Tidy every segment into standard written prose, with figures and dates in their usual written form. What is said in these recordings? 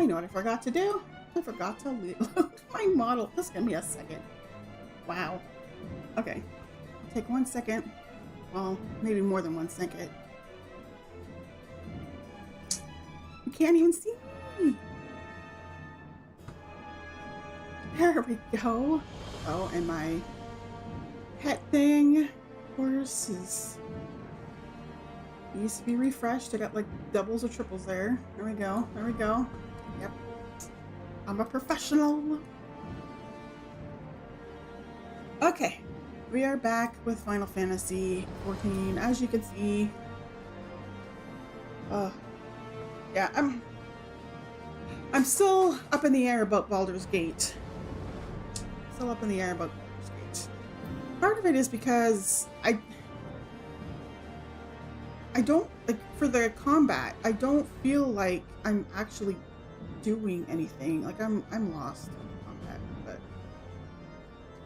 know what I forgot to do. I forgot to load my model. Just give me a second. Wow. Okay. Take 1 second. Well, maybe more than 1 second. You can't even see me. There we go. Oh, and my pet thing, of course, needs to be refreshed. I got like doubles or triples there. There we go. There we go. Yep. I'm a professional. Okay. We are back with Final Fantasy 14. As you can see, yeah, I'm still up in the air about Baldur's Gate. Still up in the air about Baldur's Gate. Part of it is because I don't, like, for the combat, I don't feel like I'm actually doing anything. Like, I'm lost in combat, but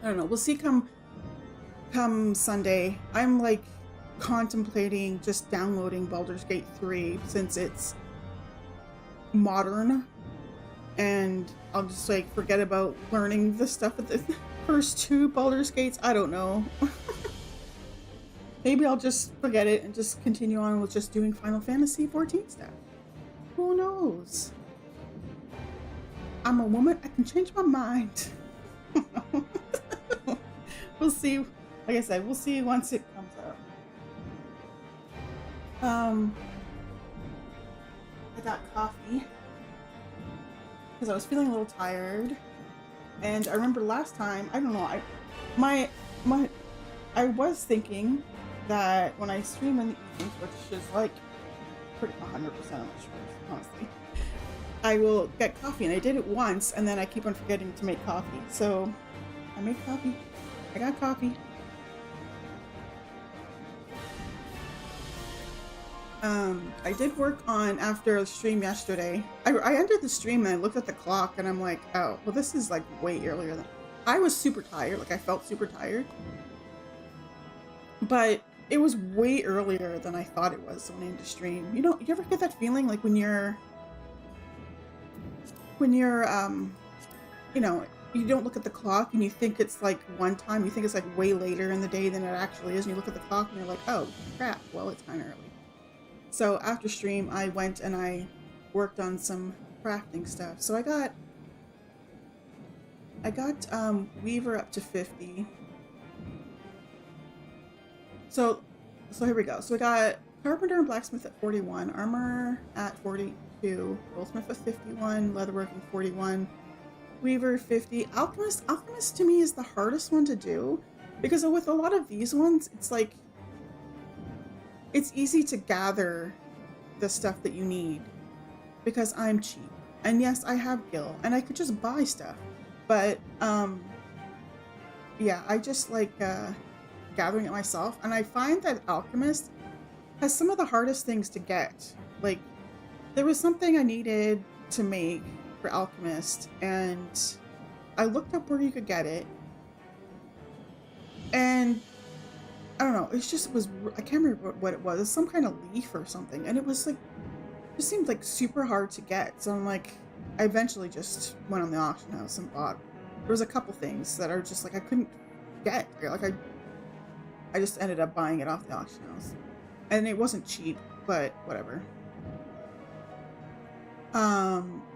I don't know. We'll see come Sunday. I'm like contemplating just downloading Baldur's Gate 3 since it's modern, and I'll just like forget about learning the stuff at the first 2 Baldur's Gates. I don't know. Maybe I'll just forget it and just continue on with just doing Final Fantasy 14 stuff. Who knows? I'm a woman. I can change my mind. We'll see. Like I said, we'll see once it comes out. I got coffee because I was feeling a little tired, and I remember last time, I don't know, I was thinking that when I stream in the evenings, which is like pretty 100% of my streams, honestly, I will get coffee, and I did it once, and then I keep on forgetting to make coffee. So I made coffee. I got coffee. I did work on, after the stream yesterday, I ended the stream and I looked at the clock and I'm like, oh, well, this is like way earlier than, I was super tired, like I felt super tired, but it was way earlier than I thought it was when I ended the stream. You know, you ever get that feeling like when you're, you know, you don't look at the clock and you think it's like one time, you think it's like way later in the day than it actually is, and you look at the clock and you're like, oh crap, well, it's kind of early. So after stream, I went and I worked on some crafting stuff. So I got Weaver up to 50. So here we go. So we got Carpenter and Blacksmith at 41, Armor at 42, Goldsmith at 51, Leatherworking 41, Weaver 50. Alchemist to me is the hardest one to do, because with a lot of these ones, it's like, it's easy to gather the stuff that you need because I'm cheap. And yes, I have gil and I could just buy stuff. But yeah, I just like gathering it myself. And I find that Alchemist has some of the hardest things to get. Like, there was something I needed to make for Alchemist, and I looked up where you could get it. And I don't know, it's just, it was, I can't remember what it was. It's some kind of leaf or something, and it was like, it just seemed like super hard to get. So I'm like, I eventually just went on the auction house and bought. There was a couple things that are just like I couldn't get. Like I just ended up buying it off the auction house, and it wasn't cheap, but whatever.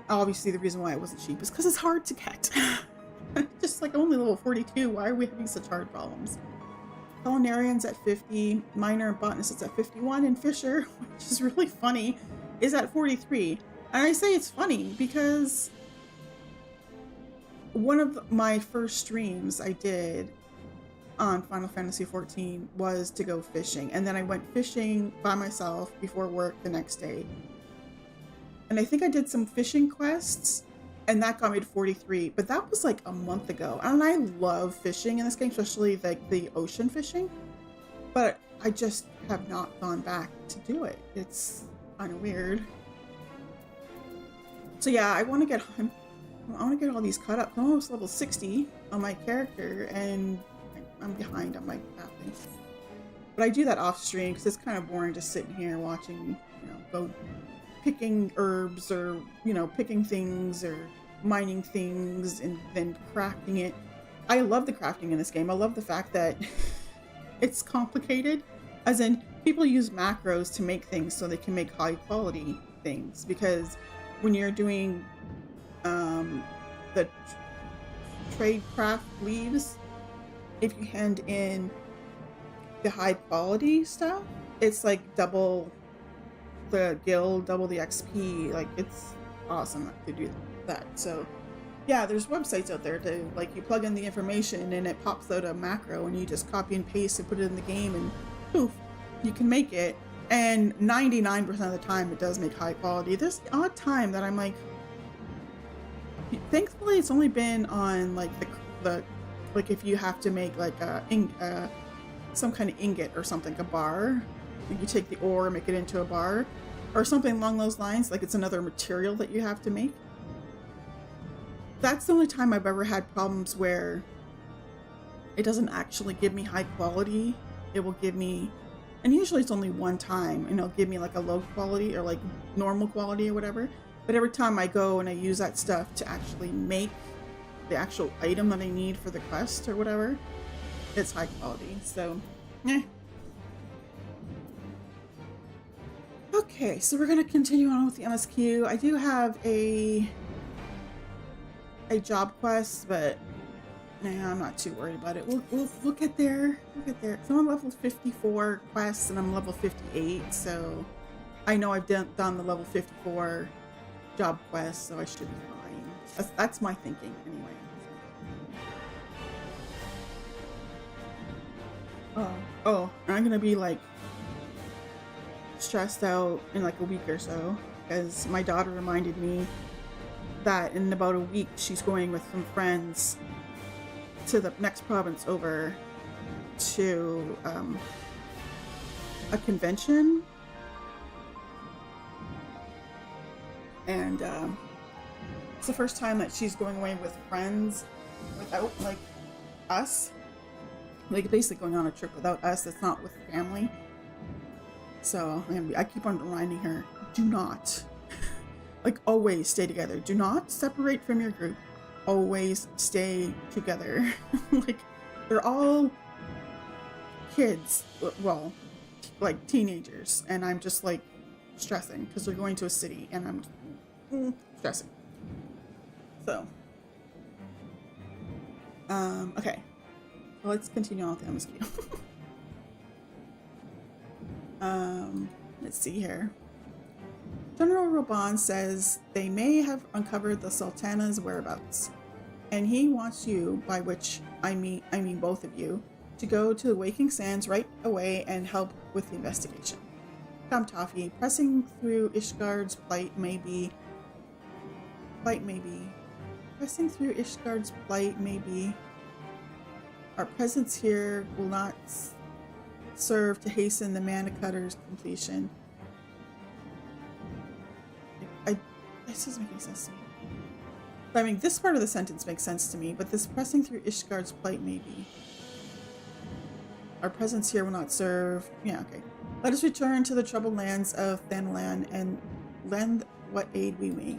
Obviously the reason why it wasn't cheap is because it's hard to get. Just like only level 42. Why are we having such hard problems? Culinarian's at 50, Miner and Botanist is at 51, and Fisher, which is really funny, is at 43. And I say it's funny because one of my first streams I did on Final Fantasy 14 was to go fishing, and then I went fishing by myself before work the next day. And I think I did some fishing quests, and that got me to 43, but that was like a month ago. And I love fishing in this game, especially like the ocean fishing, but I just have not gone back to do it. It's kind of weird. So yeah, I want to get all these caught up. I'm almost level 60 on my character, and I'm behind on my crafting. But I do that off stream because it's kind of boring just sitting here watching, you know, go picking herbs or, you know, picking things or mining things and then crafting it. I love the crafting in this game. I love the fact that it's complicated, as in people use macros to make things so they can make high quality things, because when you're doing the trade craft leaves, if you hand in the high quality stuff, it's like double the guild, double the XP. Like, it's awesome to do that. So yeah, there's websites out there to, like, you plug in the information and it pops out a macro and you just copy and paste and put it in the game and poof, you can make it. And 99% of the time it does make high quality. There's the odd time that I'm like, thankfully it's only been on like the like if you have to make like some kind of ingot or something, a bar, like you take the ore, make it into a bar or something along those lines, like it's another material that you have to make. That's the only time I've ever had problems where it doesn't actually give me high quality. It will give me, and usually it's only one time, and it'll give me like a low quality or like normal quality or whatever. But every time I go and I use that stuff to actually make the actual item that I need for the quest or whatever, it's high quality. So, Okay, so we're gonna continue on with the MSQ. I do have a job quest, but I'm not too worried about it. We'll get there. We'll get there. So I'm on level 54 quests and I'm level 58, so I know I've done the level 54 job quest, so I should be fine. That's my thinking anyway. Oh, I'm gonna be like stressed out in like a week or so, because my daughter reminded me that in about a week she's going with some friends to the next province over to a convention, and it's the first time that she's going away with friends without like us, like basically going on a trip without us. That's not with family. So I keep on reminding her, do not like always stay together. Do not separate from your group. Always stay together. Like, they're all kids, well, like teenagers, and I'm just like stressing because they're going to a city and I'm stressing. So okay, well, let's continue on with the MSQ. Let's see here. General Roban says they may have uncovered the Sultana's whereabouts, and he wants you, by which I mean both of you, to go to the Waking Sands right away and help with the investigation. Come, Toffee. Pressing through Ishgard's plight may be. Pressing through Ishgard's plight may be. Our presence here will not serve to hasten the Mana Cutter's completion. This doesn't make any sense to me. I mean, this part of the sentence makes sense to me, but this pressing through Ishgard's plight maybe. Our presence here will not serve. Yeah, okay. Let us return to the troubled lands of Thanalan and lend what aid we may.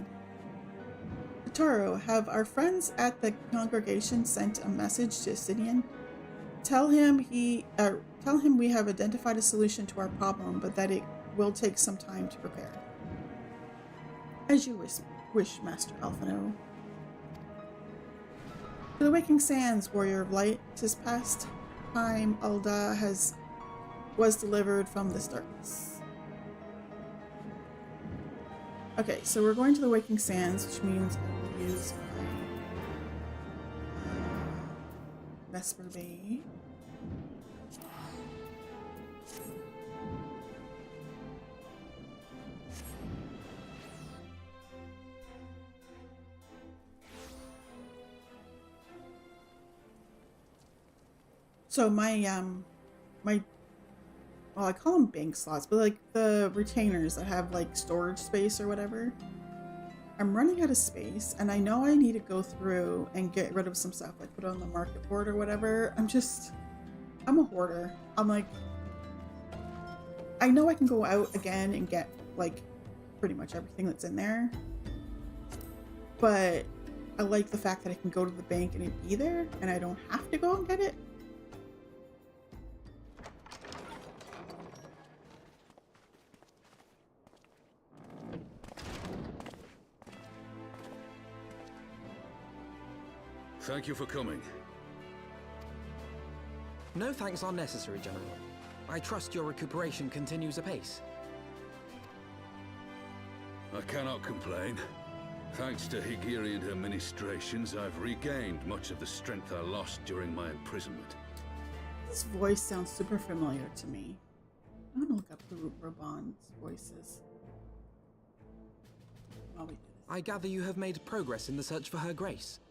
Taro, have our friends at the congregation sent a message to Sidian? Tell him we have identified a solution to our problem, but that it will take some time to prepare. As you wish, Master Alphino. To the Waking Sands, Warrior of Light, 'tis past time Alda was delivered from this darkness. Okay, so we're going to the Waking Sands, which means I will use my Vesper Bay. So well, I call them bank slots, but like the retainers that have like storage space or whatever, I'm running out of space, and I know I need to go through and get rid of some stuff, like put it on the market board or whatever. I'm a hoarder. I'm like, I know I can go out again and get like pretty much everything that's in there. But I like the fact that I can go to the bank and it be there, and I don't have to go and get it. Thank you for coming. No thanks are necessary, General. I trust your recuperation continues apace. I cannot complain. Thanks to Higiri and her ministrations, I've regained much of the strength I lost during my imprisonment. This voice sounds super familiar to me. I'm gonna look up who Raban's voice is while we do this. I gather you have made progress in the search for Her Grace.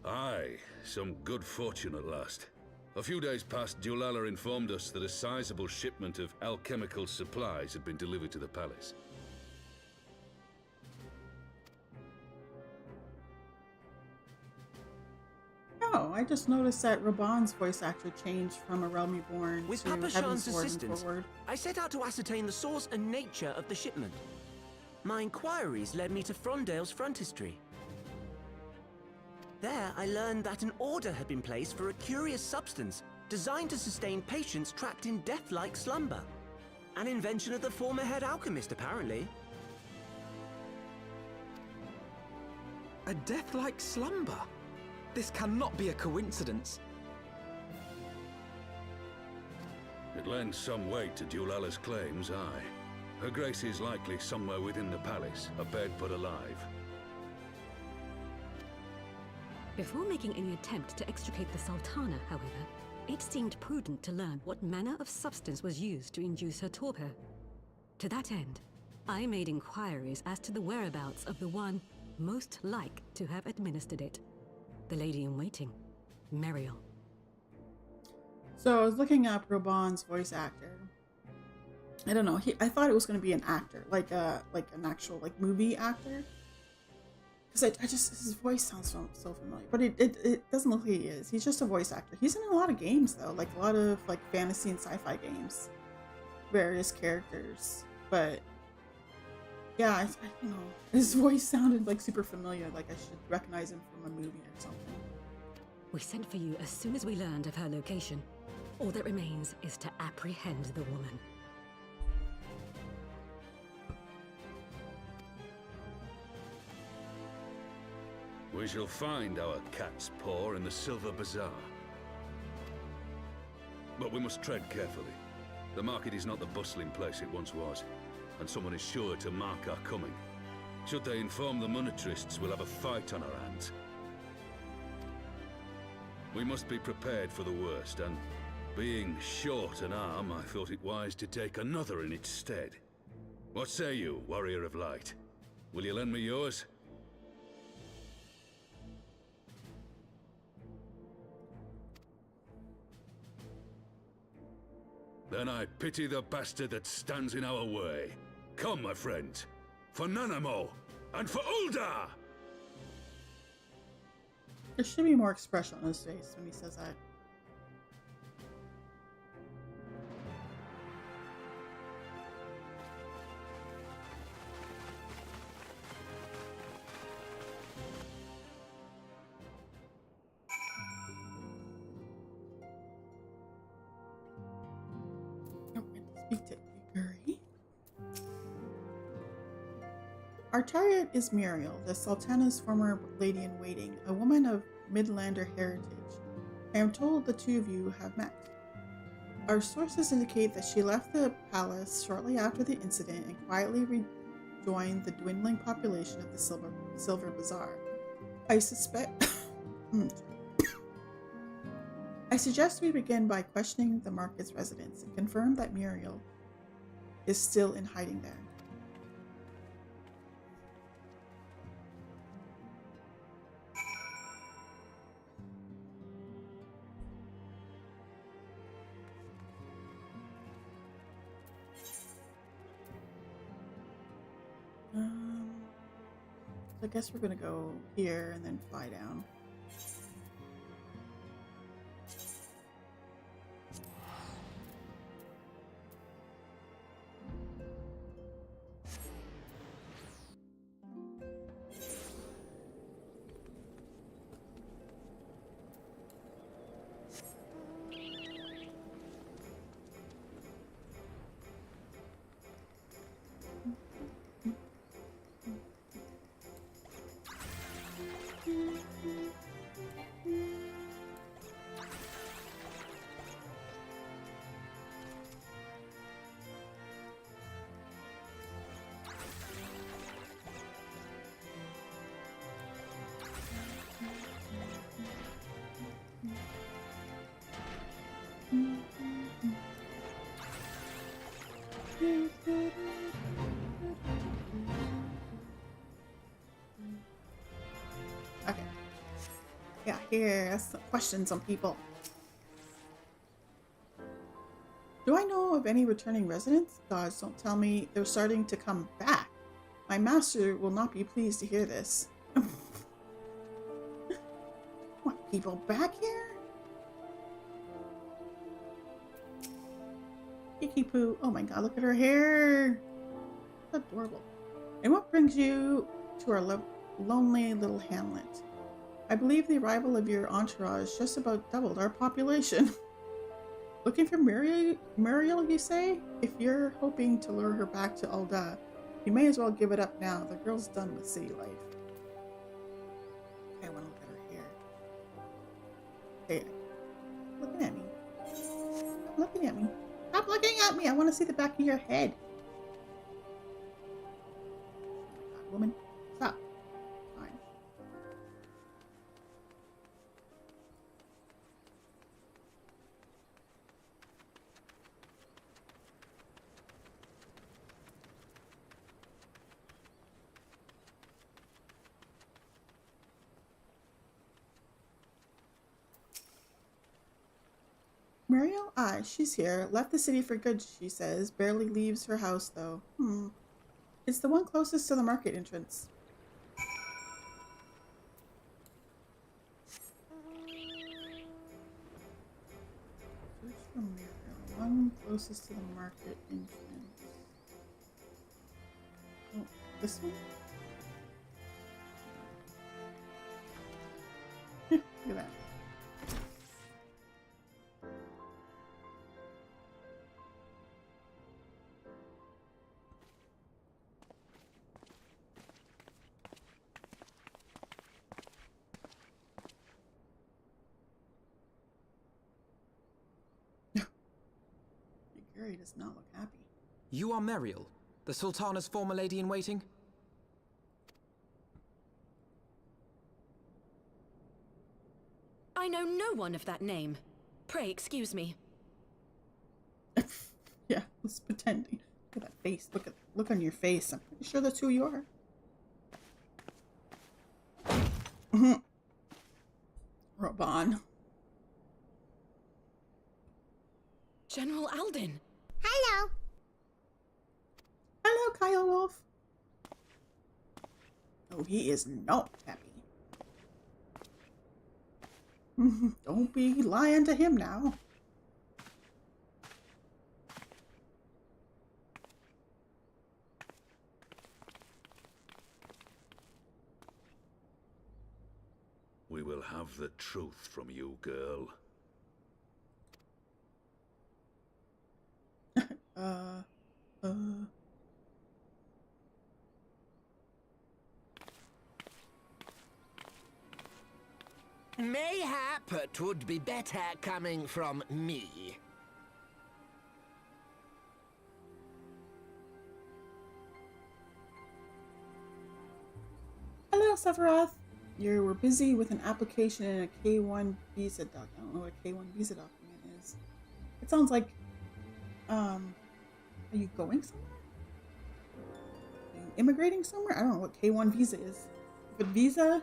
Aye, some good fortune at last. A few days past, Dulala informed us that a sizable shipment of alchemical supplies had been delivered to the palace. Oh, I just noticed that Raban's voice actor changed from A Realm Reborn With to Papa Shan's Heavensward and assistance, forward. I set out to ascertain the source and nature of the shipment. My inquiries led me to Frondale's frontistery. There, I learned that an order had been placed for a curious substance designed to sustain patients trapped in death-like slumber. An invention of the former head alchemist, apparently. A death-like slumber? This cannot be a coincidence. It lends some weight to Dulala's claims, aye. Her Grace is likely somewhere within the palace, abed but alive. Before making any attempt to extricate the Sultana, however, it seemed prudent to learn what manner of substance was used to induce her torpor. To that end, I made inquiries as to the whereabouts of the one most like to have administered it. The lady-in-waiting, Muriel. So I was looking up Raban's voice actor. I don't know. I thought it was going to be an actor, like an actual movie actor. Because I just, his voice sounds so familiar, but it doesn't look like he is. He's just a voice actor. He's in a lot of games though, like a lot of fantasy and sci-fi games, various characters. But yeah, I don't know. His voice sounded super familiar, like I should recognize him from a movie or something. We sent for you as soon as we learned of her location. All that remains is to apprehend the woman. We shall find our cat's paw in the Silver Bazaar. But we must tread carefully. The market is not the bustling place it once was, and someone is sure to mark our coming. Should they inform the monetarists, we'll have a fight on our hands. We must be prepared for the worst, and being short an arm, I thought it wise to take another in its stead. What say you, Warrior of Light? Will you lend me yours? Then I pity the bastard that stands in our way. Come, my friends, for Nanamo, and for Ul'dah! There should be more expression on his face when he says that. Speak to Higiri. Our chariot is Muriel, the Sultana's former lady-in-waiting, a woman of Midlander heritage. I am told the two of you have met. Our sources indicate that she left the palace shortly after the incident and quietly rejoined the dwindling population of the Silver Bazaar. I suspect... I suggest we begin by questioning the market's residents and confirm that Muriel is still in hiding there. So I guess we're gonna go here and then fly down. Okay. Yeah, here, ask some questions on people. Do I know of any returning residents? Gods, don't tell me they're starting to come back. My master will not be pleased to hear this. What, people back here? Kiki Poo. Oh my god, look at her hair. That's adorable. And what brings you to our lonely little hamlet? I believe the arrival of your entourage just about doubled our population. Looking for Muriel, you say? If you're hoping to lure her back to Alda, you may as well give it up now. The girl's done with city life. I want to look at her hair. Hey, looking at me. Stop looking at me. Stop looking at me! I want to see the back of your head. Oh my god, woman. Stop. Fine. Muriel? Ah, she's here. Left the city for good, she says. Barely leaves her house, though. It's the one closest to the market entrance. Search for Muriel. One closest to the market entrance. Oh, this one? Look at that. Gary does not look happy. You are Muriel, the Sultana's former lady-in-waiting? I know no one of that name. Pray excuse me. Yeah, it's pretending. Look at that face. Look on your face. I'm pretty sure that's who you are. Robon. General Alden. Hello. Hello, Kyle Wolf. Oh, he is not happy. Don't be lying to him now. We will have the truth from you, girl. Mayhap it would be better coming from me. Hello, Sephiroth. You were busy with an application in a K1 visa doc. I don't know what a K1 visa document is. It sounds like, are you going somewhere? Are you immigrating somewhere? I don't know what K1 visa is. But visa,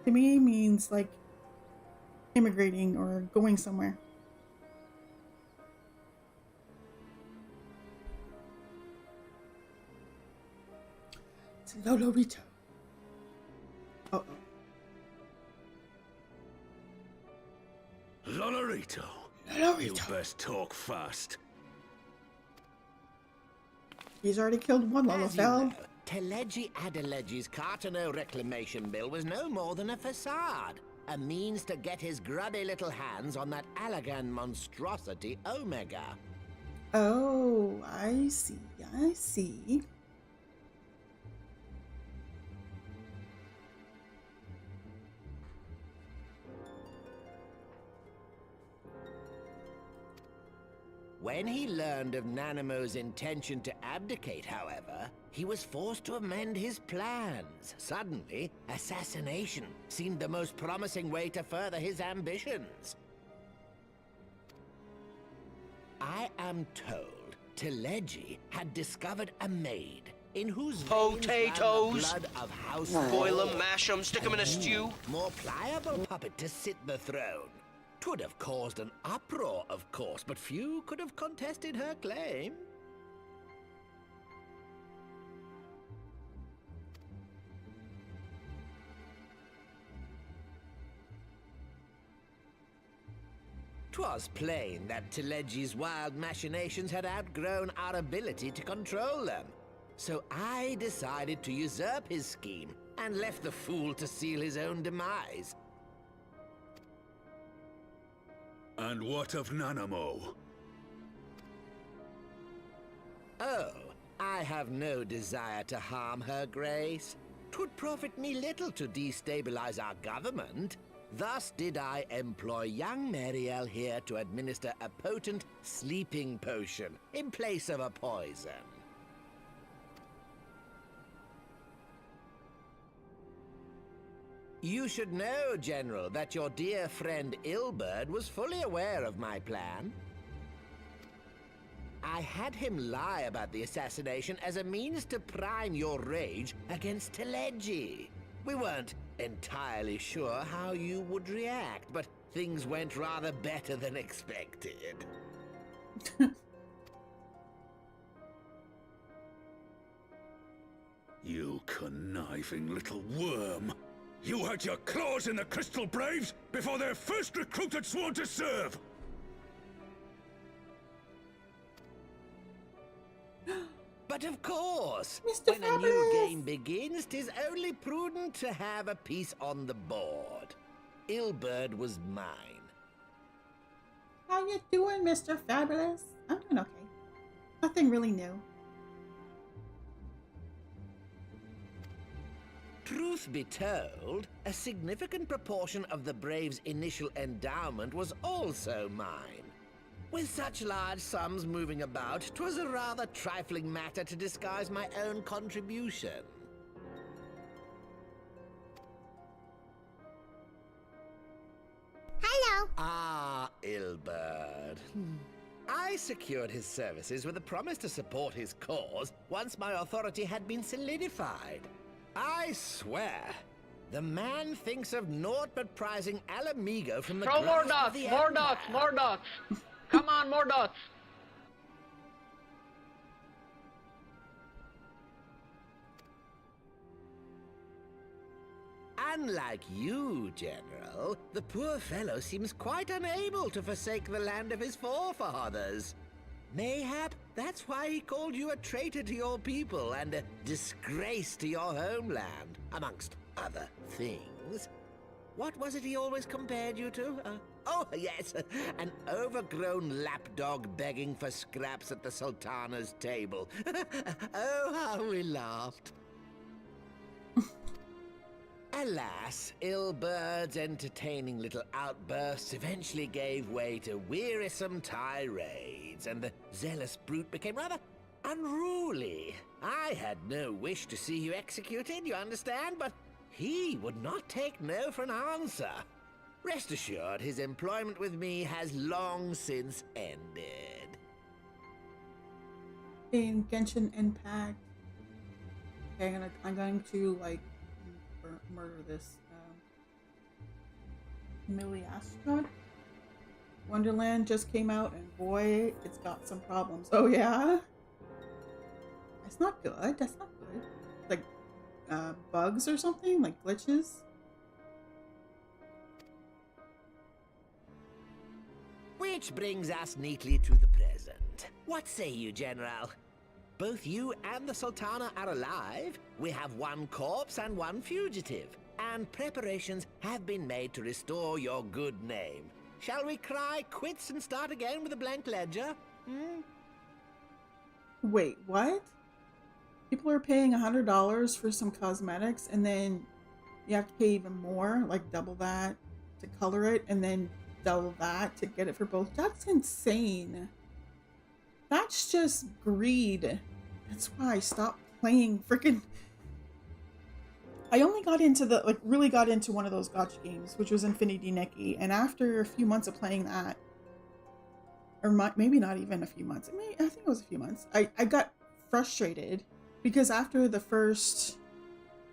to me, means like immigrating or going somewhere. It's Lolorito. Uh-oh. Lolorito. You best talk fast. He's already killed one As you Lolofel. know, Teleji Adeleji's Cartano reclamation bill was no more than a facade. A means to get his grubby little hands on that Allagan monstrosity Omega. Oh, I see. I see. When he learned of Nanamo's intention to abdicate, however, he was forced to amend his plans. Suddenly, assassination seemed the most promising way to further his ambitions. I am told Teleji had discovered a maid, in whose Potatoes. blood of house Boil 'em, mash 'em, stick 'em in a stew. more pliable puppet to sit the throne. 'Twould have caused an uproar, of course, but few could have contested her claim. Twas plain that Telegi's wild machinations had outgrown our ability to control them. So I decided to usurp his scheme and left the fool to seal his own demise. And what of Nanamo? Oh, I have no desire to harm her grace. 'Twould profit me little to destabilize our government. Thus did I employ young Mariel here to administer a potent sleeping potion in place of a poison. You should know, General, that your dear friend Ilberd was fully aware of my plan. I had him lie about the assassination as a means to prime your rage against Telegi. We weren't entirely sure how you would react, but things went rather better than expected. You conniving little worm! You had your claws in the Crystal Braves before their first recruit had sworn to serve! But of course, Mr. when a new Fabulous. game begins, 'tis only prudent to have a piece on the board. Ilberd was mine. How you doing, Mr. Fabulous? I'm doing okay. Nothing really new. Truth be told, a significant proportion of the Braves' initial endowment was also mine. With such large sums moving about, 'twas a rather trifling matter to disguise my own contribution. Hello. Ah, Ilberd. I secured his services with a promise to support his cause once my authority had been solidified. I swear, the man thinks of naught but prizing Alamigo from the Throw more grasp of dots, the more dots, Empire. more dots. Come on, more dots. Unlike you, General, the poor fellow seems quite unable to forsake the land of his forefathers. Mayhap that's why he called you a traitor to your people and a disgrace to your homeland, amongst other things. What was it he always compared you to? Oh, yes, an overgrown lapdog begging for scraps at the Sultana's table. Oh, how we laughed. Alas, Ilberd's entertaining little outbursts eventually gave way to wearisome tirades, and the zealous brute became rather unruly. I had no wish to see you executed, you understand, but he would not take no for an answer. Rest assured, his employment with me has long since ended. In Genshin Impact. Okay, I'm going to like murder this Millie Astrod. Wonderland just came out, and boy, it's got some problems. Oh yeah, that's not good. That's not good. Like bugs or something, like glitches. Which brings us neatly to the present. What say you, General? Both you and the Sultana are alive. We have one corpse and one fugitive. And preparations have been made to restore your good name. Shall we cry quits and start again with a blank ledger? Wait, what? People are paying $100 for some cosmetics, and then you have to pay even more, like double that to color it, and then double that to get it for both. That's insane. That's just greed. That's why I stopped playing freaking... I only got into really got into one of those gacha games, which was Infinity Nikki, and after a few months of playing that, or maybe not even a few months, I think it was a few months, I got frustrated because after the first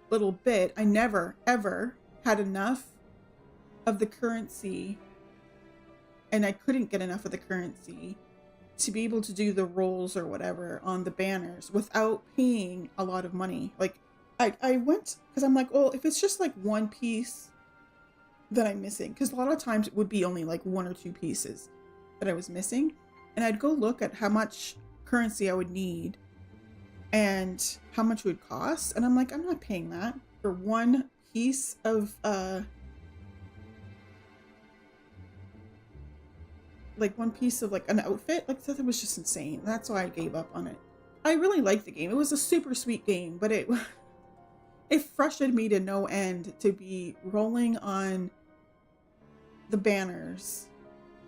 little bit, I never ever had enough of the currency, and I couldn't get enough of the currency to be able to do the rolls or whatever on the banners without paying a lot of money. Like I went, because I'm like, well, if it's just like one piece that I'm missing, because a lot of times it would be only like one or two pieces that I was missing, and I'd go look at how much currency I would need and how much it would cost, and I'm like, I'm not paying that for one piece of like one piece of like an outfit. Like that was just insane. That's why I gave up on it. I really liked the game. It was a super sweet game, but it frustrated me to no end to be rolling on the banners.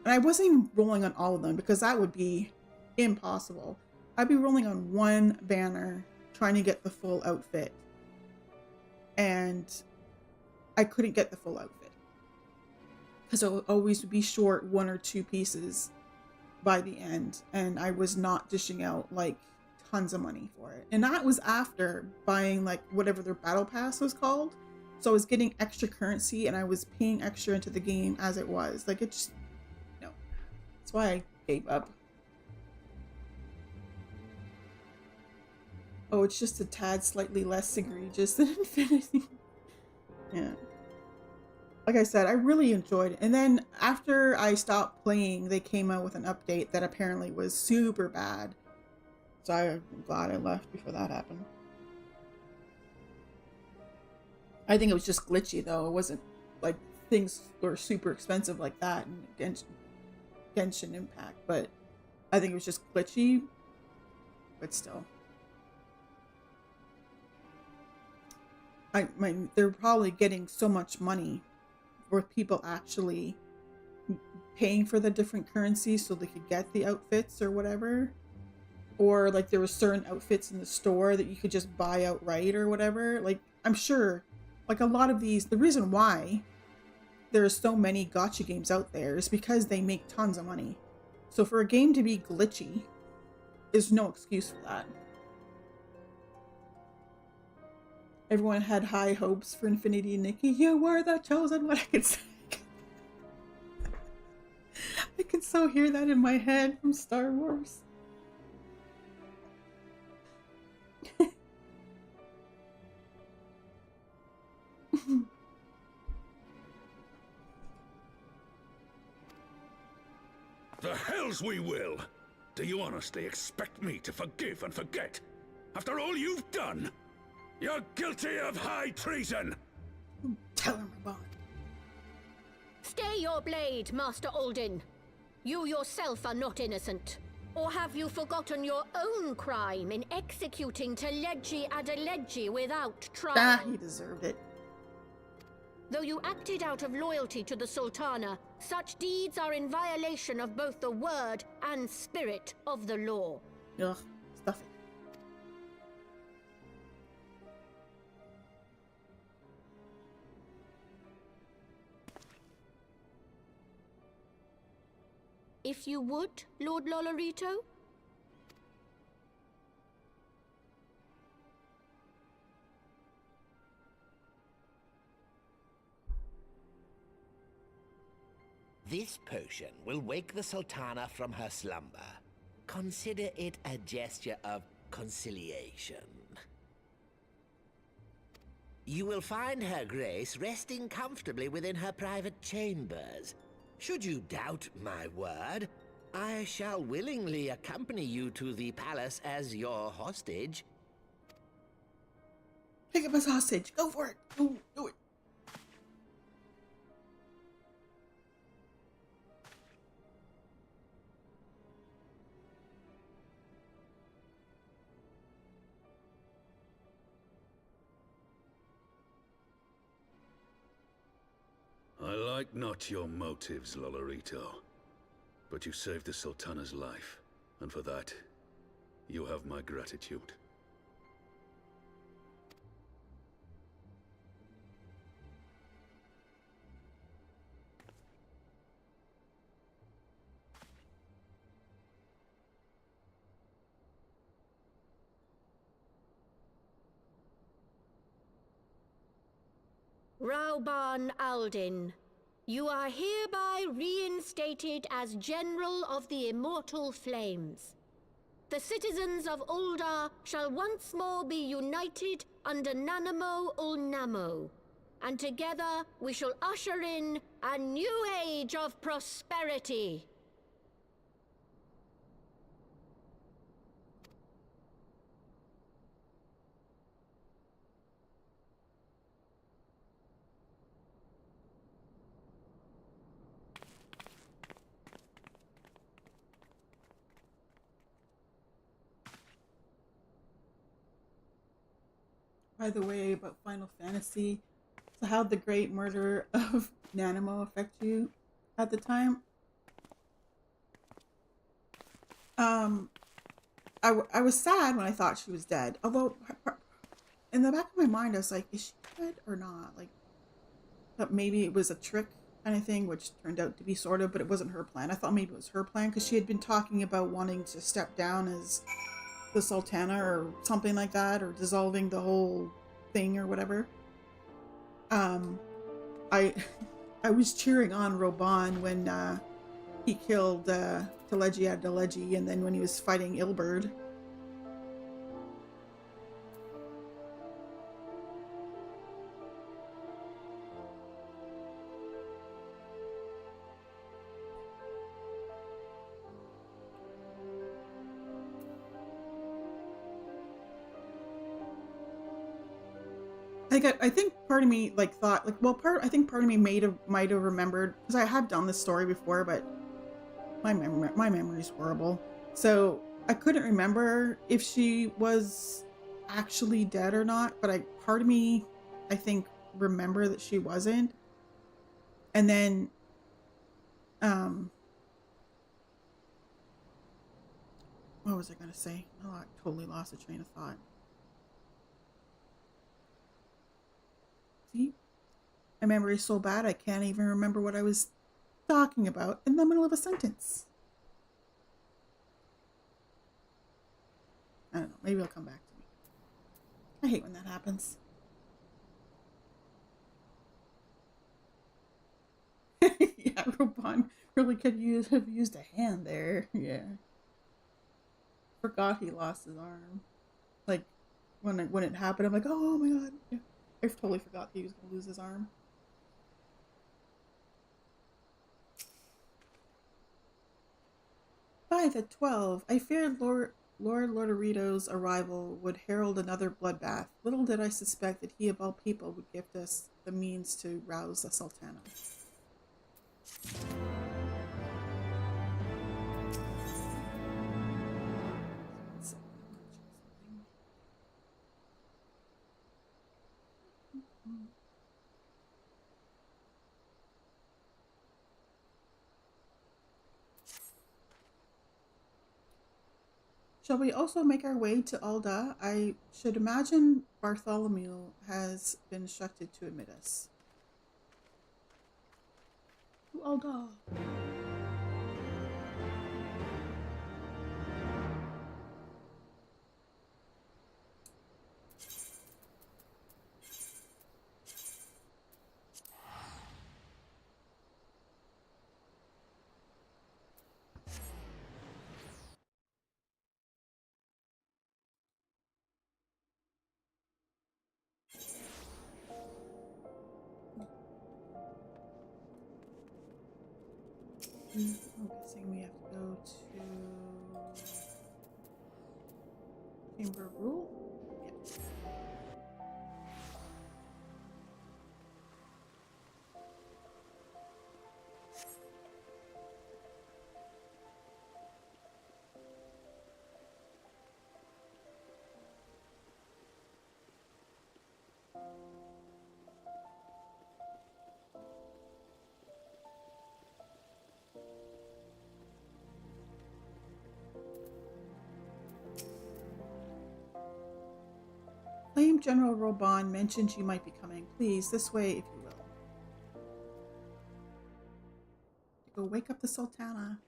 And I wasn't even rolling on all of them because that would be impossible. I'd be rolling on one banner trying to get the full outfit. And I couldn't get the full outfit, because I would always be short one or two pieces by the end, and I was not dishing out like tons of money for it. And that was after buying like whatever their battle pass was called. So I was getting extra currency and I was paying extra into the game as it was. Like it just, no. That's why I gave up. Oh, it's just a tad slightly less egregious than Infinity. Yeah. Like I said, I really enjoyed it. And then after I stopped playing, they came out with an update that apparently was super bad. So I'm glad I left before that happened. I think it was just glitchy though. It wasn't like things were super expensive like that in Genshin Impact. But I think it was just glitchy. But still. They're probably getting so much money with people actually paying for the different currencies so they could get the outfits or whatever. Or like there were certain outfits in the store that you could just buy outright or whatever. Like I'm sure like a lot of these, the reason why there are so many gacha games out there is because they make tons of money. So for a game to be glitchy, there's no excuse for that. Everyone had high hopes for Infinity and Nikki. You were the chosen one. I can say. I can so hear that in my head from Star Wars. The hells we will! Do you honestly expect me to forgive and forget? After all you've done? You're guilty of high treason! Tell him, Raban. Stay your blade, Master Alden. You yourself are not innocent. Or have you forgotten your own crime in executing Teleji Adeleji without trial? Ah, he deserved it. Though you acted out of loyalty to the Sultana, such deeds are in violation of both the word and spirit of the law. Ugh, stuff it. If you would, Lord Lolorito? This potion will wake the Sultana from her slumber. Consider it a gesture of conciliation. You will find her grace resting comfortably within her private chambers. Should you doubt my word, I shall willingly accompany you to the palace as your hostage. Pick up as hostage. Go for it. Go, do it. I like not your motives, Lolorito. But you saved the Sultana's life, and for that, you have my gratitude. Rauban Aldin, you are hereby reinstated as General of the Immortal Flames. The citizens of Ul'dah shall once more be united under Nanamo Ul'Namo, and together we shall usher in a new age of prosperity. By the way, about Final Fantasy, so how'd the great murder of Nanamo affect you at the time? I was sad when I thought she was dead. Although, in the back of my mind, I was like, is she dead or not? Like, but maybe it was a trick kind of thing, which turned out to be sort of, but it wasn't her plan. I thought maybe it was her plan because she had been talking about wanting to step down as the Sultana or something like that, or dissolving the whole thing or whatever. I was cheering on Roban when he killed Teleji Adeleji, and then when he was fighting Ilberd. I think part of me thought I think part of me might have remembered, because I had done this story before, but my memory's horrible, so I couldn't remember if she was actually dead or not. But part of me, I think, remember that she wasn't, and then what was I gonna say? Oh, I totally lost a train of thought. See? My memory is so bad I can't even remember what I was talking about in the middle of a sentence. I don't know. Maybe it'll come back to me. I hate when that happens. Yeah, Roban really could have used a hand there. Yeah. Forgot he lost his arm. Like, when it happened, I'm like, oh my god. Yeah. I totally forgot he was going to lose his arm. By the 12, I feared Lord Lordorito's arrival would herald another bloodbath. Little did I suspect that he of all people would gift us the means to rouse the Sultana. Shall we also make our way to Ul'dah? I should imagine Bartholomew has been instructed to admit us. To Ul'dah. I'm guessing we have to go to Chamber of Rule. Yes. Flame General Roban mentioned you might be coming. Please, this way, if you will. Go wake up the Sultana.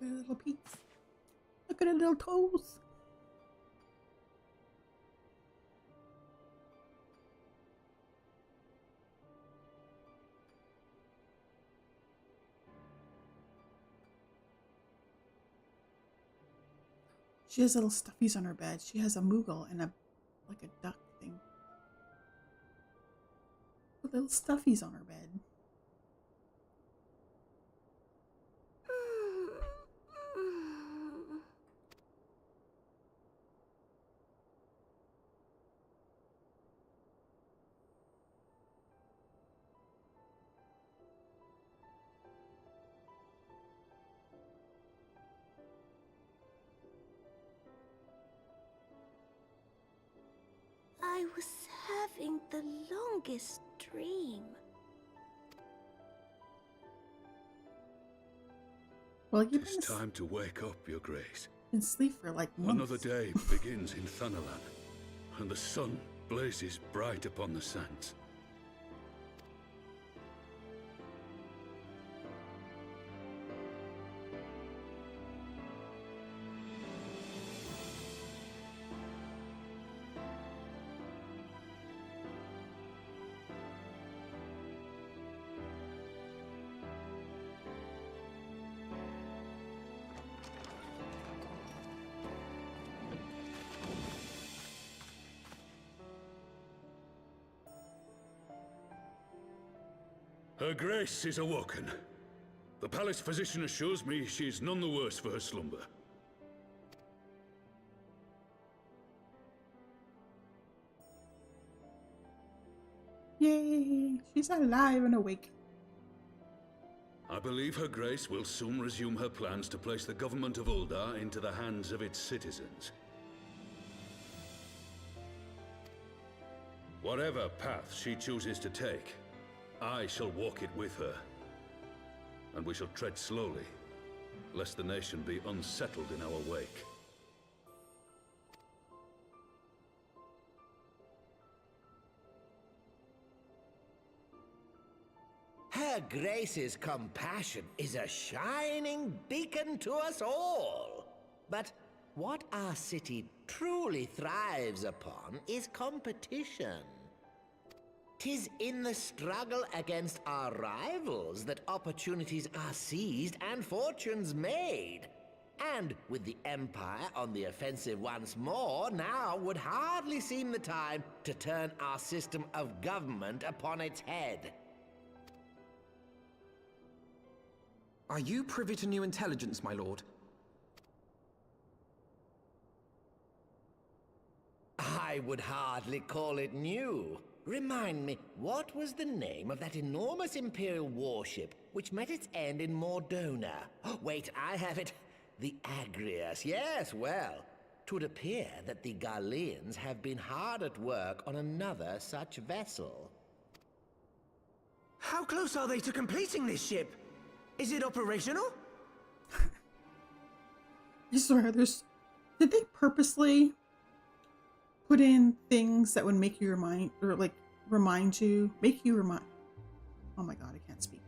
at her little peaks. Look at her little toes. She has little stuffies on her bed. She has a Moogle and like a duck thing. With little stuffies on her bed. I was having the longest dream. Well, you've It's time to wake up, Your Grace. been asleep for like months. Another day begins in Thanalan, and the sun blazes bright upon the sands. Her Grace is awoken. The palace physician assures me she's none the worse for her slumber. Yay! She's alive and awake. I believe Her Grace will soon resume her plans to place the government of Uldar into the hands of its citizens. Whatever path she chooses to take, I shall walk it with her. And we shall tread slowly, lest the nation be unsettled in our wake. Her Grace's compassion is a shining beacon to us all. But what our city truly thrives upon is competition. 'Tis in the struggle against our rivals that opportunities are seized and fortunes made. And with the Empire on the offensive once more, now would hardly seem the time to turn our system of government upon its head. Are you privy to new intelligence, my lord? I would hardly call it new. Remind me, what was the name of that enormous Imperial warship which met its end in Mordona? Oh, wait, I have it. The Agrias, yes, well. 'Twould appear that the Garleans have been hard at work on another such vessel. How close are they to completing this ship? Is it operational? I swear, did they purposely put in things that would make you remind, or like remind you, oh my god, I can't speak.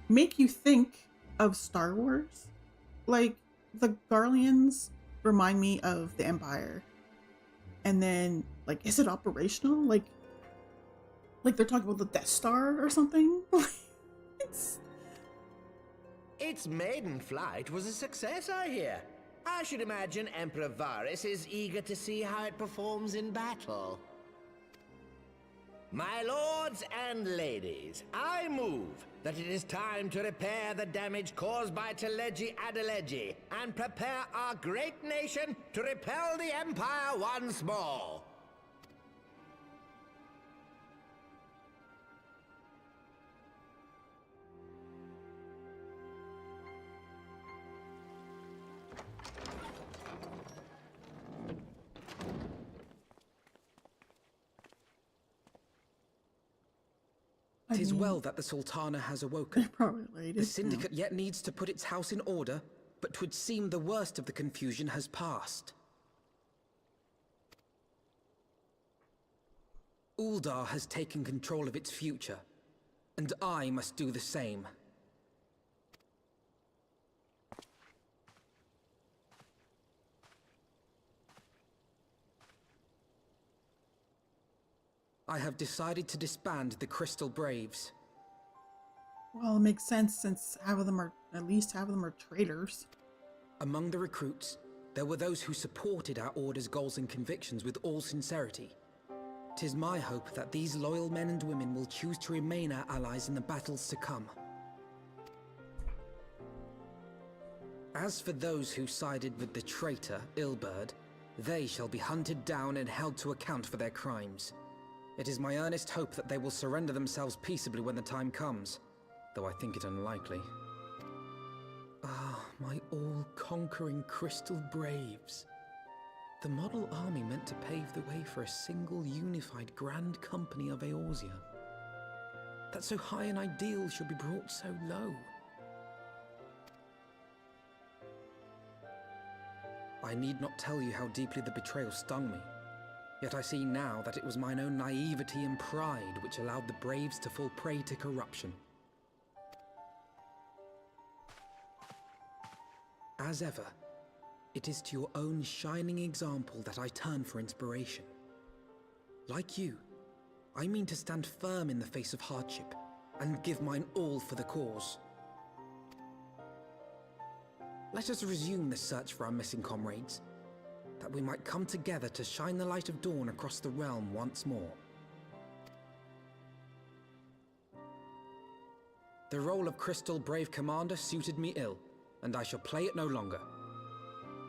Make you think of Star Wars? Like, the Garleans remind me of the Empire. And then, like, is it operational? Like they're talking about the Death Star or something? Its maiden flight was a success, I hear. I should imagine Emperor Varys is eager to see how it performs in battle. My lords and ladies, I move that it is time to repair the damage caused by Teleji Adeleji and prepare our great nation to repel the Empire once more. Tis well that the Sultana has awoken. Probably late. The Syndicate yet needs to put its house in order, but 'twould seem the worst of the confusion has passed. Uldar has taken control of its future, and I must do the same. I have decided to disband the Crystal Braves. Well, it makes sense since at least half of them are traitors. Among the recruits, there were those who supported our Order's goals and convictions with all sincerity. 'Tis my hope that these loyal men and women will choose to remain our allies in the battles to come. As for those who sided with the traitor, Ilberd, they shall be hunted down and held to account for their crimes. It is my earnest hope that they will surrender themselves peaceably when the time comes, though I think it unlikely. Ah, my all-conquering Crystal Braves. The model army meant to pave the way for a single unified Grand Company of Eorzea. That so high an ideal should be brought so low. I need not tell you how deeply the betrayal stung me. Yet I see now that it was mine own naivety and pride which allowed the Braves to fall prey to corruption. As ever, it is to your own shining example that I turn for inspiration. Like you, I mean to stand firm in the face of hardship and give mine all for the cause. Let us resume the search for our missing comrades, that we might come together to shine the light of dawn across the realm once more. The role of Crystal Brave Commander suited me ill, and I shall play it no longer.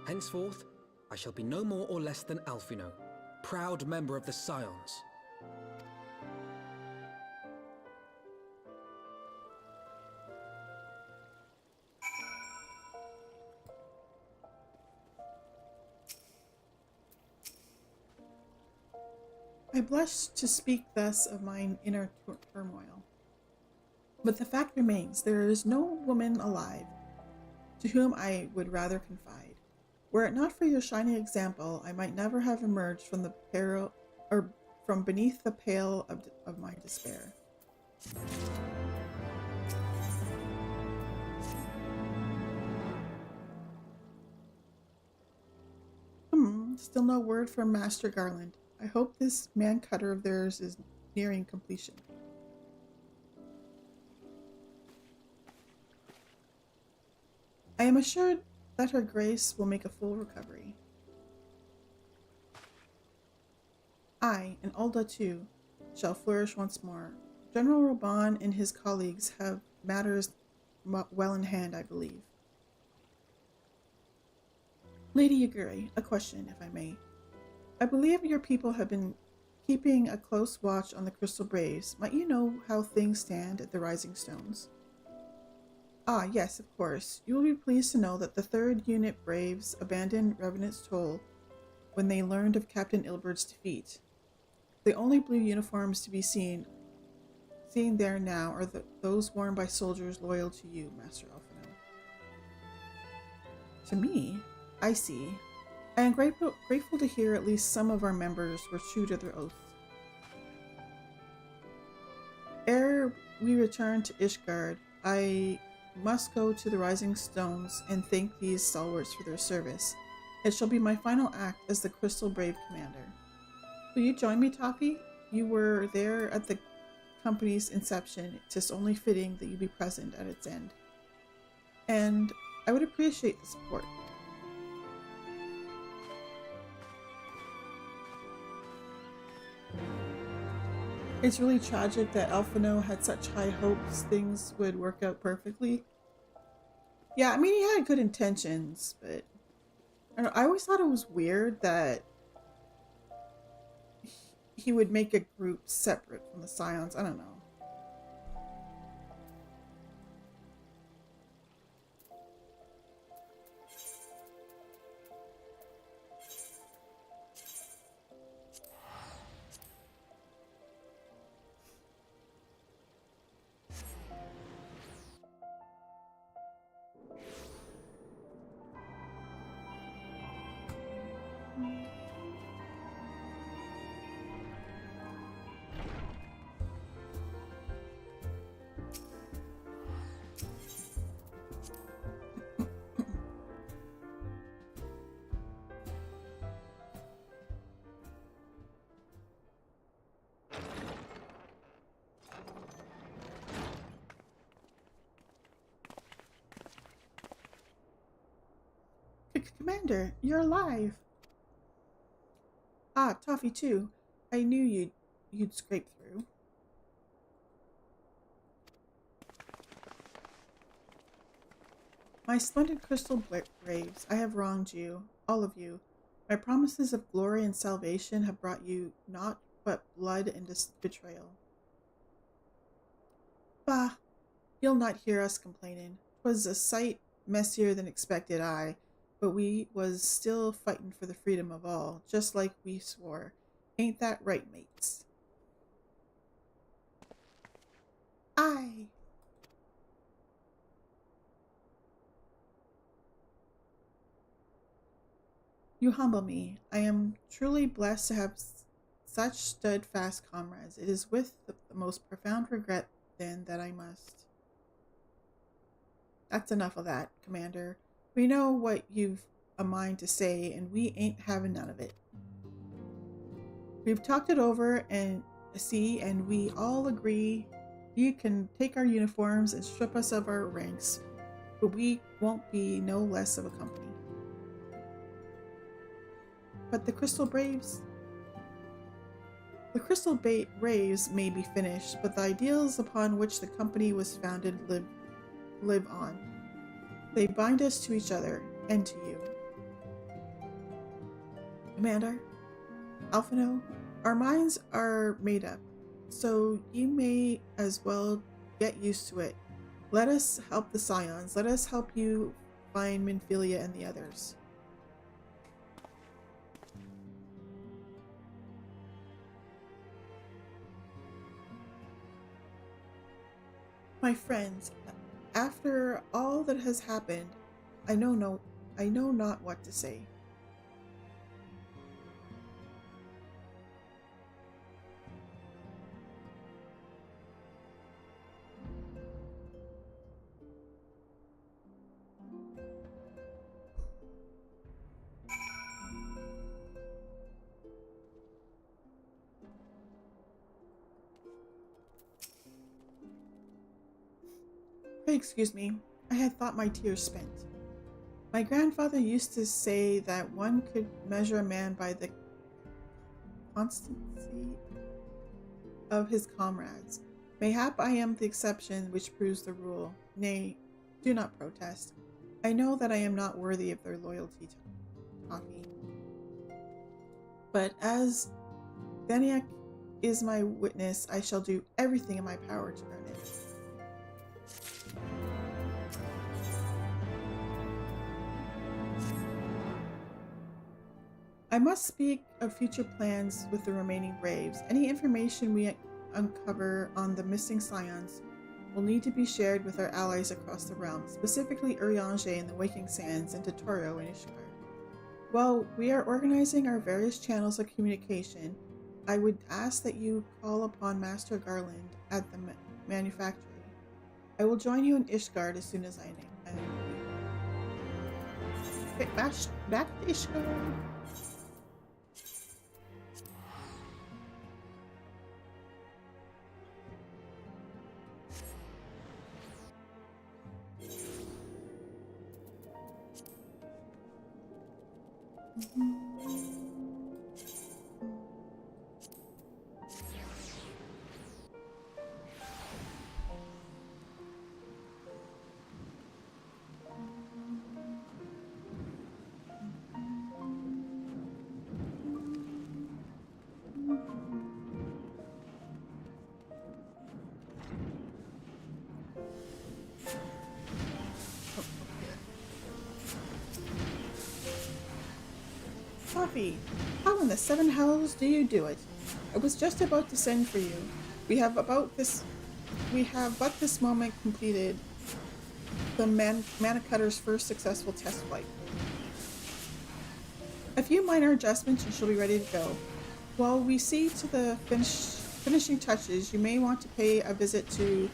Henceforth, I shall be no more or less than Alphino, proud member of the Scions. I blush to speak thus of mine inner turmoil. But the fact remains, there is no woman alive to whom I would rather confide. Were it not for your shining example, I might never have emerged from the peril, or from beneath the pale of my despair. Still no word from Master Garland. I hope this man-cutter of theirs is nearing completion. I am assured that her grace will make a full recovery. I, and Ulda too, shall flourish once more. General Roban and his colleagues have matters well in hand, I believe. Lady Yaguri, a question, if I may. I believe your people have been keeping a close watch on the Crystal Braves. Might you know how things stand at the Rising Stones? Ah, yes, of course. You will be pleased to know that the 3rd Unit Braves abandoned Revenant's Toll when they learned of Captain Ilberd's defeat. The only blue uniforms to be seen there now are those worn by soldiers loyal to you, Master Alphino. To me? I see. I am grateful to hear at least some of our members were true to their oaths. Ere we return to Ishgard, I must go to the Rising Stones and thank these stalwarts for their service. It shall be my final act as the Crystal Brave Commander. Will you join me, Taki? You were there at the company's inception. It is only fitting that you be present at its end. And I would appreciate the support. It's really tragic that Alphino had such high hopes things would work out perfectly. Yeah, I mean, he had good intentions, but I don't know, I always thought it was weird that he would make a group separate from the Scions. I don't know. Quick, Commander, you're alive. Ah, Toffee too. I knew you'd scrape through. My splendid crystal braves, I have wronged you, all of you. My promises of glory and salvation have brought you naught but blood and betrayal. Bah, you'll not hear us complaining. 'Twas a sight messier than expected, aye, but we was still fightin' for the freedom of all, just like we swore. Ain't that right, mates? Aye. You humble me. I am truly blessed to have such steadfast comrades. It is with the most profound regret, then, that I must. That's enough of that, Commander. We know what you've a mind to say, and we ain't having none of it. We've talked it over and we all agree you can take our uniforms and strip us of our ranks, but we won't be no less of a company. But the Crystal Braves may be finished, but the ideals upon which the company was founded live on. They bind us to each other and to you. Commander, Alphino, our minds are made up, so you may as well get used to it. Let us help the Scions. Let us help you find Minfilia and the others. My friends, after all that has happened, I know not what to say. Pray excuse me, I had thought my tears spent. My grandfather used to say that one could measure a man by the constancy of his comrades. Mayhap I am the exception which proves the rule. Nay, do not protest. I know that I am not worthy of their loyalty, Toffee. But as Thaniak is my witness, I shall do everything in my power to earn it. I must speak of future plans with the remaining Braves. Any information we uncover on the missing Scions will need to be shared with our allies across the realm, specifically Urianger in the Waking Sands and Totoro in Ishgard. While we are organizing our various channels of communication, I would ask that you call upon Master Garland at the manufactory. I will join you in Ishgard as soon as I am back to Ishgard. Toffee, how in the seven hells do you do it? I was just about to send for you. We have but this moment completed the Manicutter's first successful test flight. A few minor adjustments and she'll be ready to go. While we see to the finishing touches, you may want to pay a visit to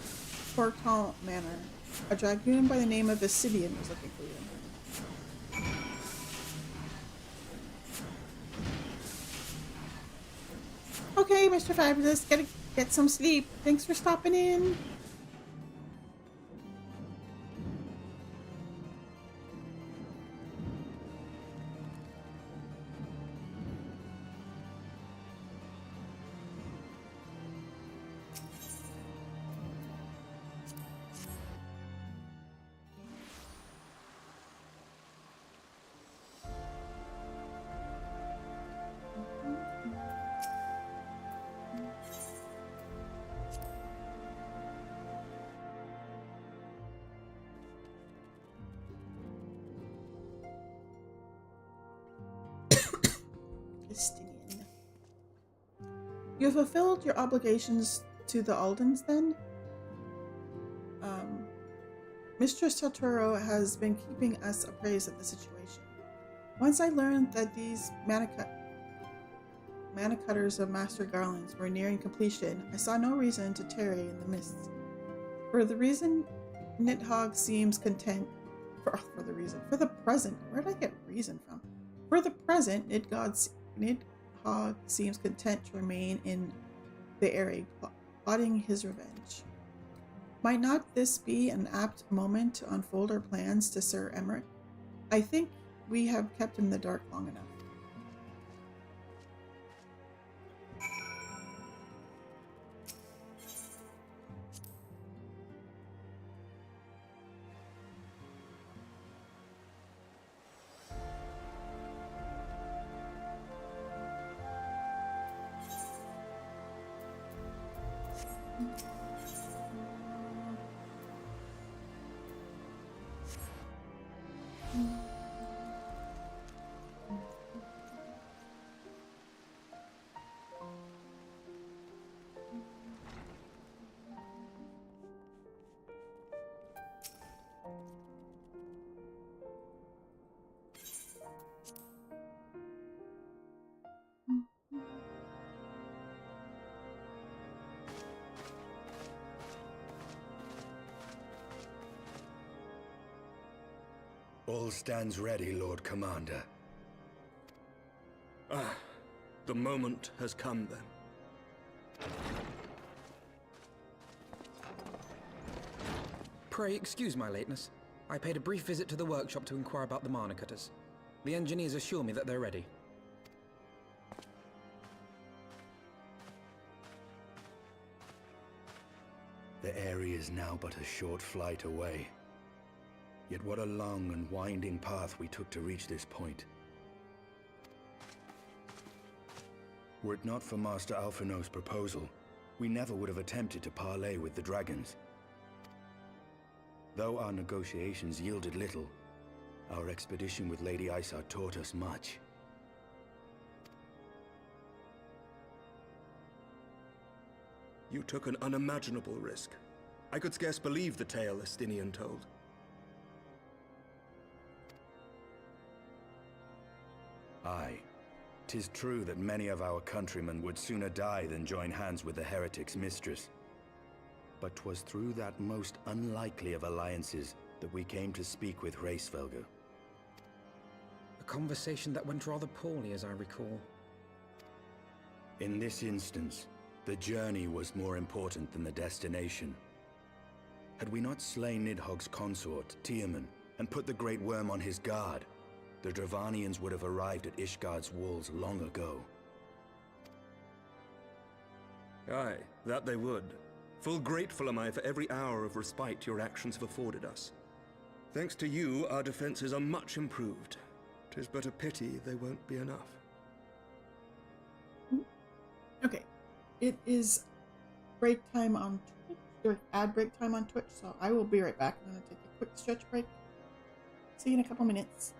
Portal Manor. A dragoon by the name of Obsidian was looking for you. Okay, Mr. Fabulous, get some sleep. Thanks for stopping in. Estinian. You have fulfilled your obligations to the Aldens, then? Mistress Totoro has been keeping us appraised of the situation. Once I learned that these mana cutters of Master Garlands were nearing completion, I saw no reason to tarry in the mists. For the present, where did I get reason from? For the present, Nidhogg seems content to remain in the area, plotting his revenge. Might not this be an apt moment to unfold our plans to Sir Emmerich? I think we have kept him in the dark long enough. All stands ready, Lord Commander. Ah, the moment has come then. Pray excuse my lateness. I paid a brief visit to the workshop to inquire about the mana cutters. The engineers assure me that they're ready. The area is now but a short flight away. Yet what a long and winding path we took to reach this point. Were it not for Master Alphino's proposal, we never would have attempted to parley with the dragons. Though our negotiations yielded little, our expedition with Lady Isar taught us much. You took an unimaginable risk. I could scarce believe the tale Estinian told. Aye. 'Tis true that many of our countrymen would sooner die than join hands with the heretic's mistress. But 'twas through that most unlikely of alliances that we came to speak with Hraesvelgr. A conversation that went rather poorly, as I recall. In this instance, the journey was more important than the destination. Had we not slain Nidhogg's consort, Tiaman, and put the Great Worm on his guard, the Dravanians would have arrived at Ishgard's walls long ago. Aye, that they would. Full grateful am I for every hour of respite your actions have afforded us. Thanks to you, our defenses are much improved. 'Tis but a pity they won't be enough. Okay, it is break time on Twitch, or ad break time on Twitch, so I will be right back. I'm going to take a quick stretch break. See you in a couple minutes.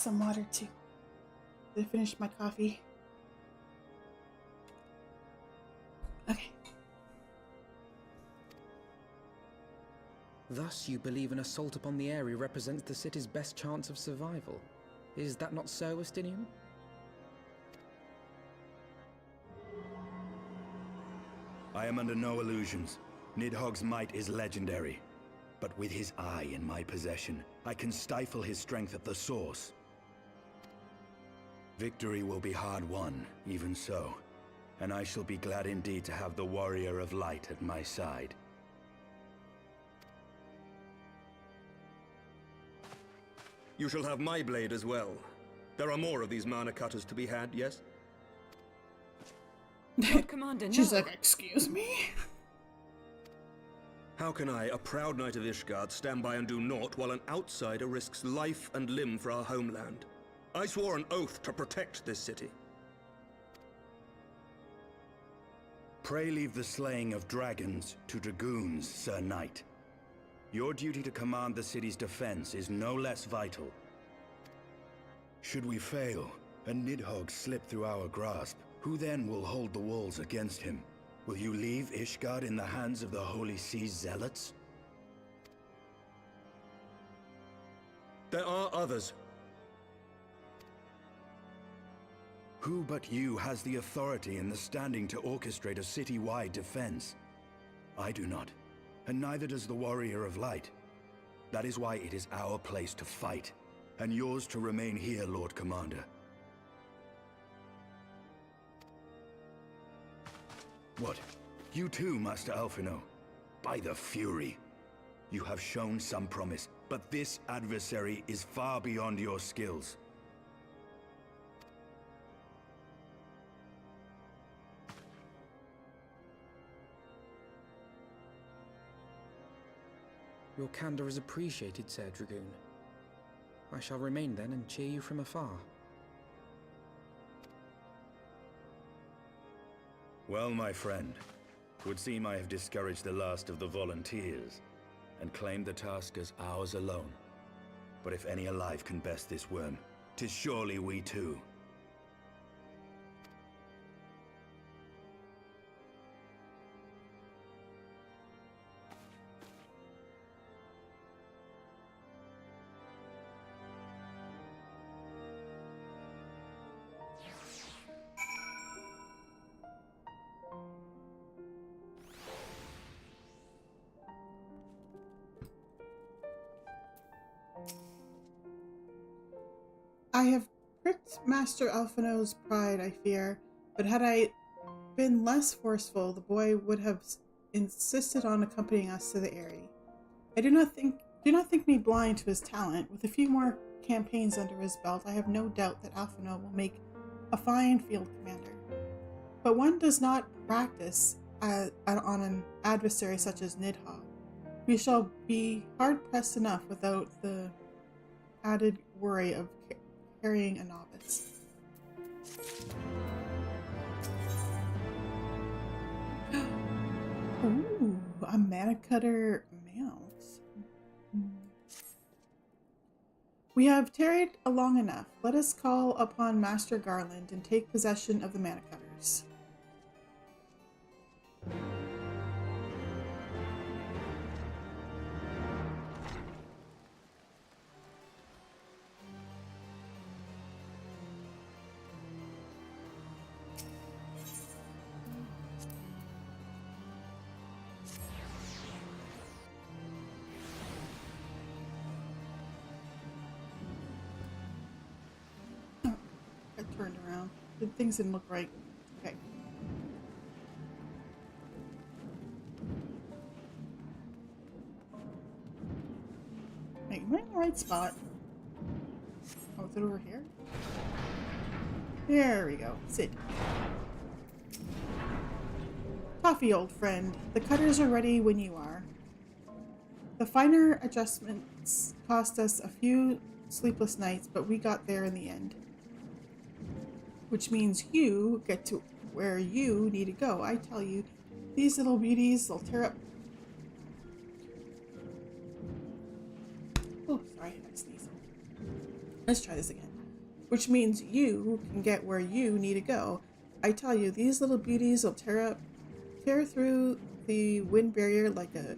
some water too. I finished my coffee. Okay. Thus, you believe an assault upon the area represents the city's best chance of survival. Is that not so, Estinian? I am under no illusions. Nidhogg's might is legendary. But with his eye in my possession, I can stifle his strength at the source. Victory will be hard won, even so. And I shall be glad indeed to have the Warrior of Light at my side. You shall have my blade as well. There are more of these mana cutters to be had, yes? Lord Commander, no. She's like, excuse me? How can I, a proud knight of Ishgard, stand by and do naught while an outsider risks life and limb for our homeland? I swore an oath to protect this city. Pray leave the slaying of dragons to dragoons, Sir Knight. Your duty to command the city's defense is no less vital. Should we fail, and Nidhogg slip through our grasp, who then will hold the walls against him? Will you leave Ishgard in the hands of the Holy Sea's zealots? There are others. Who but you has the authority and the standing to orchestrate a city-wide defense? I do not, and neither does the Warrior of Light. That is why it is our place to fight, and yours to remain here, Lord Commander. What? You too, Master Alphino? By the Fury! You have shown some promise, but this adversary is far beyond your skills. Your candor is appreciated, Sir Dragoon. I shall remain then and cheer you from afar. Well, my friend, it would seem I have discouraged the last of the volunteers, and claimed the task as ours alone. But if any alive can best this worm, 'tis surely we too. I have pricked Master Alphino's pride, I fear, but had I been less forceful, the boy would have insisted on accompanying us to the Eyrie. Do not think me blind to his talent. With a few more campaigns under his belt, I have no doubt that Alphino will make a fine field commander. But one does not practice on an adversary such as Nidhogg. We shall be hard-pressed enough without the added worry of carrying a novice. Ooh, a mana cutter mount. We have tarried long enough. Let us call upon Master Garland and take possession of the mana cutters. Turned around. The things didn't look right. Okay. Wait, am I in the right spot? Oh, is it over here? There we go. Sit. Toffee, old friend. The cutters are ready when you are. The finer adjustments cost us a few sleepless nights, but we got there in the end. Which means you get to where you need to go. I tell you, these little beauties will tear up. Oh, sorry, I sneezed. Let's try this again. which means you can get where you need to go. I tell you, these little beauties will tear through the wind barrier like a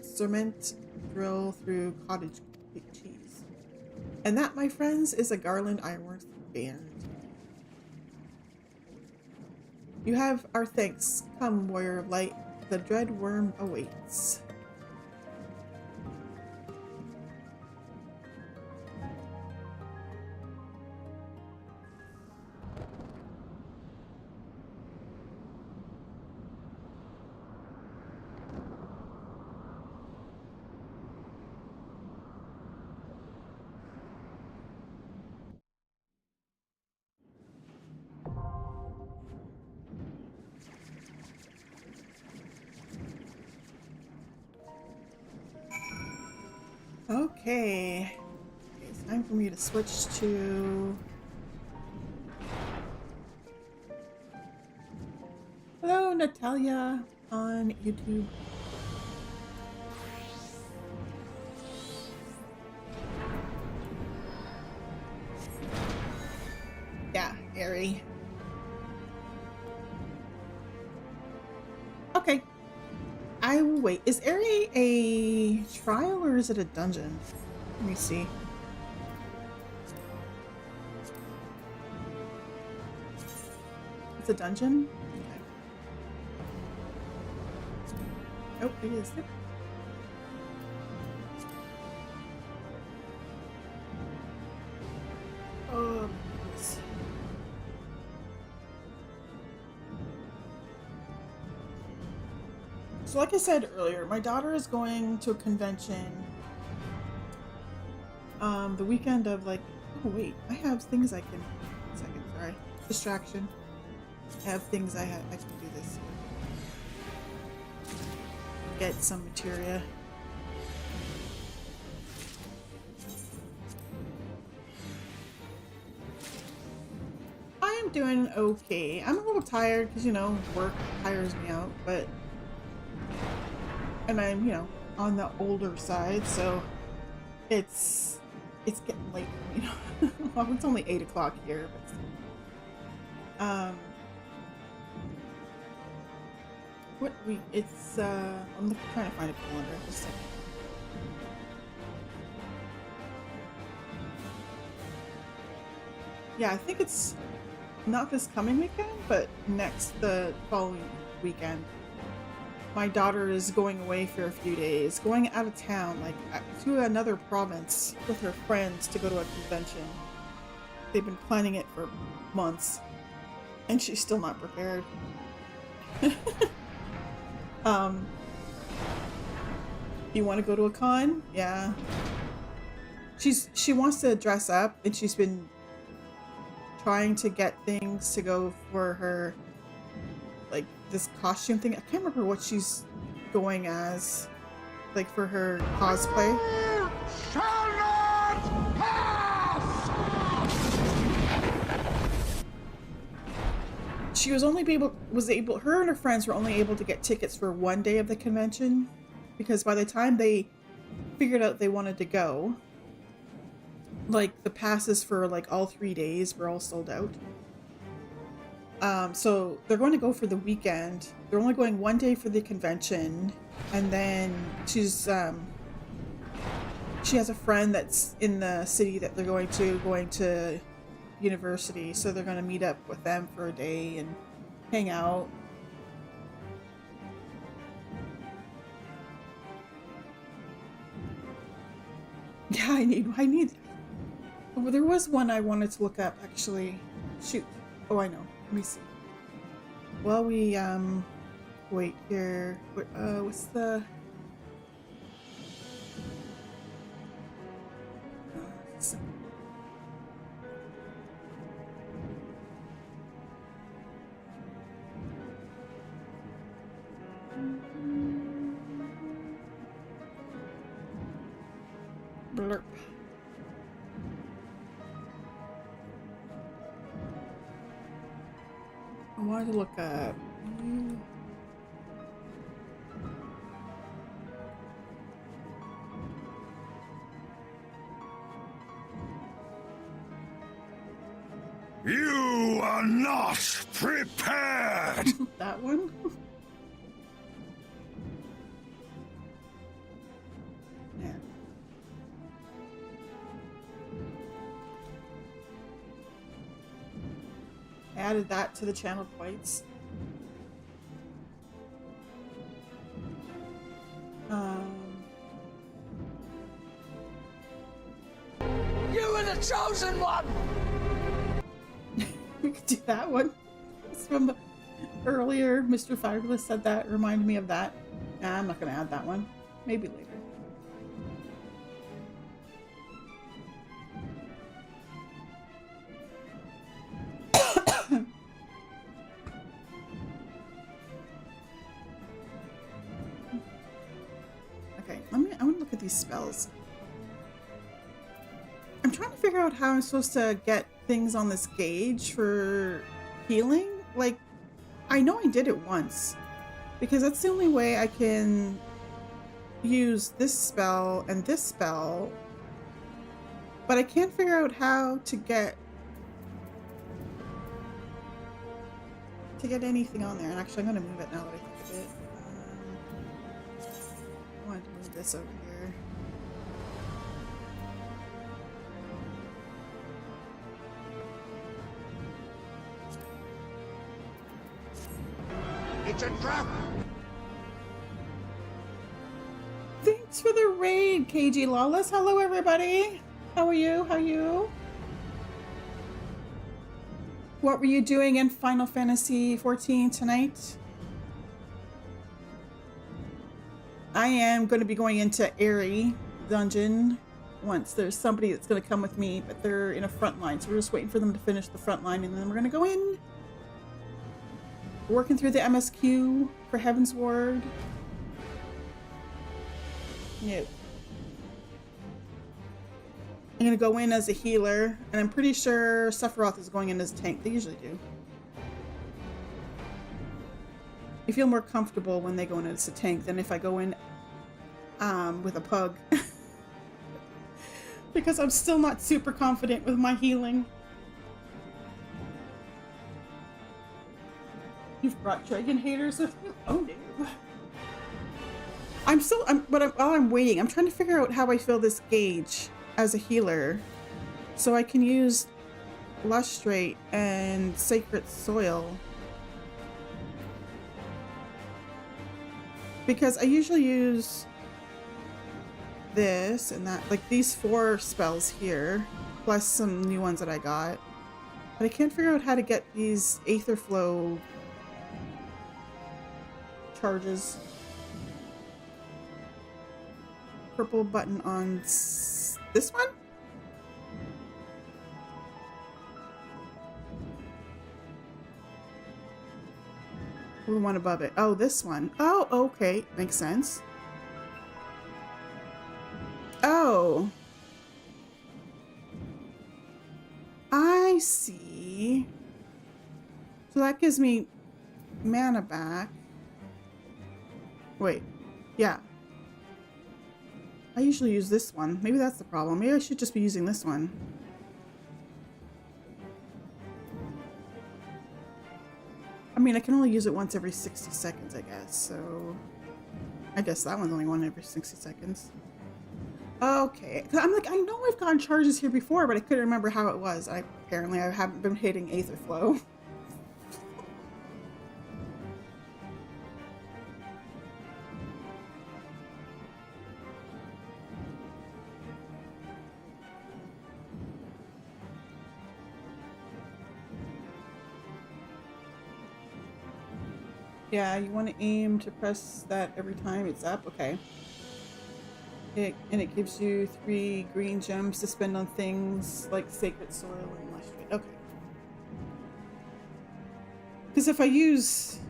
cement drill through cottage cheese. And that, my friends, is a Garland Ironworks banner. You have our thanks. Come, warrior of light. The dread worm awaits. Okay. It's time for me to switch to... Hello, Natalia on YouTube. Yeah, Ari. Okay. I will wait. Is Ari a trial or is it a dungeon? Let me see. It's a dungeon? Okay. Oh, it is. Oh, yes. So like I said earlier, my daughter is going to a convention the weekend of like, oh wait, I have things I can, second, sorry, distraction. I have things I can do this. Get some materia. I am doing okay. I'm a little tired because, you know, work tires me out, but... And I'm, you know, on the older side, so it's getting late, you know. Well, it's only 8 o'clock here, but what week? It's I'm trying to find a calendar. Just a second. Yeah, I think it's not this coming weekend, but the following weekend. My daughter is going away for a few days, going out of town, like to another province with her friends to go to a convention. They've been planning it for months, and she's still not prepared. You want to go to a con? Yeah. She wants to dress up, and she's been trying to get things to go for her, like this costume thing. I can't remember what she's going as, like for her cosplay. Shall not pass! She was only her and her friends were only able to get tickets for one day of the convention, because by the time they figured out they wanted to go, like the passes for like all 3 days were all sold out. So they're going to go for the weekend. They're only going one day for the convention, and then she has a friend that's in the city that they're going to university, so they're going to meet up with them for a day and hang out. Yeah, I need. Oh, there was one I wanted to look up actually. Shoot. Oh, I know. Let me see. Well, we wait here. What's the? Blurp. I wanted to look up. You are not prepared! That one? Yeah. I added that to the channel points. You were the chosen one! We could do that one. It's from the earlier. Mr. Fabulous said that. Reminded me of that. Nah, I'm not going to add that one. Maybe later. Okay, I want to look at these spells. I'm trying to figure out how I'm supposed to get things on this gauge for healing. Like, I know I did it once because that's the only way I can use this spell and this spell, but I can't figure out how to get anything on there. And actually, I'm going to move it now that I think of it. I wanted to move this over here. It's a trap! Thanks for the raid, KG Lawless. Hello, everybody. How are you? How are you? What were you doing in Final Fantasy XIV tonight? I am going to be going into Airy Dungeon once. There's somebody that's going to come with me, but they're in a front line, so we're just waiting for them to finish the front line, and then we're going to go in. Working through the MSQ for Heavensward. Nope. I'm gonna go in as a healer, and I'm pretty sure Sephiroth is going in as a tank. They usually do. I feel more comfortable when they go in as a tank than if I go in with a pug. Because I'm still not super confident with my healing. You've brought dragon haters with you? Oh no. While I'm waiting, I'm trying to figure out how I fill this gauge as a healer. So I can use Lustrate and Sacred Soil. Because I usually use this and that, like these 4 spells here, plus some new ones that I got. But I can't figure out how to get these Aether Flow charges. Purple button on this one? Or the one above it? Oh, this one. Oh, okay. Makes sense. Oh. I see. So that gives me mana back. Wait. Yeah. I usually use this one. Maybe that's the problem. Maybe I should just be using this one. I mean, I can only use it once every 60 seconds, I guess. So I guess that one's only one every 60 seconds. Okay. 'Cause I'm like, I know I've gotten charges here before, but I couldn't remember how it was. Apparently I haven't been hitting Aether Flow. Yeah, you want to aim to press that every time it's up. Okay. And it gives you 3 green gems to spend on things like Sacred Soil and Lustrate. Okay. Because if I use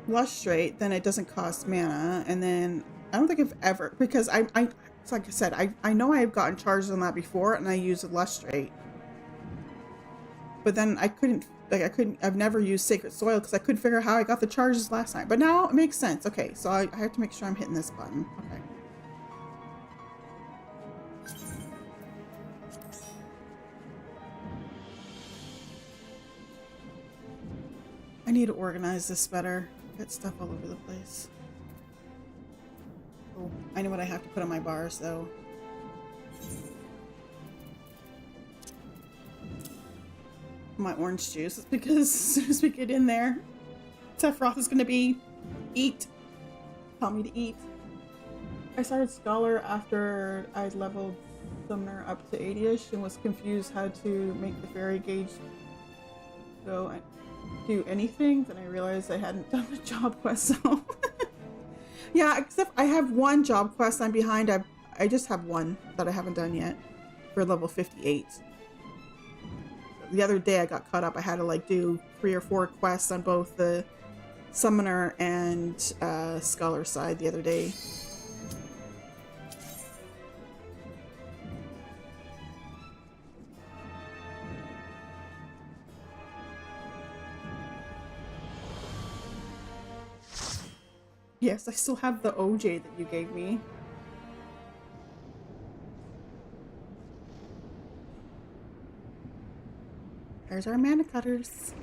Lustrate, then it doesn't cost mana, and then I don't think I've ever, because like I said, I know I've gotten charges on that before, and I used Lustrate, but then I've never used Sacred Soil because I couldn't figure out how I got the charges last time. But now it makes sense. Okay, so I have to make sure I'm hitting this button. Okay. I need to organize this better. Got stuff all over the place. Oh, I know what I have to put on my bars though. My orange juice, because as soon as we get in there, Sephiroth is gonna be eat. Tell me to eat. I started Scholar after I leveled Summoner up to 80ish and was confused how to make the fairy gauge go and do anything. Then I realized I hadn't done the job quest, so yeah, except I have one job quest I'm behind. I just have one that I haven't done yet for level 58. The other day I got caught up. I had to like do 3 or 4 quests on both the Summoner and Scholar side the other day. Yes, I still have the OJ that you gave me. There's our mana cutters.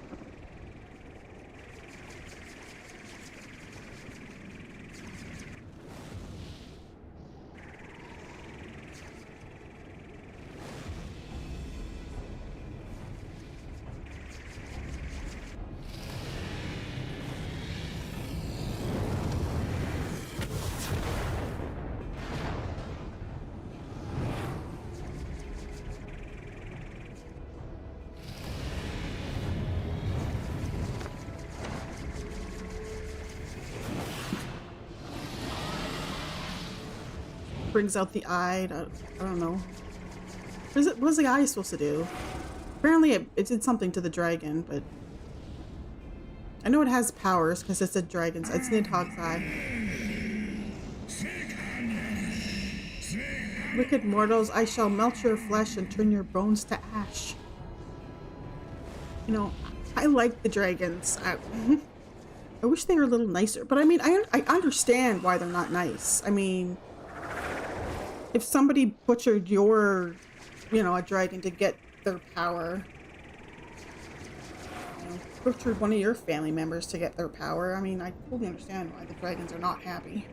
Brings out the eye. I don't know. What is the eye supposed to do? Apparently it did something to the dragon, but I know it has powers because it's a dragon's. It's Nidhogg's eye. Wicked mortals, I shall melt your flesh and turn your bones to ash. You know, I like the dragons. I wish they were a little nicer, but I mean, I understand why they're not nice. I mean, if somebody butchered your, you know, a dragon to get their power, you know, butchered one of your family members to get their power, I mean, I totally understand why the dragons are not happy.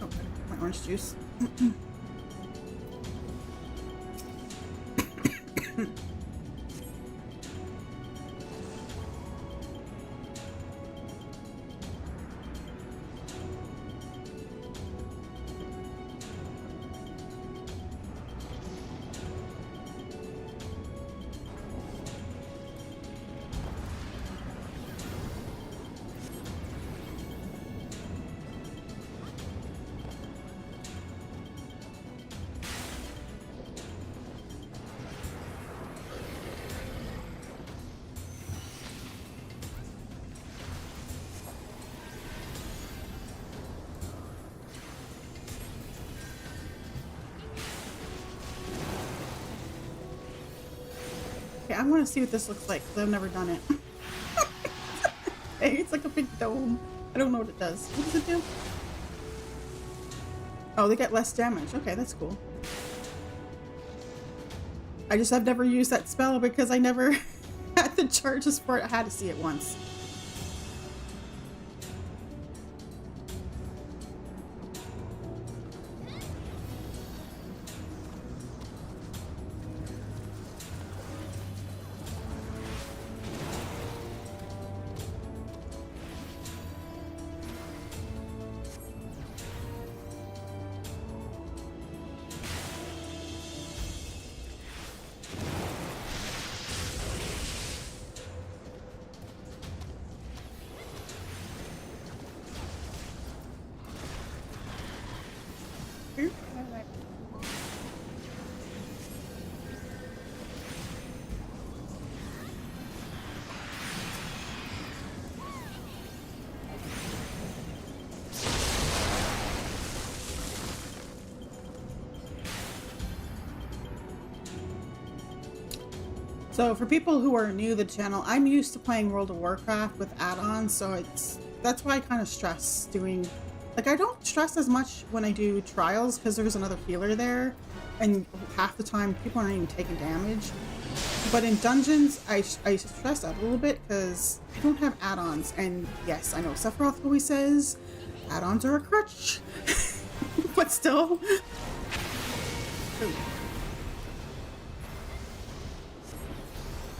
Oh, my orange juice. I want to see what this looks like because I've never done it. Hey, it's like a big dome. I don't know what it does. What does it do? Oh, they get less damage. Okay, that's cool. I've never used that spell because I never had the charges for it. I had to see it once. So for people who are new to the channel, I'm used to playing World of Warcraft with add-ons, so that's why I kind of stress doing, like, I don't stress as much when I do trials because there's another healer there, and half the time people aren't even taking damage. But in dungeons, I stress out a little bit because I don't have add-ons, and yes, I know Sephiroth always says add-ons are a crutch, but still.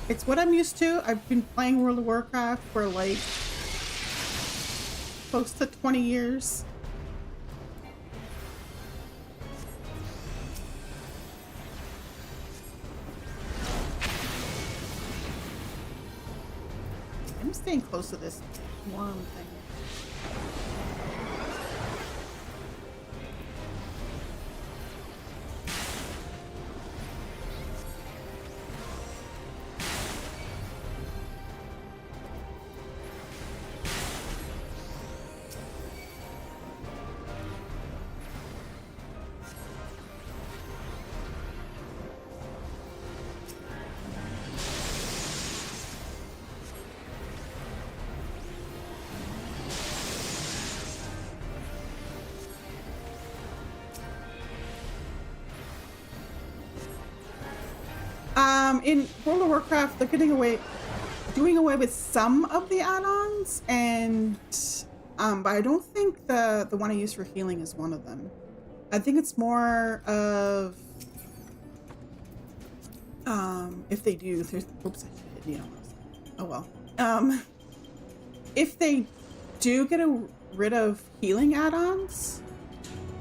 It's what I'm used to. I've been playing World of Warcraft for like close to 20 years. I'm staying close to this worm thing. In World of Warcraft, they're doing away with some of the add-ons, and but I don't think the one I use for healing is one of them. I think it's more of if they do, there's oops, I hit, you know. Oh well. If they do get rid of healing add-ons,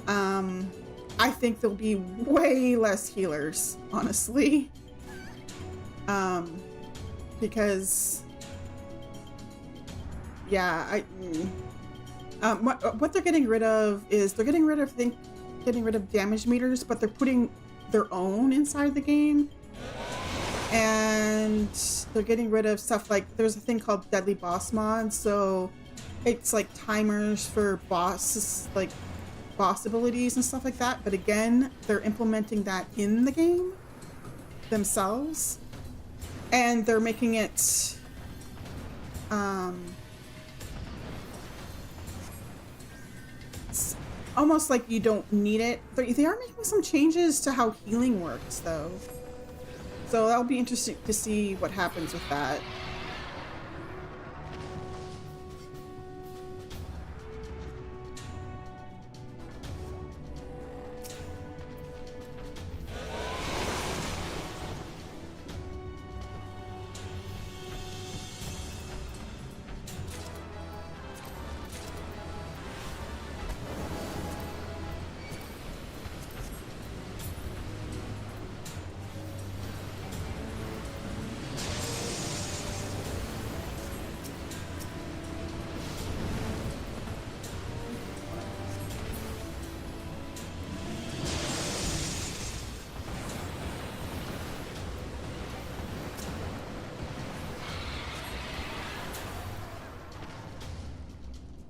I think there'll be way less healers, honestly. Because yeah, what they're getting rid of is they're getting rid of damage meters, but they're putting their own inside the game, and they're getting rid of stuff like there's a thing called deadly boss mods, so it's like timers for bosses, like boss abilities and stuff like that, but again, they're implementing that in the game themselves. And they're making it it's almost like you don't need it. They are making some changes to how healing works, though. So that'll be interesting to see what happens with that.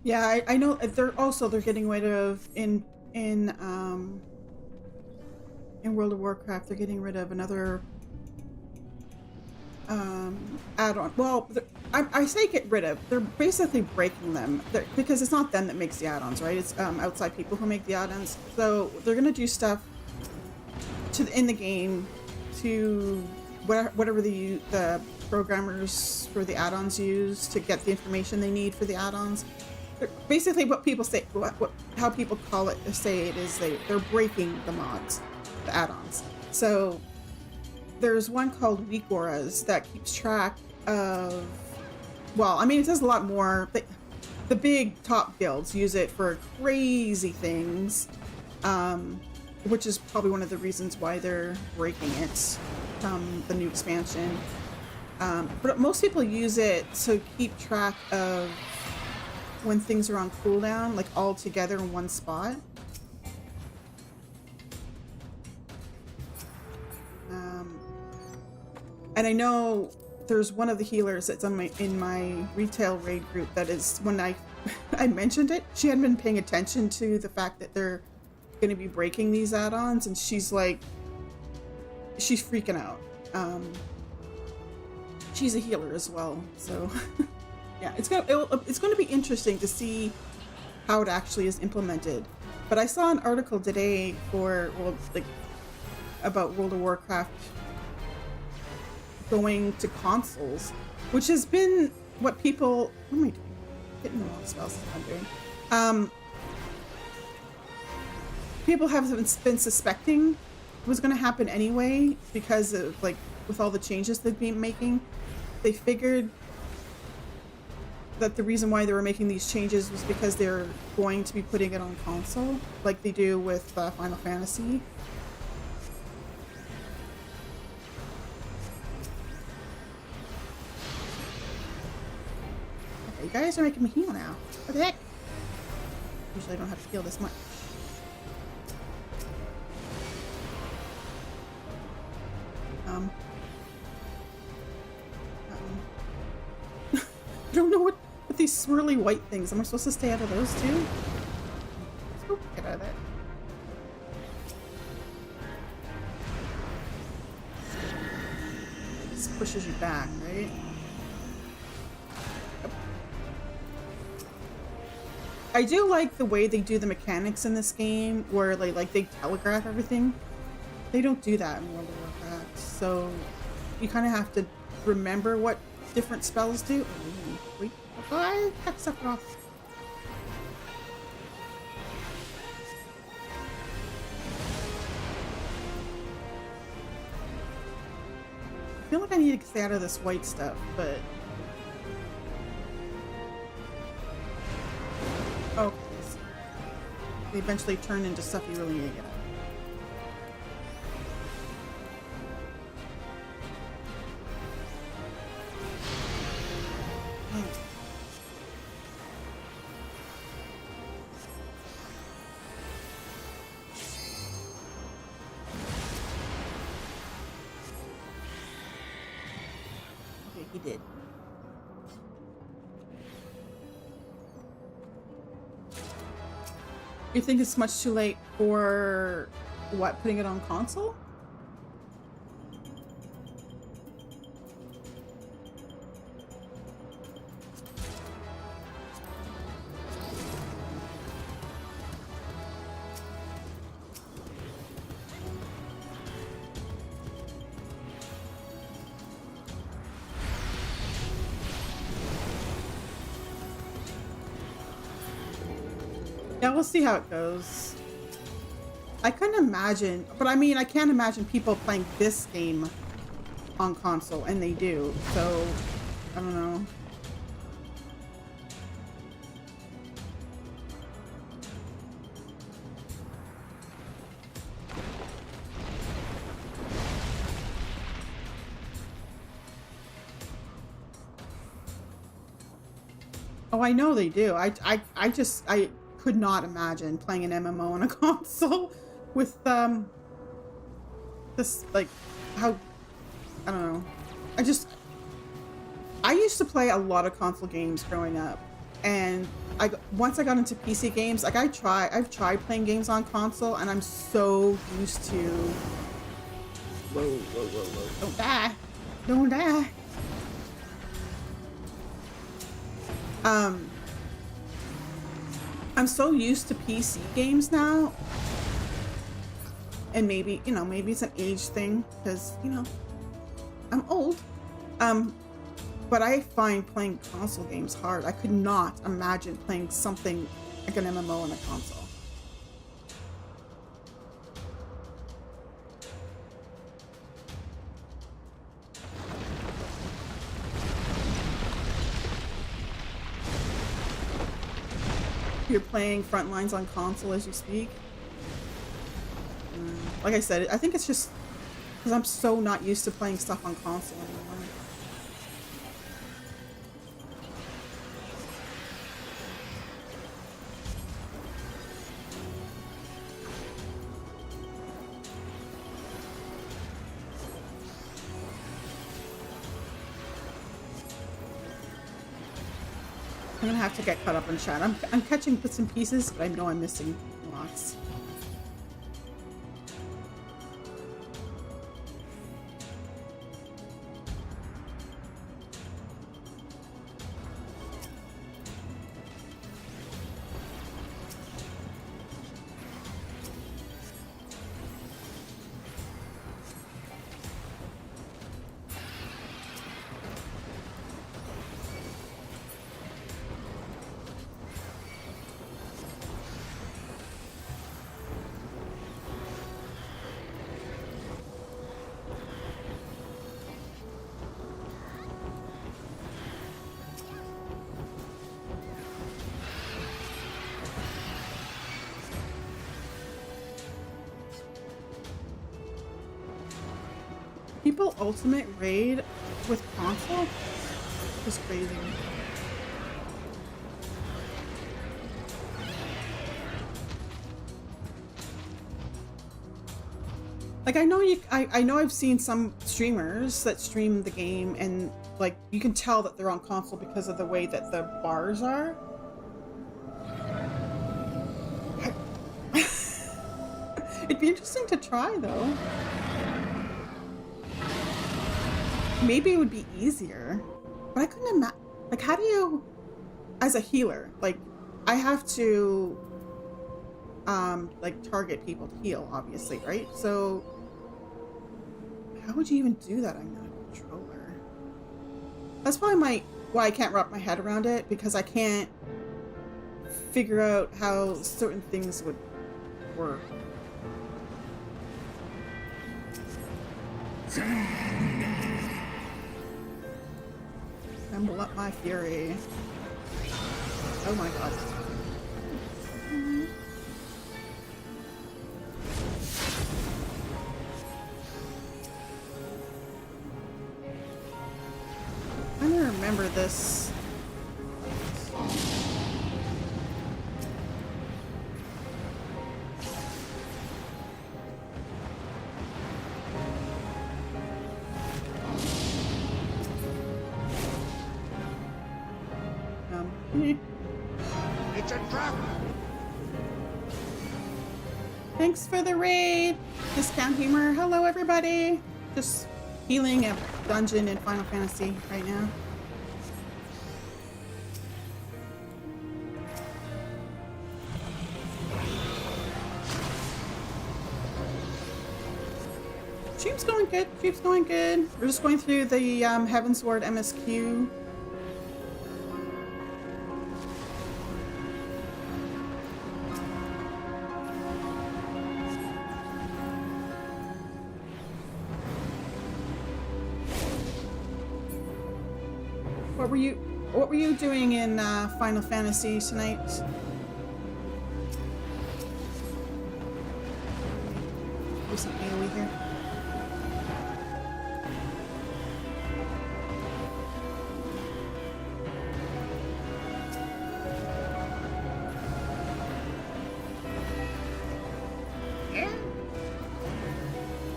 Yeah, I know they're getting rid of in World of Warcraft, they're getting rid of another add-on. Well, I say get rid of. They're basically breaking them because it's not them that makes the add-ons, right? It's outside people who make the add-ons. So they're gonna do stuff in the game to whatever the programmers for the add-ons use to get the information they need for the add-ons. Basically, what people say, how people call it, say it is they're breaking the mods, the add-ons. So there's one called Weak Auras that keeps track of, well, I mean, it does a lot more. The big top guilds use it for crazy things, which is probably one of the reasons why they're breaking it from the new expansion. But most people use it to keep track of when things are on cooldown, like all together in one spot. And I know there's one of the healers that's in my retail raid group that is, when I mentioned it, she hadn't been paying attention to the fact that they're going to be breaking these add-ons, and she's like, she's freaking out. she's a healer as well. So yeah, it's going to be interesting to see how it actually is implemented. But I saw an article today for about World of Warcraft going to consoles, which has been what people. What am I doing? Getting the wrong spells. I'm doing. People have been suspecting it was going to happen anyway because of with all the changes they've been making. They figured that the reason why they were making these changes was because they're going to be putting it on console, like they do with Final Fantasy. Okay, you guys are making me heal now. What the heck? Usually I don't have to heal this much. I don't know what these swirly white things. Am I supposed to stay out of those too? Oh, get out of there. This pushes you back, right? Yep. I do like the way they do the mechanics in this game, where they telegraph everything. They don't do that in World of Warcraft, so you kind of have to remember what different spells do. Wait, oh, I got stuff off. I feel like I need to stay out of this white stuff, but okay, so they eventually turn into stuff you really need to get out. He did. You think it's much too late for what? Putting it on console? Yeah, we'll see how it goes. I couldn't imagine, but I mean, I can't imagine people playing this game on console, and they do, so I don't know. Oh, I know they do. I could not imagine playing an MMO on a console with this, like, how, I don't know. I used to play a lot of console games growing up, and once I got into PC games, like I've tried playing games on console, and I'm so used to, whoa, don't die. I'm so used to PC games now, and maybe it's an age thing, because, I'm old. But I find playing console games hard. I could not imagine playing something like an MMO on a console. You're playing Frontlines on console as you speak. Like I said, I think it's just because I'm so not used to playing stuff on console anymore. I'm gonna have to get caught up on chat. I'm catching bits and pieces, but I know I'm missing lots. people ultimate raid with console? Just crazy. Like, I know I've seen some streamers that stream the game and like you can tell that they're on console because of the way that the bars are. It'd be interesting to try though. Maybe it would be easier, but I couldn't imagine. Like, how do you, as a healer, like, I have to, like, target people to heal, obviously, right? So, how would you even do that on a controller? That's probably why I can't wrap my head around it, because I can't figure out how certain things would work. Tremble up my fury. Oh my god. I don't remember this. It's a trap! Thanks for the raid, Discount Humor. Hello, everybody. Just healing a dungeon in Final Fantasy right now. Stream's going good. Stream's going good. We're just going through the Heavensward MSQ. What were you doing in Final Fantasy tonight? Do some AoE here.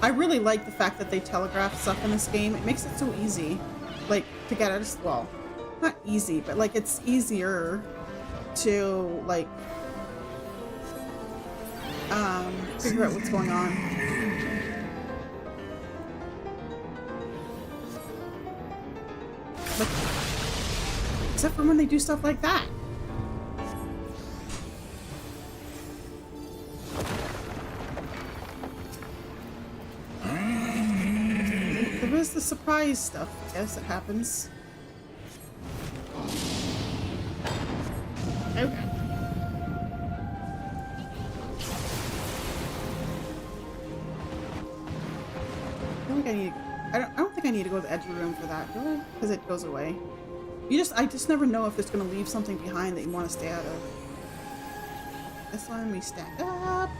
I really like the fact that they telegraph stuff in this game. It makes it so easy, like, to get out of, well, not easy, but like it's easier to like figure out what's going on. Like, except for when they do stuff like that. There is the surprise stuff, I guess, that happens. Okay. I don't think I need to go to the edge of the room for that, do I? Because it goes away. I just never know if it's gonna leave something behind that you want to stay out of. This one we stack up.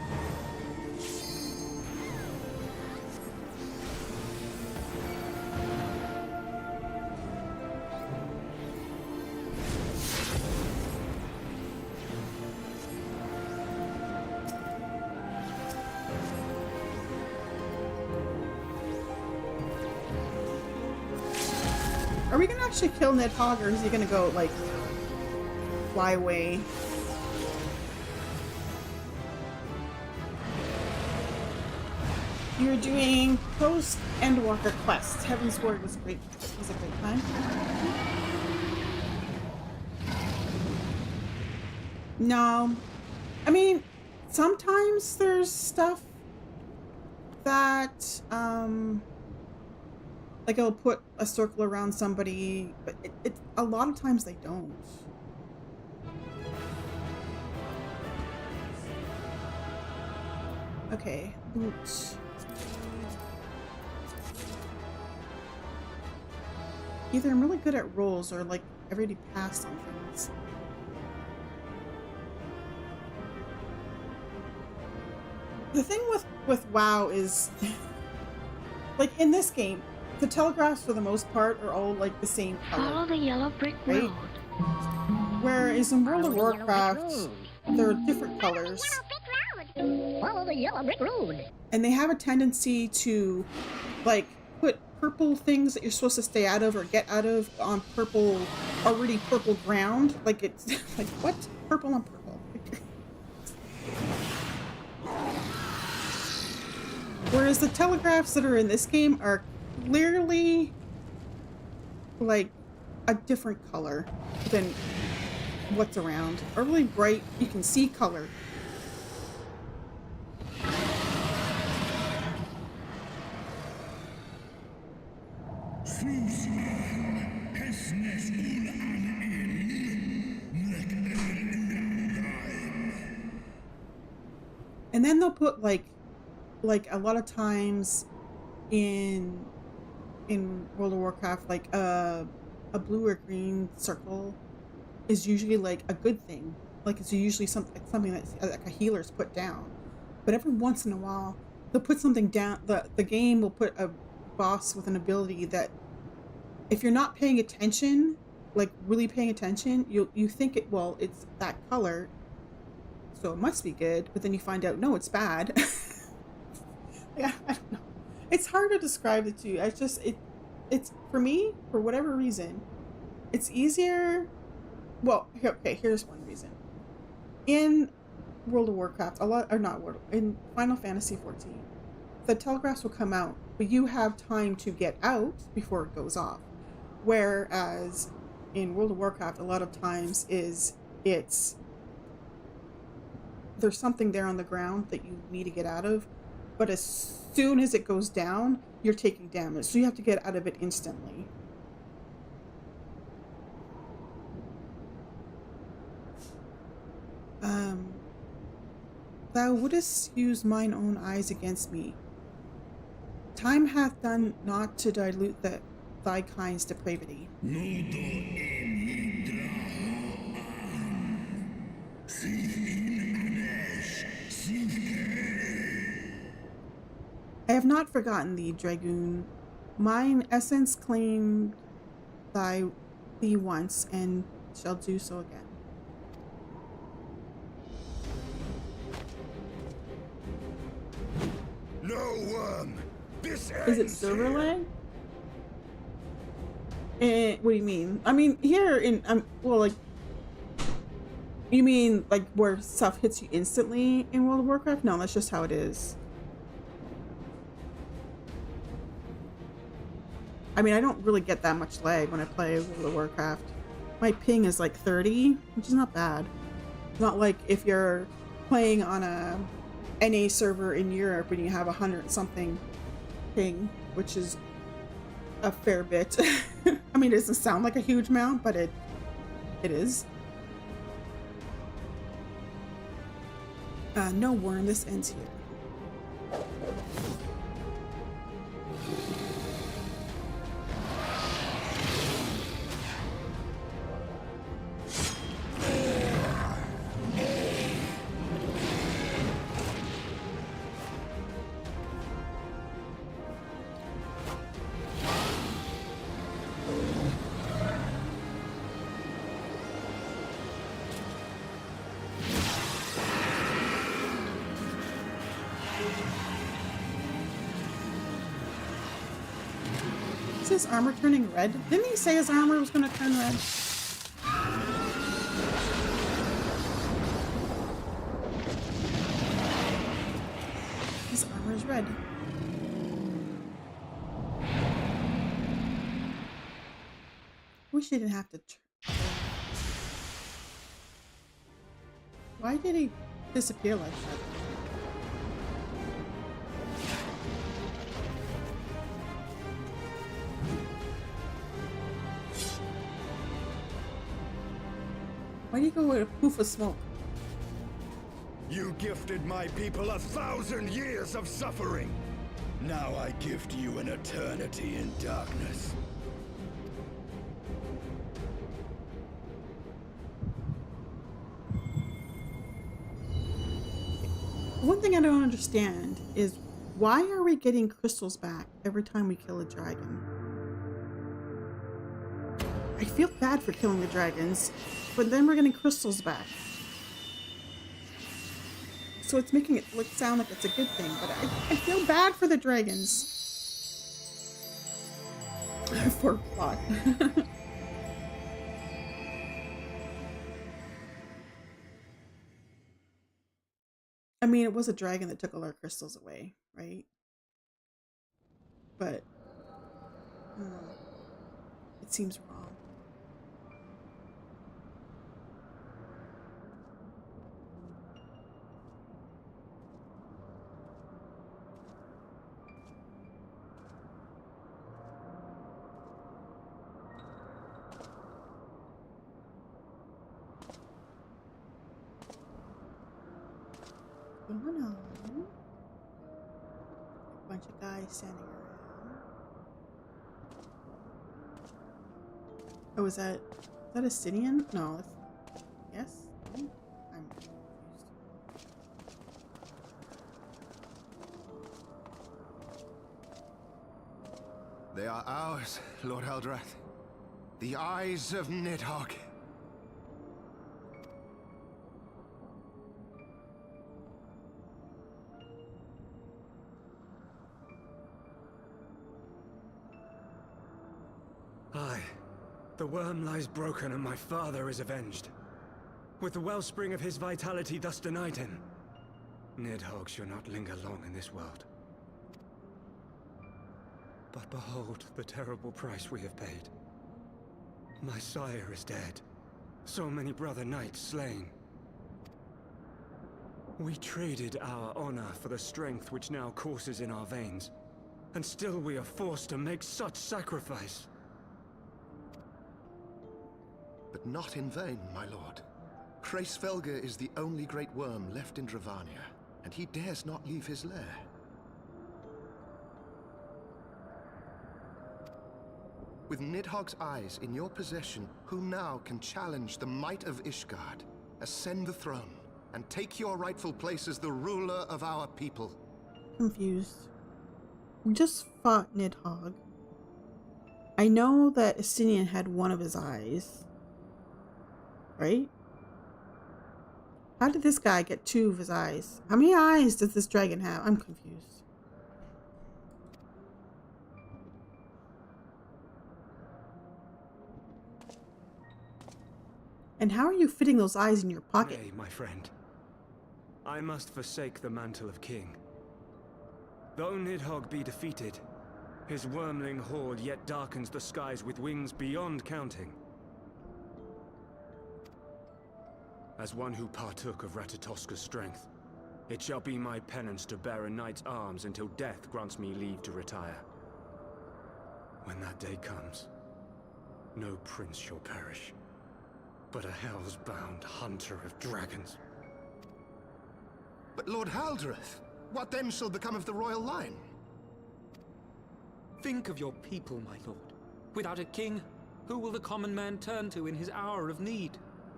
Are we gonna actually kill Nidhogg, or is he gonna go, like, fly away? You're doing post Endwalker quests. Heavensward was great. It was a great time. No. I mean, sometimes there's stuff that, like it'll put a circle around somebody, but it a lot of times they don't. Okay, boots. Either I'm really good at rolls or like I've already passed on things. The thing with WoW is like in this game, the telegraphs for the most part are all like the same color. Follow the yellow brick right? road. Whereas in World of Warcraft, they're different colors. Follow the yellow brick road. And they have a tendency to like put purple things that you're supposed to stay out of or get out of on purple, already purple ground. Like it's like, what? Purple on purple. Whereas the telegraphs that are in this game are clearly like a different color than what's around. Are really bright, you can see color. And then they'll put like a lot of times in World of Warcraft, like a blue or green circle is usually like a good thing. Like it's usually something that's like a healer's put down. But every once in a while, they'll put something down. The game will put a boss with an ability that, if you're not paying attention, like really paying attention, you think it's that color, so it must be good. But then you find out, no, it's bad. Yeah, I don't know. It's hard to describe the two. It's for me, for whatever reason, it's easier. Well, okay, here's one reason. In World of Warcraft, in Final Fantasy 14, the telegraphs will come out, but you have time to get out before it goes off. Whereas in World of Warcraft, a lot of times there's something there on the ground that you need to get out of, but as soon as it goes down, you're taking damage, so you have to get out of it instantly. Thou wouldst use mine own eyes against me. Time hath done naught to dilute thy kind's depravity. I have not forgotten thee, Dragoon. Mine essence claimed thee once, and shall do so again. No worm. This is it server lag? What do you mean? I mean, here in well, like, you mean like where stuff hits you instantly in World of Warcraft? No, that's just how it is. I mean, I don't really get that much lag when I play World of Warcraft. My ping is like 30, which is not bad. It's not like if you're playing on a NA server in Europe and you have 100-something ping, which is a fair bit. I mean, it doesn't sound like a huge amount, but it is. No worm, this ends here. Is his armor turning red? Didn't he say his armor was going to turn red? His armor is red. Wish he didn't have to. Why did he disappear like that? Why do you go with a poof of smoke? You gifted my people 1,000 years of suffering. Now I gift you an eternity in darkness. One thing I don't understand is Why are we getting crystals back every time we kill a dragon? I feel bad for killing the dragons, but then we're getting crystals back. So it's making it sound like it's a good thing, but I feel bad for the dragons. For plot. I mean, it was a dragon that took all our crystals away, right? But I don't know. It seems wrong. Going on. A bunch of guys standing around. Oh, is that a Sidian? No, that's, yes? No? I'm confused. They are ours, Lord Eldrath. The eyes of Nidhogg. Aye. The worm lies broken and my father is avenged. With the wellspring of his vitality thus denied him, Nidhogg shall not linger long in this world. But behold the terrible price we have paid. My sire is dead. So many brother knights slain. We traded our honor for the strength which now courses in our veins, and still we are forced to make such sacrifice. But not in vain, my lord. Hraesvelgr is the only great worm left in Dravania, and he dares not leave his lair. With Nidhogg's eyes in your possession, who now can challenge the might of Ishgard, ascend the throne, and take your rightful place as the ruler of our people? Confused. We just fought Nidhogg. I know that Estinian had one of his eyes. Right? How did this guy get two of his eyes? How many eyes does this dragon have? I'm confused. And how are you fitting those eyes in your pocket? Nay, my friend. I must forsake the mantle of king. Though Nidhogg be defeated, his wormling horde yet darkens the skies with wings beyond counting. As one who partook of Ratatoska's strength, it shall be my penance to bear a knight's arms until death grants me leave to retire. When that day comes, no prince shall perish, but a hell's-bound hunter of dragons. But Lord Haldreth, what then shall become of the royal line? Think of your people, my lord. Without a king, who will the common man turn to in his hour of need?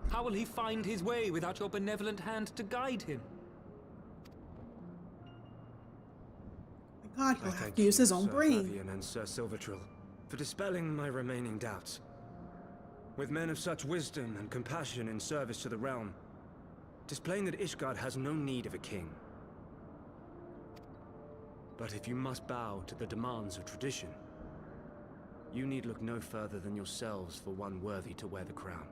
How will he find his way without your benevolent hand to guide him? My God, he'll have to use his own brain. Favian and Sir Silvertrill, for dispelling my remaining doubts. With men of such wisdom and compassion in service to the realm, 'tis plain that Ishgard has no need of a king. But if you must bow to the demands of tradition, you need look no further than yourselves for one worthy to wear the crown.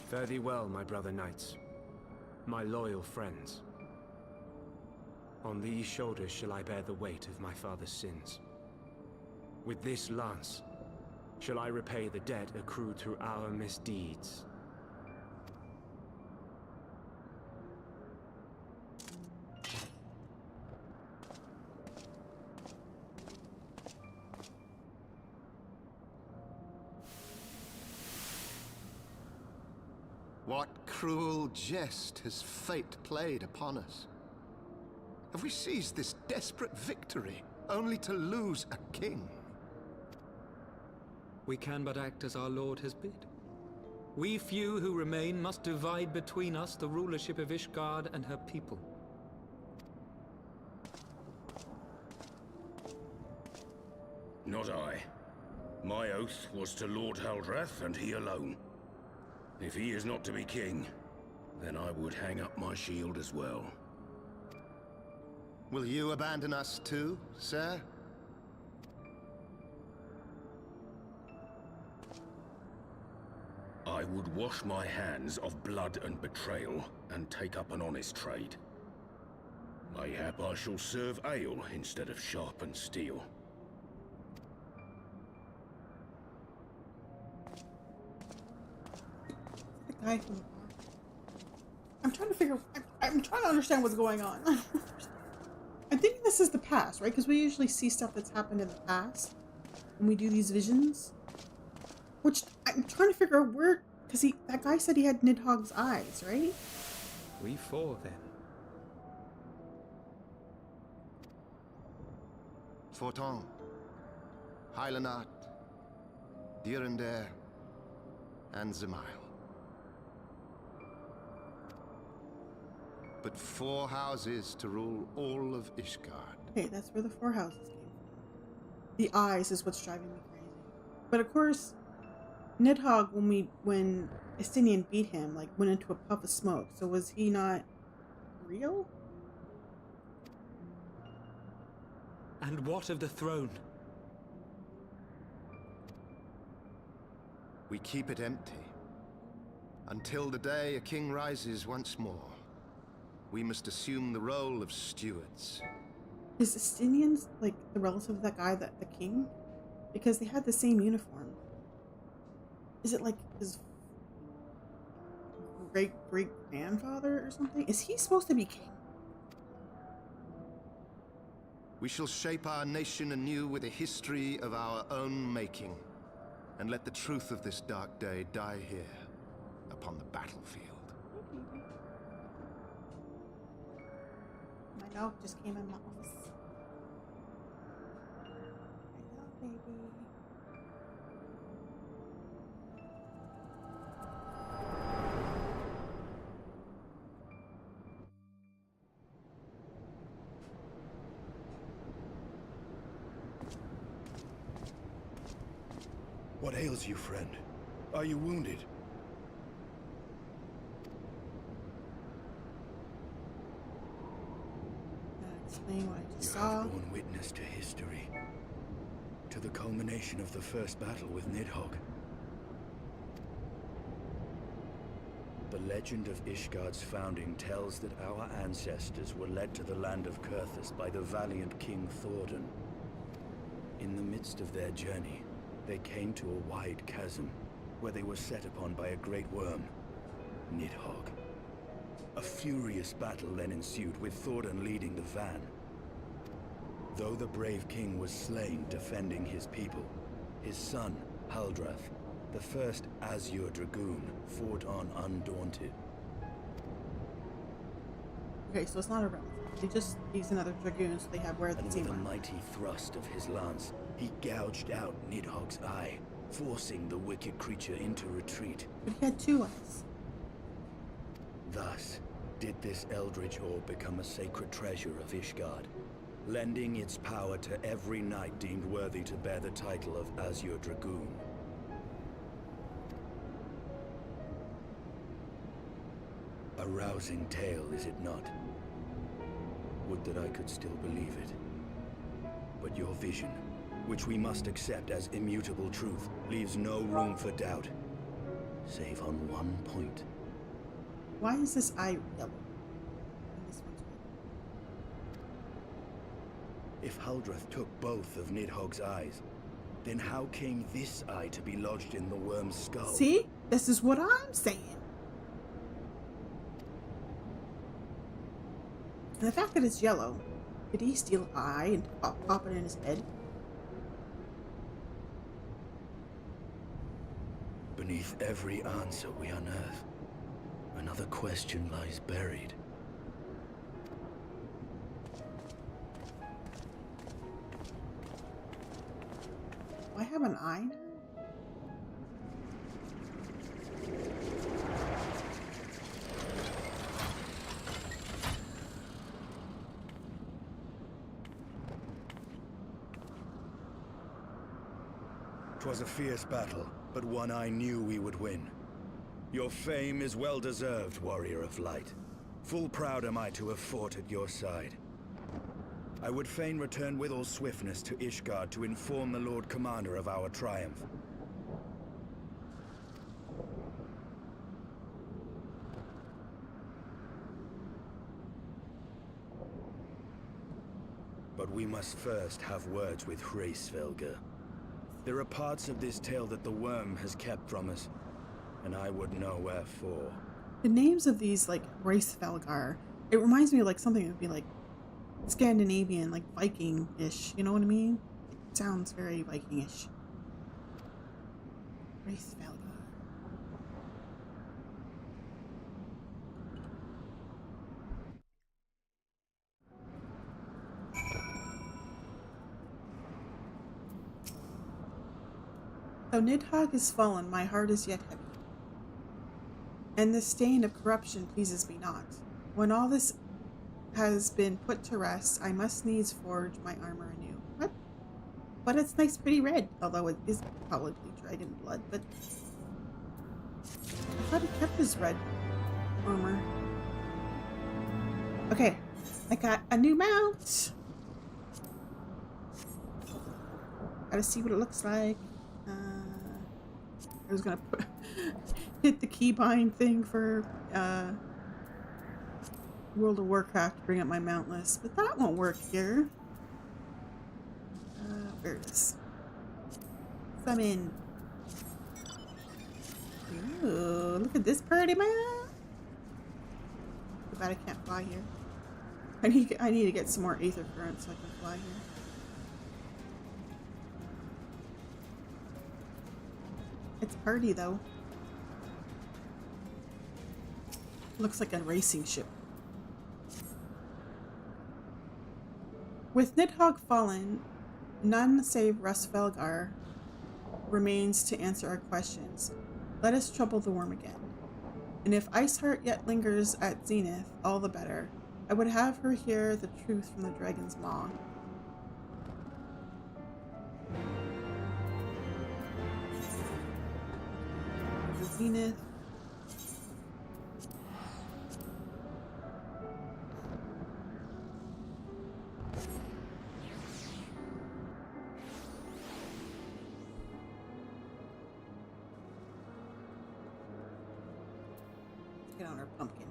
Fare thee well, my brother knights, my loyal friends. On these shoulders shall I bear the weight of my father's sins. With this lance shall I repay the debt accrued through our misdeeds. What cruel jest has fate played upon us? Have we seized this desperate victory, only to lose a king? We can but act as our lord has bid. We few who remain must divide between us the rulership of Ishgard and her people. Not I. My oath was to Lord Haldrath, and he alone. If he is not to be king, then I would hang up my shield as well. Will you abandon us too, sir? I would wash my hands of blood and betrayal, and take up an honest trade. Mayhap I shall serve ale instead of sharpened steel. The guy from the bar. I'm trying to figure. I'm trying to understand what's going on. I think this is the past, right? Because we usually see stuff that's happened in the past when we do these visions. Which I'm trying to figure out where, because that guy said he had Nidhogg's eyes, right? We four then. Forton, Hylanat, Dyrendare, and Zemile. But 4 houses to rule all of Ishgard. Okay, that's where the 4 houses came from. The eyes is what's driving me crazy. But of course, Nidhogg, when Estinian beat him, like went into a puff of smoke. So was he not real? And what of the throne? We keep it empty. Until the day a king rises once more. We must assume the role of stewards. Is Estinians like the relative of that guy, the king? Because they had the same uniform. Is it like his great-great-grandfather or something? Is he supposed to be king? We shall shape our nation anew with a history of our own making, and let the truth of this dark day die here, upon the battlefield. My dog just came in my office. Hello, baby. What ails you, friend? Are you wounded? Explain what I just You saw. have borne witness to history. To the culmination of the first battle with Nidhogg. The legend of Ishgard's founding tells that our ancestors were led to the land of Kurthus by the valiant King Thordan. In the midst of their journey, they came to a wide chasm, where they were set upon by a great worm, Nidhogg. A furious battle then ensued, with Thordan leading the van. Though the brave king was slain defending his people, his son, Haldrath, the first Azure Dragoon, fought on undaunted. Okay, so it's not a relative. He's another dragoon, so they have wear the And same with a armor. mighty thrust of his lance, he gouged out Nidhogg's eye, forcing the wicked creature into retreat. But he had 2 eyes. Thus, did this eldritch orb become a sacred treasure of Ishgard, lending its power to every knight deemed worthy to bear the title of Azure Dragoon. A rousing tale, is it not? Would that I could still believe it. But your vision, which we must accept as immutable truth, leaves no room for doubt, save on one point. Why is this eye yellow? And this one's red. If Haldrath took both of Nidhogg's eyes, then how came this eye to be lodged in the worm's skull? See? This is what I'm saying. And the fact that it's yellow, did he steal an eye and pop it in his head? Beneath every answer we unearth, another question lies buried. have an eye now? 'Twas a fierce battle, but one I knew we would win. Your fame is well deserved, warrior of light. Full proud am I to have fought at your side. I would fain return with all swiftness to Ishgard to inform the Lord Commander of our triumph. But we must first have words with Hraesvelgr. There are parts of this tale that the worm has kept from us, and I would know wherefore. The names of these, like, Hraesvelgr, it reminds me of, like, something that would be, like, Scandinavian, like, Viking-ish, you know what I mean? It sounds very Viking-ish. Hraesvelgr. Though Nidhogg is fallen, my heart is yet heavy, and the stain of corruption pleases me not. When all this has been put to rest, I must needs forge my armor anew. What? But it's nice, pretty red, although it is probably dragon blood, but I thought he kept his red armor. Okay, I got a new mount. Gotta see what it looks like. I was gonna hit the keybind thing for World of Warcraft to bring up my mount list, but that won't work here. Where it is. Summon. Ooh, look at this pretty mount. Too bad I can't fly here. I need to get some more Aether Current so I can fly here. It's party though. Looks like a racing ship. With Nidhogg fallen, none save Hraesvelgr remains to answer our questions. Let us trouble the worm again. And if Iceheart yet lingers at Zenith, all the better. I would have her hear the truth from the dragon's maw. Zenith. Let's get on our pumpkin,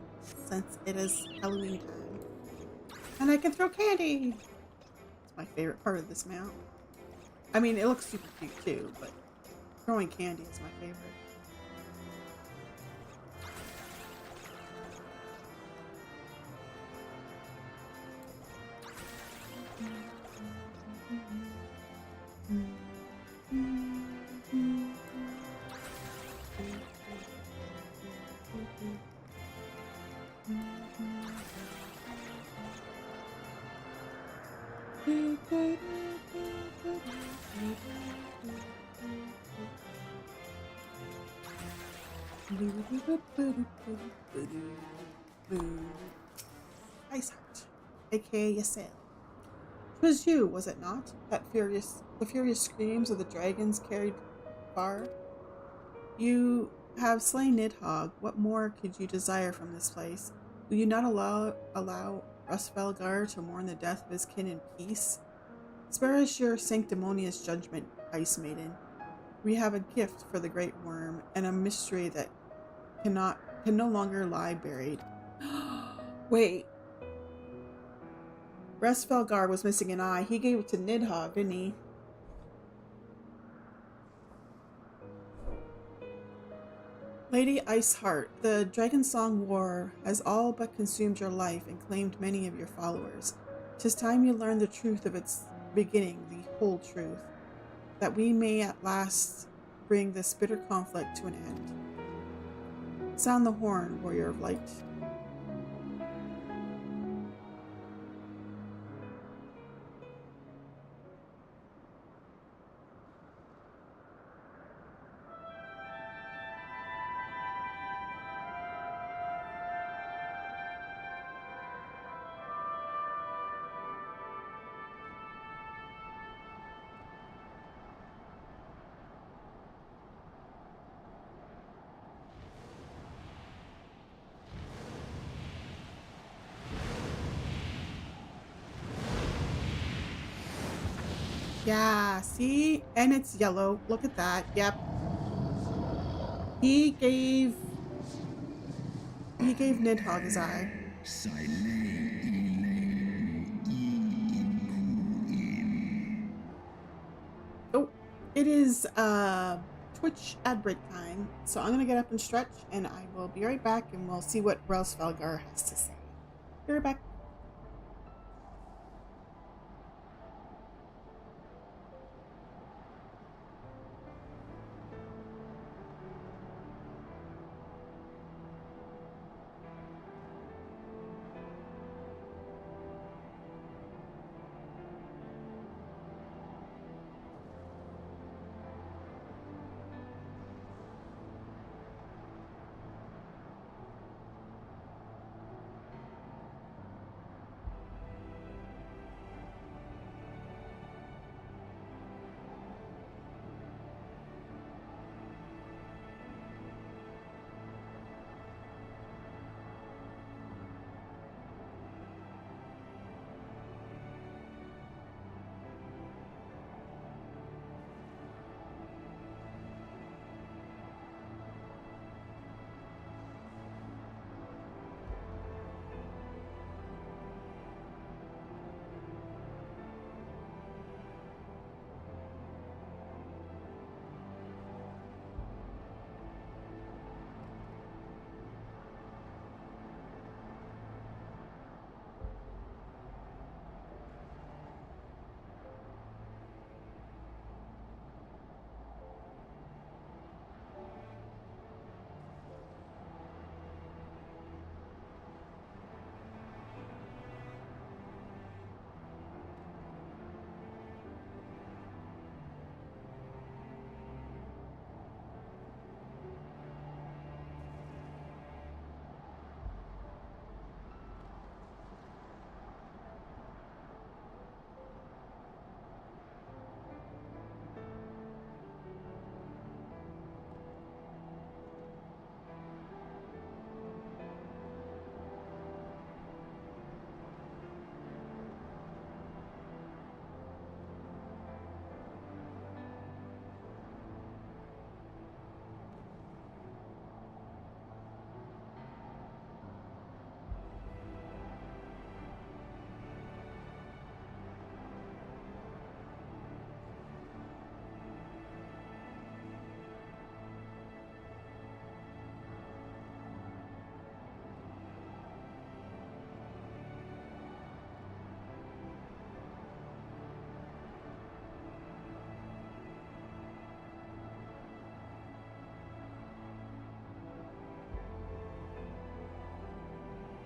since it is Halloween time. And I can throw candy! It's my favorite part of this mount. I mean, it looks super cute too, but throwing candy is my favorite. Iceheart, aka Yassail. 'Twas you, was it not? The furious screams of the dragons carried far. You have slain Nidhogg. What more could you desire from this place? Will you not allow Hraesvelgr to mourn the death of his kin in peace? Spare us your sanctimonious judgment, Ice Maiden. We have a gift for the great worm, and a mystery that can no longer lie buried. Wait. Hraesvelgr was missing an eye. He gave it to Nidhogg, didn't he? Lady Iceheart, the Dragonsong War has all but consumed your life and claimed many of your followers. 'Tis time you learned the truth of its beginning, the whole truth, that we may at last bring this bitter conflict to an end. Sound the horn, warrior of light. Yeah, see? And it's yellow. Look at that. Yep. He gave Nidhogg his eye. Oh, it is Twitch ad break time. So I'm gonna get up and stretch, and I will be right back, and we'll see what Relsfelgar has to say. Be right back.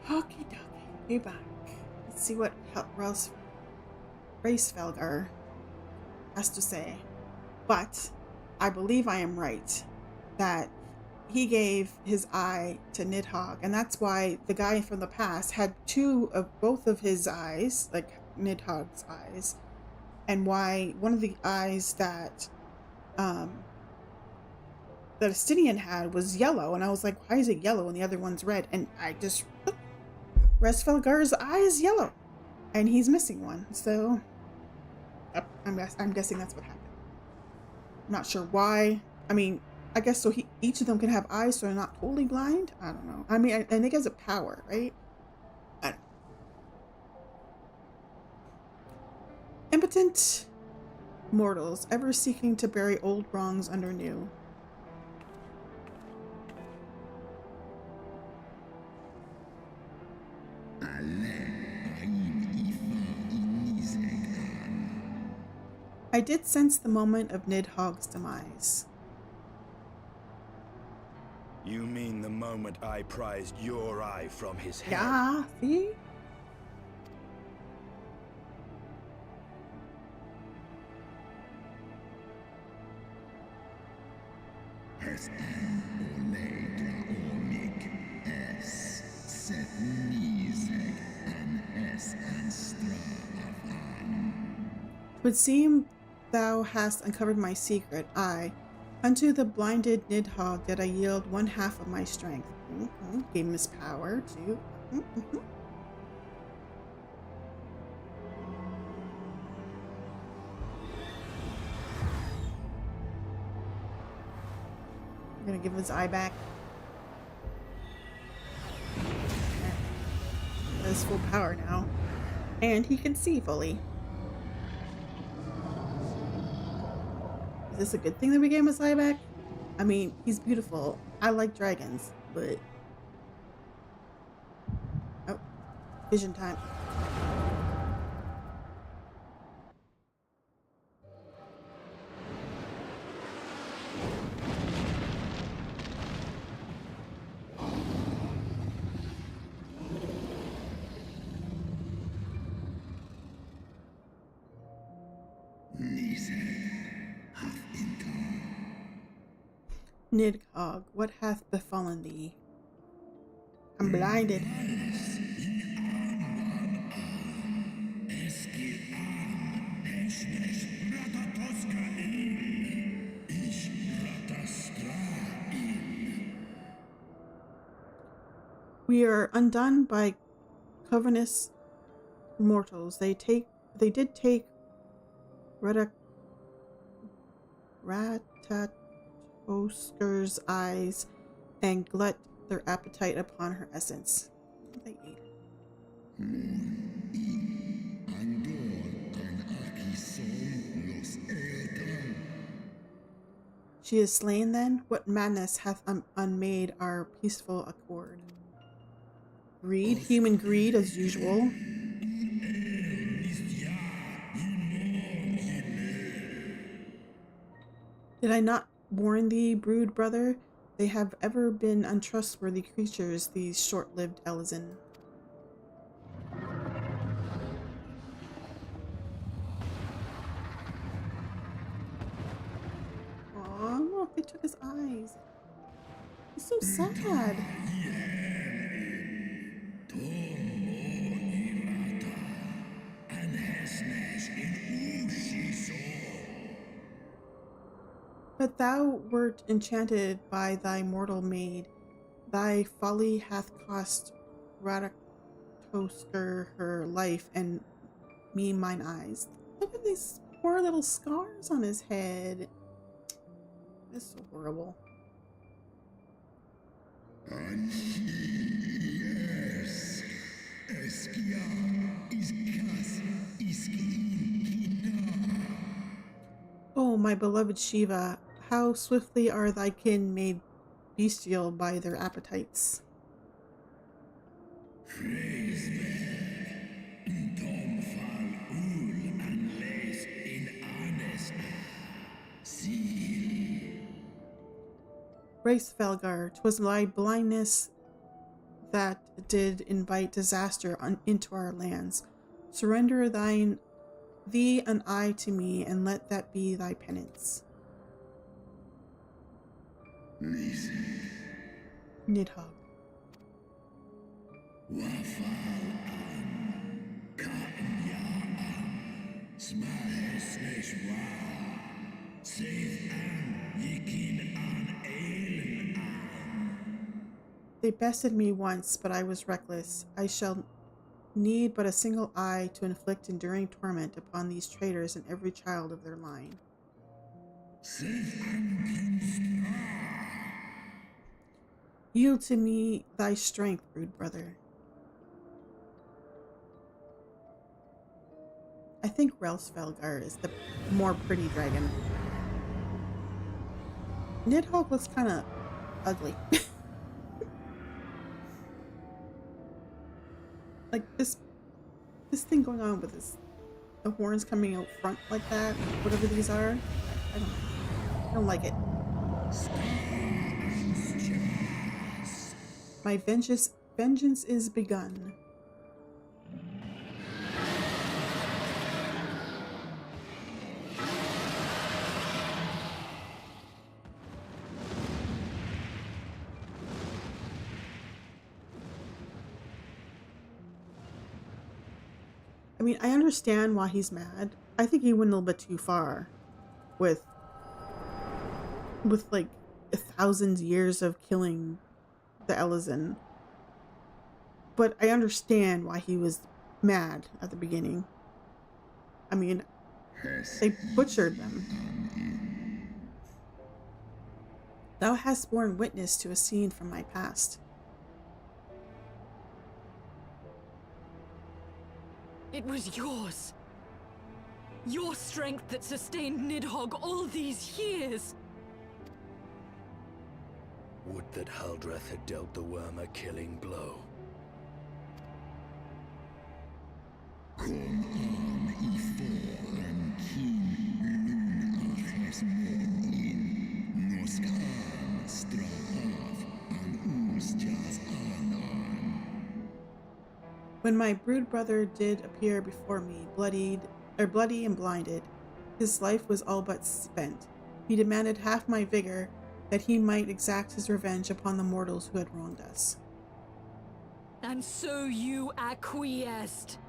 Okie dokie, be back. Let's see what Relsfelgar has to say. But I believe I am right that he gave his eye to Nidhogg, and that's why the guy from the past had both of his eyes, like Nidhogg's eyes, and why one of the eyes that Estinian had was yellow, and I was like, why is it yellow and the other one's red? And I just look, Relsfelgar's eye is yellow, and he's missing one. So I'm guessing that's what happened. I'm not sure why. I mean, I guess so each of them can have eyes, so they're not totally blind. I don't know. I mean, I think it has a power, right? I don't know. Impotent mortals, ever seeking to bury old wrongs under new. I did sense the moment of Nidhogg's demise. You mean the moment I prized your eye from his head? Yeah, see? It would seem thou hast uncovered my secret. I, unto the blinded Nidhogg did I yield 1/2 of my strength. Gave him his power too. gonna give his eye back. He has full power now. And he can see fully. Is this a good thing that we gave him his eye back? I mean, he's beautiful. I like dragons, but... Oh. Vision time. Nidhogg, what hath befallen thee? I'm blinded. We are undone by covetous mortals. They did take Ratatosker's eyes and glut their appetite upon her essence. They ate. She is slain then? What madness hath unmade our peaceful accord? Greed, human greed as usual. Did I not warn thee, brood brother? They have ever been untrustworthy creatures, these short-lived Elezen. Aw, look, they took his eyes. He's so sad. But thou wert enchanted by thy mortal maid. Thy folly hath cost Ratatosker her life and me mine eyes. Look at these poor little scars on his head. This is so horrible. Oh, my beloved Shiva, how swiftly are thy kin made bestial by their appetites. Race Felgar, 'twas thy blindness that did invite disaster into our lands. Surrender thee an eye to me, and let that be thy penance. Nidhogg. They bested me once, but I was reckless. I shall need but a single eye to inflict enduring torment upon these traitors and every child of their line. Yield to me thy strength, brood brother. I think Relsfelgar is the more pretty dragon. Nidhogg looks kind of ugly. Like this thing going on with the horns coming out front like that, whatever these are. I don't like it. My vengeance is begun. I mean, I understand why he's mad. I think he went a little bit too far with like 1,000 years of killing the Elezen. But I understand why he was mad at the beginning. I mean, they butchered them. Thou hast borne witness to a scene from my past. It was yours. Your strength that sustained Nidhogg all these years. Would that Haldreth had dealt the worm a killing blow. When my brood brother did appear before me, bloody and blinded, his life was all but spent. He demanded half my vigor, that he might exact his revenge upon the mortals who had wronged us. And so you acquiesced.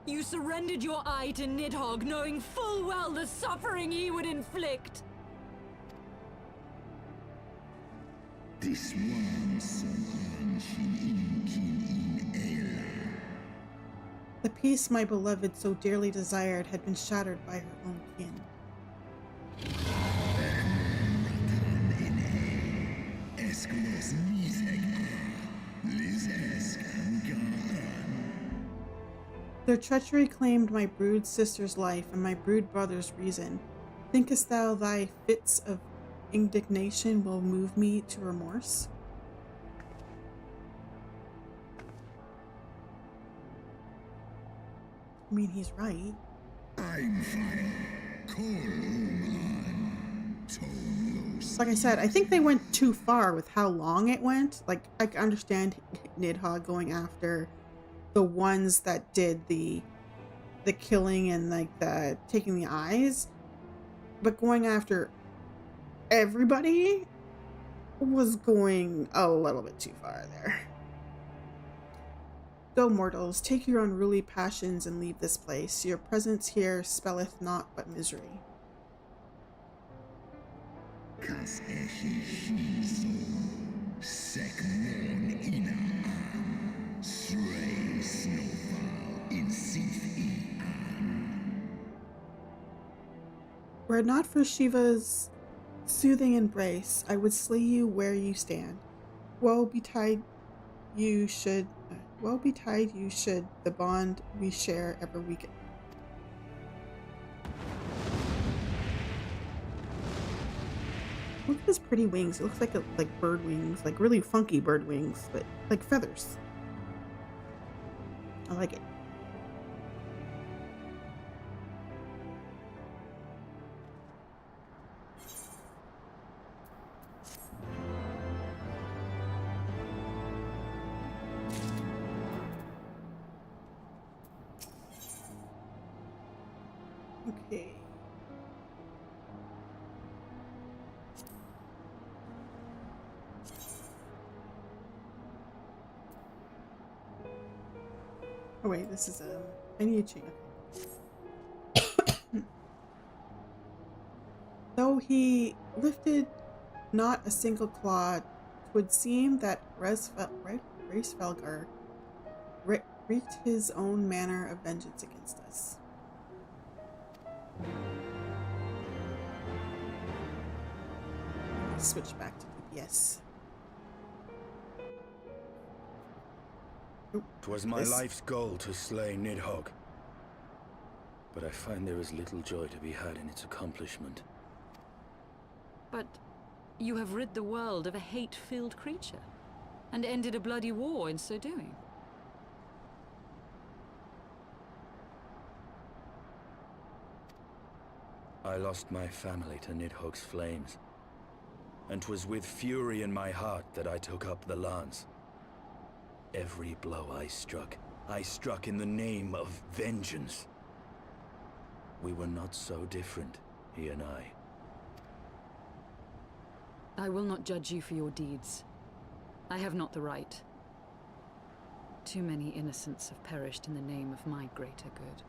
You surrendered your eye to Nidhogg, knowing full well the suffering he would inflict. This one The peace my beloved so dearly desired had been shattered by her own kin. Their treachery claimed my brood sister's life and my brood brother's reason. Thinkest thou thy fits of indignation will move me to remorse? I mean, he's right. Like I said, I think they went too far with how long it went. Like, I can understand Nidhogg going after the ones that did the killing and like the taking the eyes, but going after everybody was going a little bit too far there. Go, mortals, take your unruly passions and leave this place. Your presence here spelleth naught but misery. Were it not for Shiva's soothing embrace, I would slay you where you stand. Woe betide you should the bond we share ever weaken. Look at his pretty wings. It looks like bird wings, like really funky bird wings, but like feathers. I like it. Okay. Oh wait, this is I need to change. Though he lifted not a single claw, 'twould seem that Racefelgar wreaked his own manner of vengeance against us. Switch back to DPS. 'Twas my life's goal to slay Nidhogg, but I find there is little joy to be had in its accomplishment. But you have rid the world of a hate-filled creature, and ended a bloody war in so doing. I lost my family to Nidhogg's flames, and 'twas with fury in my heart that I took up the lance. Every blow I struck in the name of vengeance. We were not so different, he and I. I will not judge you for your deeds. I have not the right. Too many innocents have perished in the name of my greater good.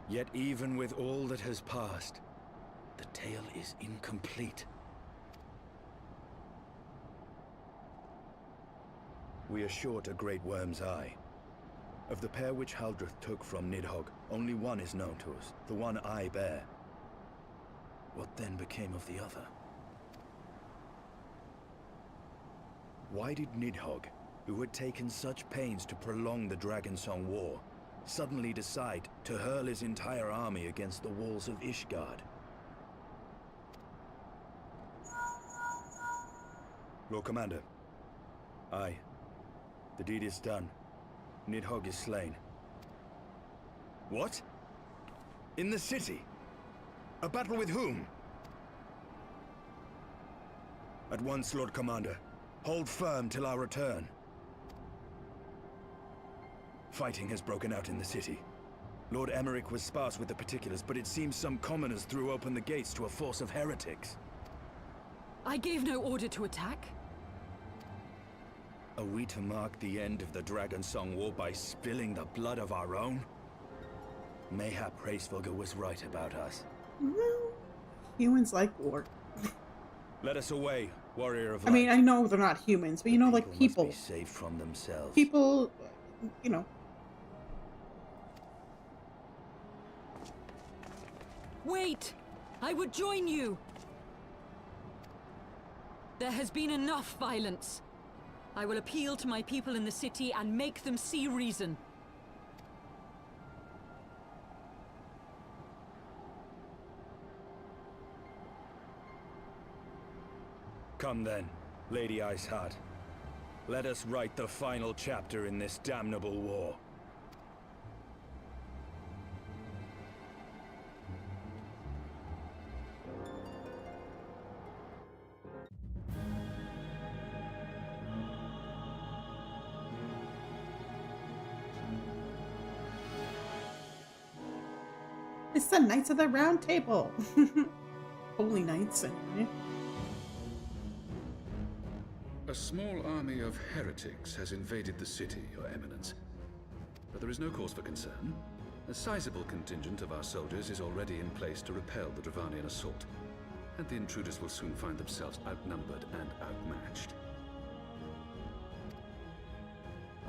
Yet even with all that has passed, the tale is incomplete. We are short a great worm's eye. Of the pair which Haldreth took from Nidhogg, only one is known to us, the one I bear. What then became of the other? Why did Nidhogg, who had taken such pains to prolong the Dragonsong War, suddenly decide to hurl his entire army against the walls of Ishgard? Lord Commander. Aye. The deed is done. Nidhogg is slain. What? In the city? A battle with whom? At once, Lord Commander. Hold firm till our return. Fighting has broken out in the city. Lord Emmerich was sparse with the particulars, but it seems some commoners threw open the gates to a force of heretics. I gave no order to attack. Are we to mark the end of the Dragonsong War by spilling the blood of our own? Mayhap Hraesvelgr was right about us. Humans like war. Let us away, warrior of light. I mean, I know they're not humans, but you know, like people. Must be saved from themselves. People, you know. Wait! I would join you! There has been enough violence. I will appeal to my people in the city and make them see reason. Come then, Lady Iceheart. Let us write the final chapter in this damnable war. It's the Knights of the Round Table. Holy Knights, anyway. A small army of heretics has invaded the city, Your Eminence. But there is no cause for concern. A sizable contingent of our soldiers is already in place to repel the Dravanian assault, and the intruders will soon find themselves outnumbered and outmatched.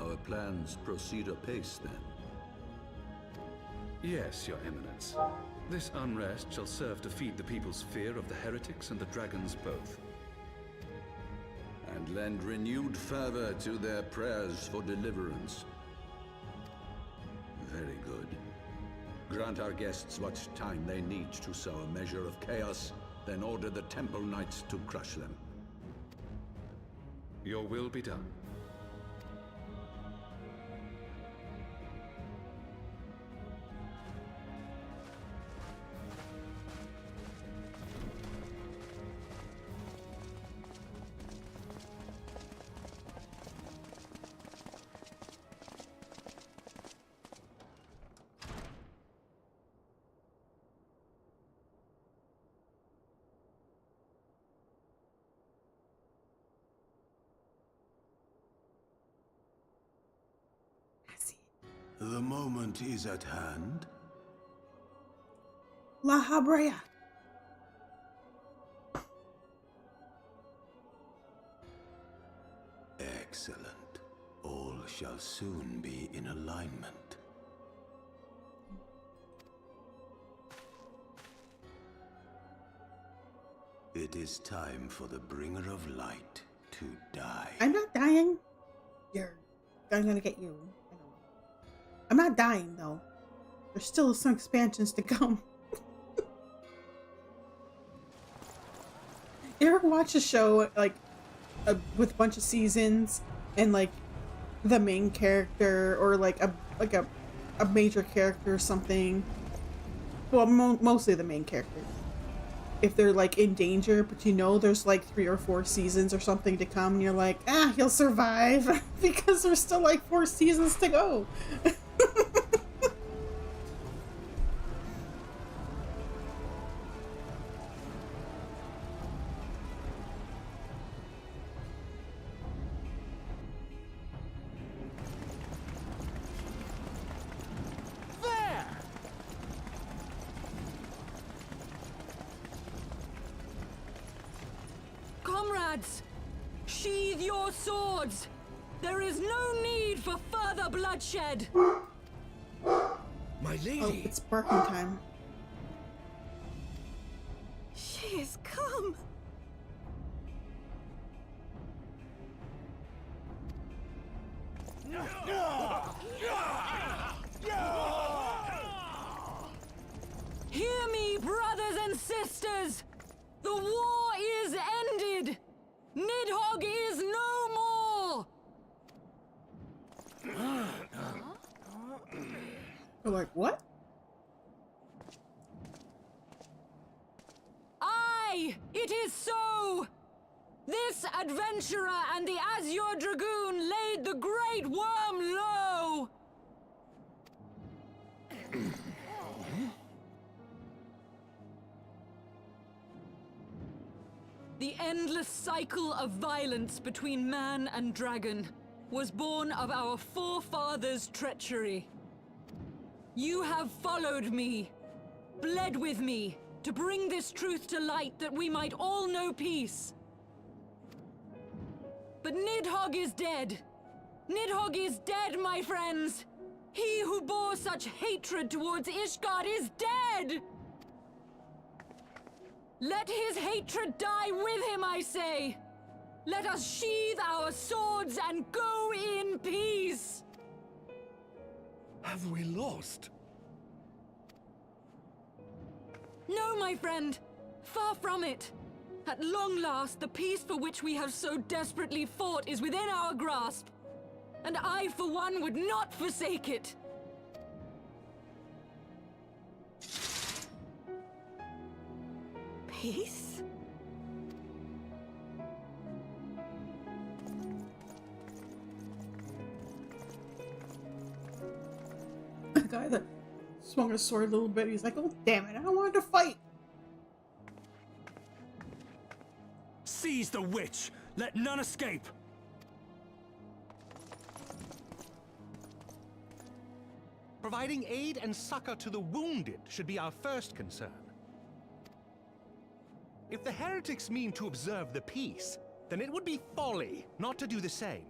Our plans proceed apace, then? Yes, Your Eminence. This unrest shall serve to feed the people's fear of the heretics and the dragons both. And lend renewed fervor to their prayers for deliverance. Very good. Grant our guests what time they need to sow a measure of chaos, then order the Temple Knights to crush them. Your will be done. The moment is at hand. La Habrea. Excellent. All shall soon be in alignment. It is time for the bringer of light to die. I'm not dying. I'm gonna get you. I'm not dying, though. There's still some expansions to come. You ever watch a show, like, with a bunch of seasons, and, like, the main character, or, like, a major character or something? Well, mostly the main character. If they're, like, in danger, but you know there's, like, 3 or 4 seasons or something to come, and you're like, he'll survive, because there's still, like, 4 seasons to go. Comrades, sheathe your swords! There is no need for further bloodshed! My lady! Oh, it's barking time. Please, come. Hear me, brothers and sisters! The war is ended! Nidhogg is no more! You're like, what? Aye, it is so! This adventurer and the Azure Dragoon laid the Great Worm low! The endless cycle of violence between man and dragon was born of our forefathers' treachery. You have followed me, bled with me, to bring this truth to light that we might all know peace. But Nidhogg is dead. Nidhogg is dead, my friends! He who bore such hatred towards Ishgard is dead! Let his hatred die with him, I say! Let us sheathe our swords and go in peace! Have we lost? No, my friend! Far from it! At long last, the peace for which we have so desperately fought is within our grasp, and I, for one, would not forsake it! Peace? The guy that swung a sword a little bit, he's like, oh damn it, I don't want to fight! Seize the witch! Let none escape! Providing aid and succor to the wounded should be our first concern. If the heretics mean to observe the peace, then it would be folly not to do the same.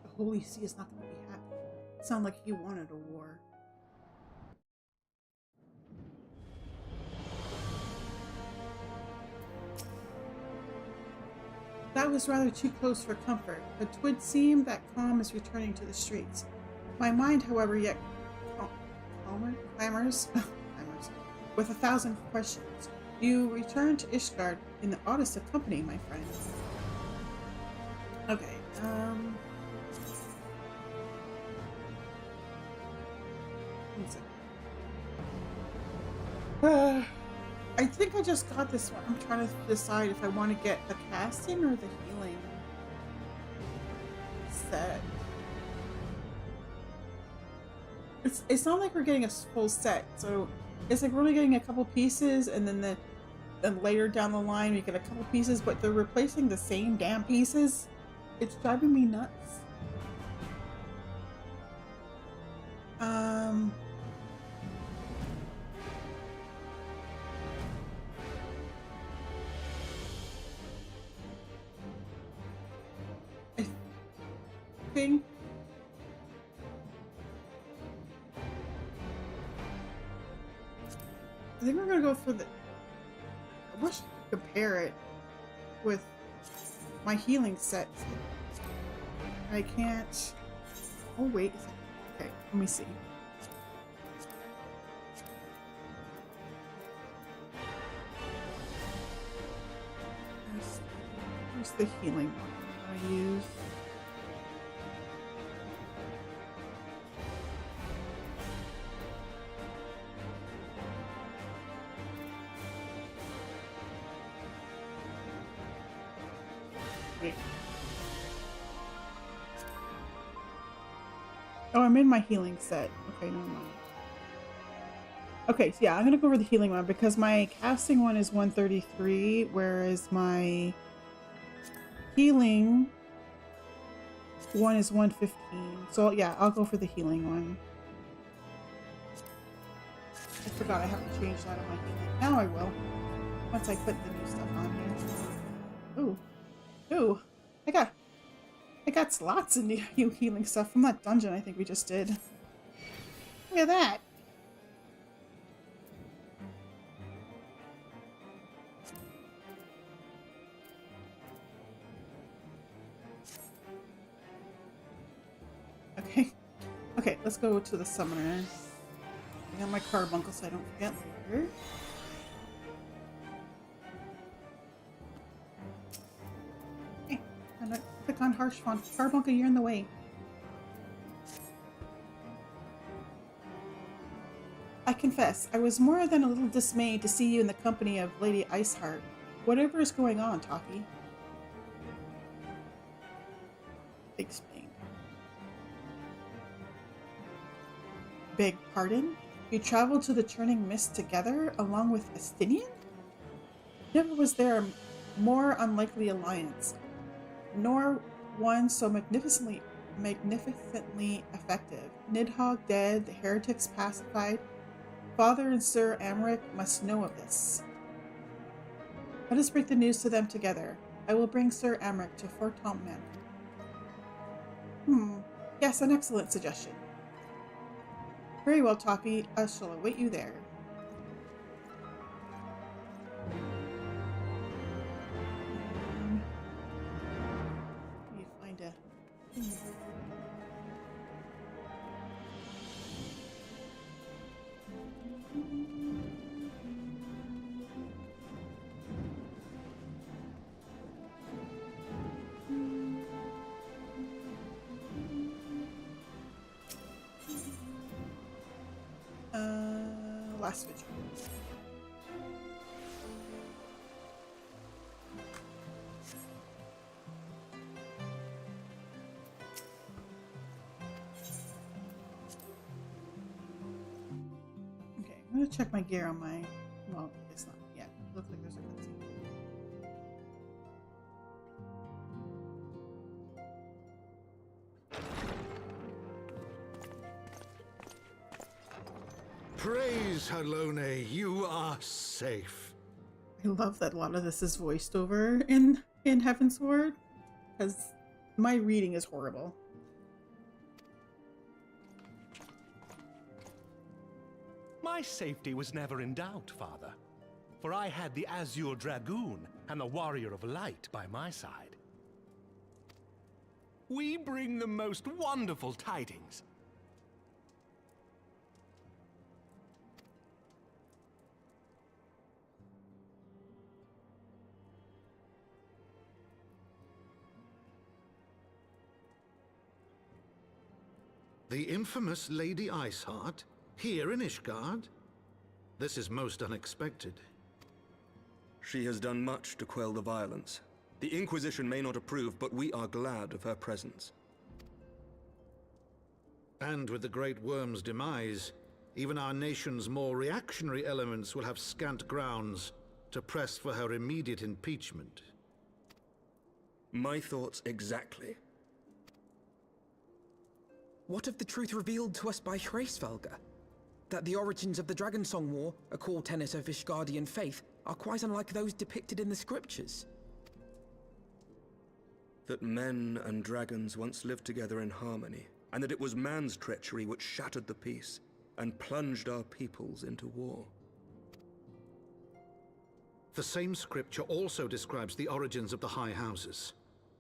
The Holy See is not going to be happy. Sound like he wanted a war. That was rather too close for comfort, but 'twould seem that calm is returning to the streets. My mind, however, yet clamors with 1,000 questions. You return to Ishgard in the oddest of company, my friends. Okay, one second. I think I just got this one. I'm trying to decide if I want to get the casting or the healing set. It's not like we're getting a full set, so it's like we're only getting a couple pieces, and then later down the line we get a couple pieces, but they're replacing the same damn pieces. It's driving me nuts. I think we're gonna go for the. I wish I could compare it with my healing set. I can't. Oh wait. Okay, let me see. Where's the healing one I use? Oh, I'm in my healing set. Okay, never mind. Okay, so yeah, I'm gonna go over the healing one because my casting one is 133, whereas my healing one is 115. So yeah, I'll go for the healing one. I forgot I have to change that on my healing. Now I will. Once I put the new stuff on here. Ooh. Ooh. I got lots of new healing stuff from that dungeon I think we just did. Look at that. Okay, let's go to the summoner. I got my carbuncle so I don't forget later. Okay, I'm gonna click on Harsh Font. Carbuncle, you're in the way. I confess, I was more than a little dismayed to see you in the company of Lady Iceheart. Whatever is going on, Toffee? Explain. Beg pardon? You traveled to the Churning Mist together, along with Estinian? Never was there a more unlikely alliance, nor one so magnificently effective. Nidhogg dead, the heretics pacified. Father and Sir Amric must know of this. Let us break the news to them together. I will bring Sir Amric to Fortompt Manor. Yes, an excellent suggestion. Very well, Toffee. I shall await you there. Need to find a... last vigil. Okay, I'm gonna check my gear on my... Well, it's not yet. It looks like there's a cutscene. Praise Halone, you are safe. I love that a lot of this is voiced over in Heavensward, because my reading is horrible. My safety was never in doubt, Father, for I had the Azure Dragoon and the Warrior of Light by my side. We bring the most wonderful tidings. The infamous Lady Iceheart, here in Ishgard? This is most unexpected. She has done much to quell the violence. The Inquisition may not approve, but we are glad of her presence. And with the Great Worm's demise, even our nation's more reactionary elements will have scant grounds to press for her immediate impeachment. My thoughts exactly. What of the truth revealed to us by Hraesvelga? That the origins of the Dragonsong War, a core tenet of Ishgardian faith, are quite unlike those depicted in the scriptures. That men and dragons once lived together in harmony, and that it was man's treachery which shattered the peace and plunged our peoples into war. The same scripture also describes the origins of the High Houses.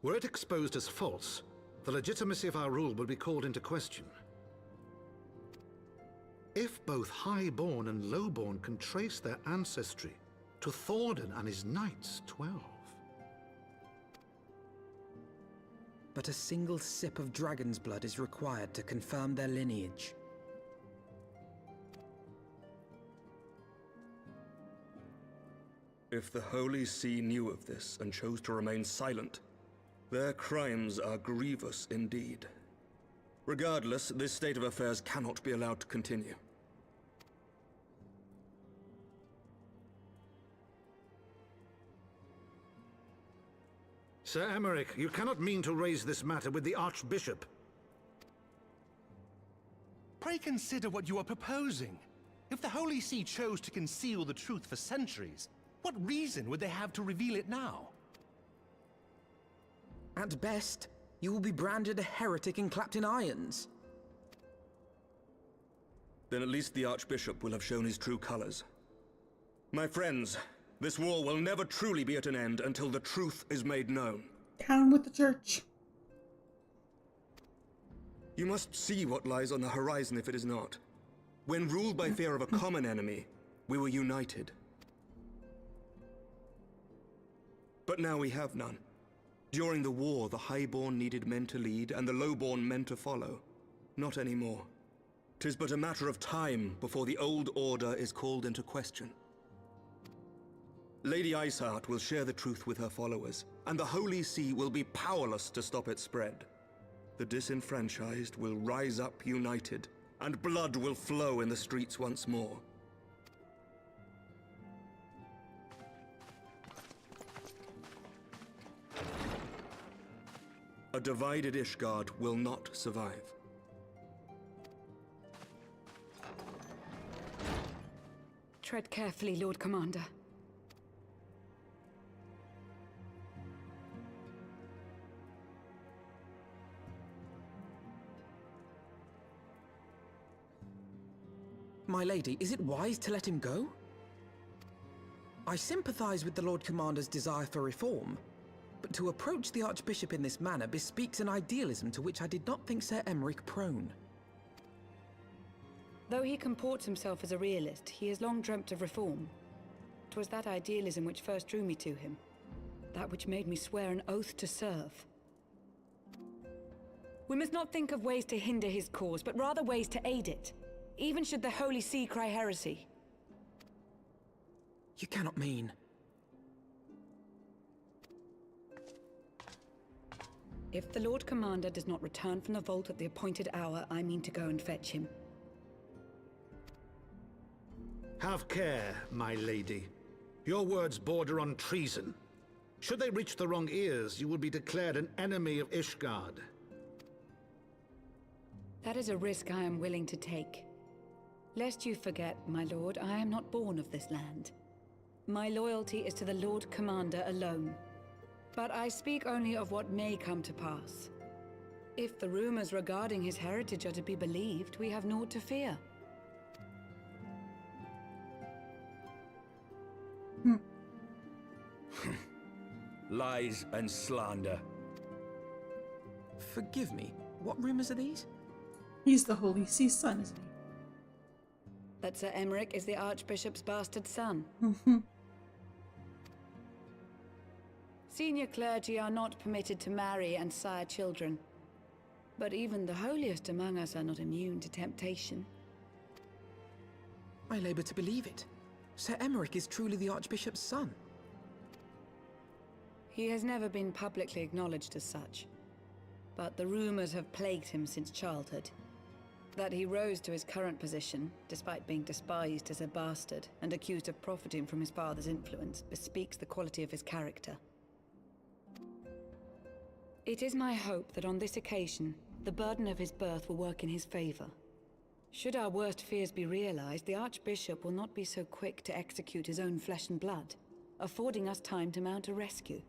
Were it exposed as false, the legitimacy of our rule will be called into question. If both Highborn and Lowborn can trace their ancestry to Thordan and his Knights 12. But a single sip of dragon's blood is required to confirm their lineage. If the Holy See knew of this and chose to remain silent, their crimes are grievous indeed. Regardless, this state of affairs cannot be allowed to continue. Sir Emmerich, you cannot mean to raise this matter with the Archbishop. Pray consider what you are proposing. If the Holy See chose to conceal the truth for centuries, what reason would they have to reveal it now? At best, you will be branded a heretic and clapped in irons. Then at least the Archbishop will have shown his true colors. My friends, this war will never truly be at an end until the truth is made known. Down with the church. You must see what lies on the horizon if it is not. When ruled by fear of a common enemy, we were united. But now we have none. During the war, the highborn needed men to lead, and the lowborn men to follow. Not anymore. 'Tis but a matter of time before the old order is called into question. Lady Iceheart will share the truth with her followers, and the Holy See will be powerless to stop its spread. The disenfranchised will rise up united, and blood will flow in the streets once more. A divided Ishgard will not survive. Tread carefully, Lord Commander. My lady, is it wise to let him go? I sympathize with the Lord Commander's desire for reform, but to approach the Archbishop in this manner bespeaks an idealism to which I did not think Sir Emeric prone. Though he comports himself as a realist, he has long dreamt of reform. 'Twas that idealism which first drew me to him, that which made me swear an oath to serve. We must not think of ways to hinder his cause, but rather ways to aid it, even should the Holy See cry heresy. You cannot mean... If the Lord Commander does not return from the vault at the appointed hour, I mean to go and fetch him. Have care, my lady. Your words border on treason. Should they reach the wrong ears, you will be declared an enemy of Ishgard. That is a risk I am willing to take. Lest you forget, my lord, I am not born of this land. My loyalty is to the Lord Commander alone. But I speak only of what may come to pass. If the rumors regarding his heritage are to be believed, we have naught to fear. Lies and slander. Forgive me, what rumors are these? He's the Holy See's son, isn't he? That Sir Emeric is the Archbishop's bastard son. Senior clergy are not permitted to marry and sire children. But even the holiest among us are not immune to temptation. I labor to believe it. Sir Emeric is truly the Archbishop's son. He has never been publicly acknowledged as such. But the rumors have plagued him since childhood. That he rose to his current position, despite being despised as a bastard and accused of profiting from his father's influence, bespeaks the quality of his character. It is my hope that on this occasion, the burden of his birth will work in his favor. Should our worst fears be realized, the Archbishop will not be so quick to execute his own flesh and blood, affording us time to mount a rescue.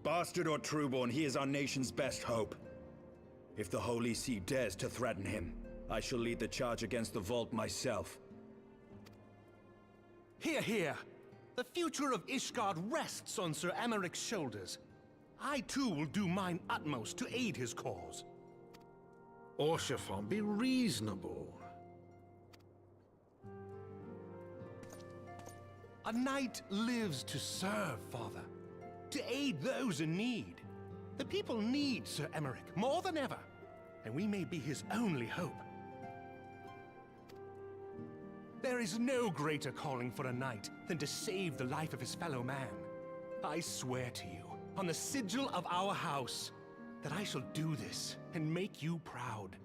Bastard or trueborn, he is our nation's best hope. If the Holy See dares to threaten him, I shall lead the charge against the Vault myself. Hear, hear! The future of Ishgard rests on Sir Emeric's shoulders. I too will do mine utmost to aid his cause. Orshafon, be reasonable. A knight lives to serve, Father. To aid those in need. The people need Sir Emeric more than ever, and we may be his only hope. There is no greater calling for a knight than to save the life of his fellow man. I swear to you, on the sigil of our house, that I shall do this and make you proud.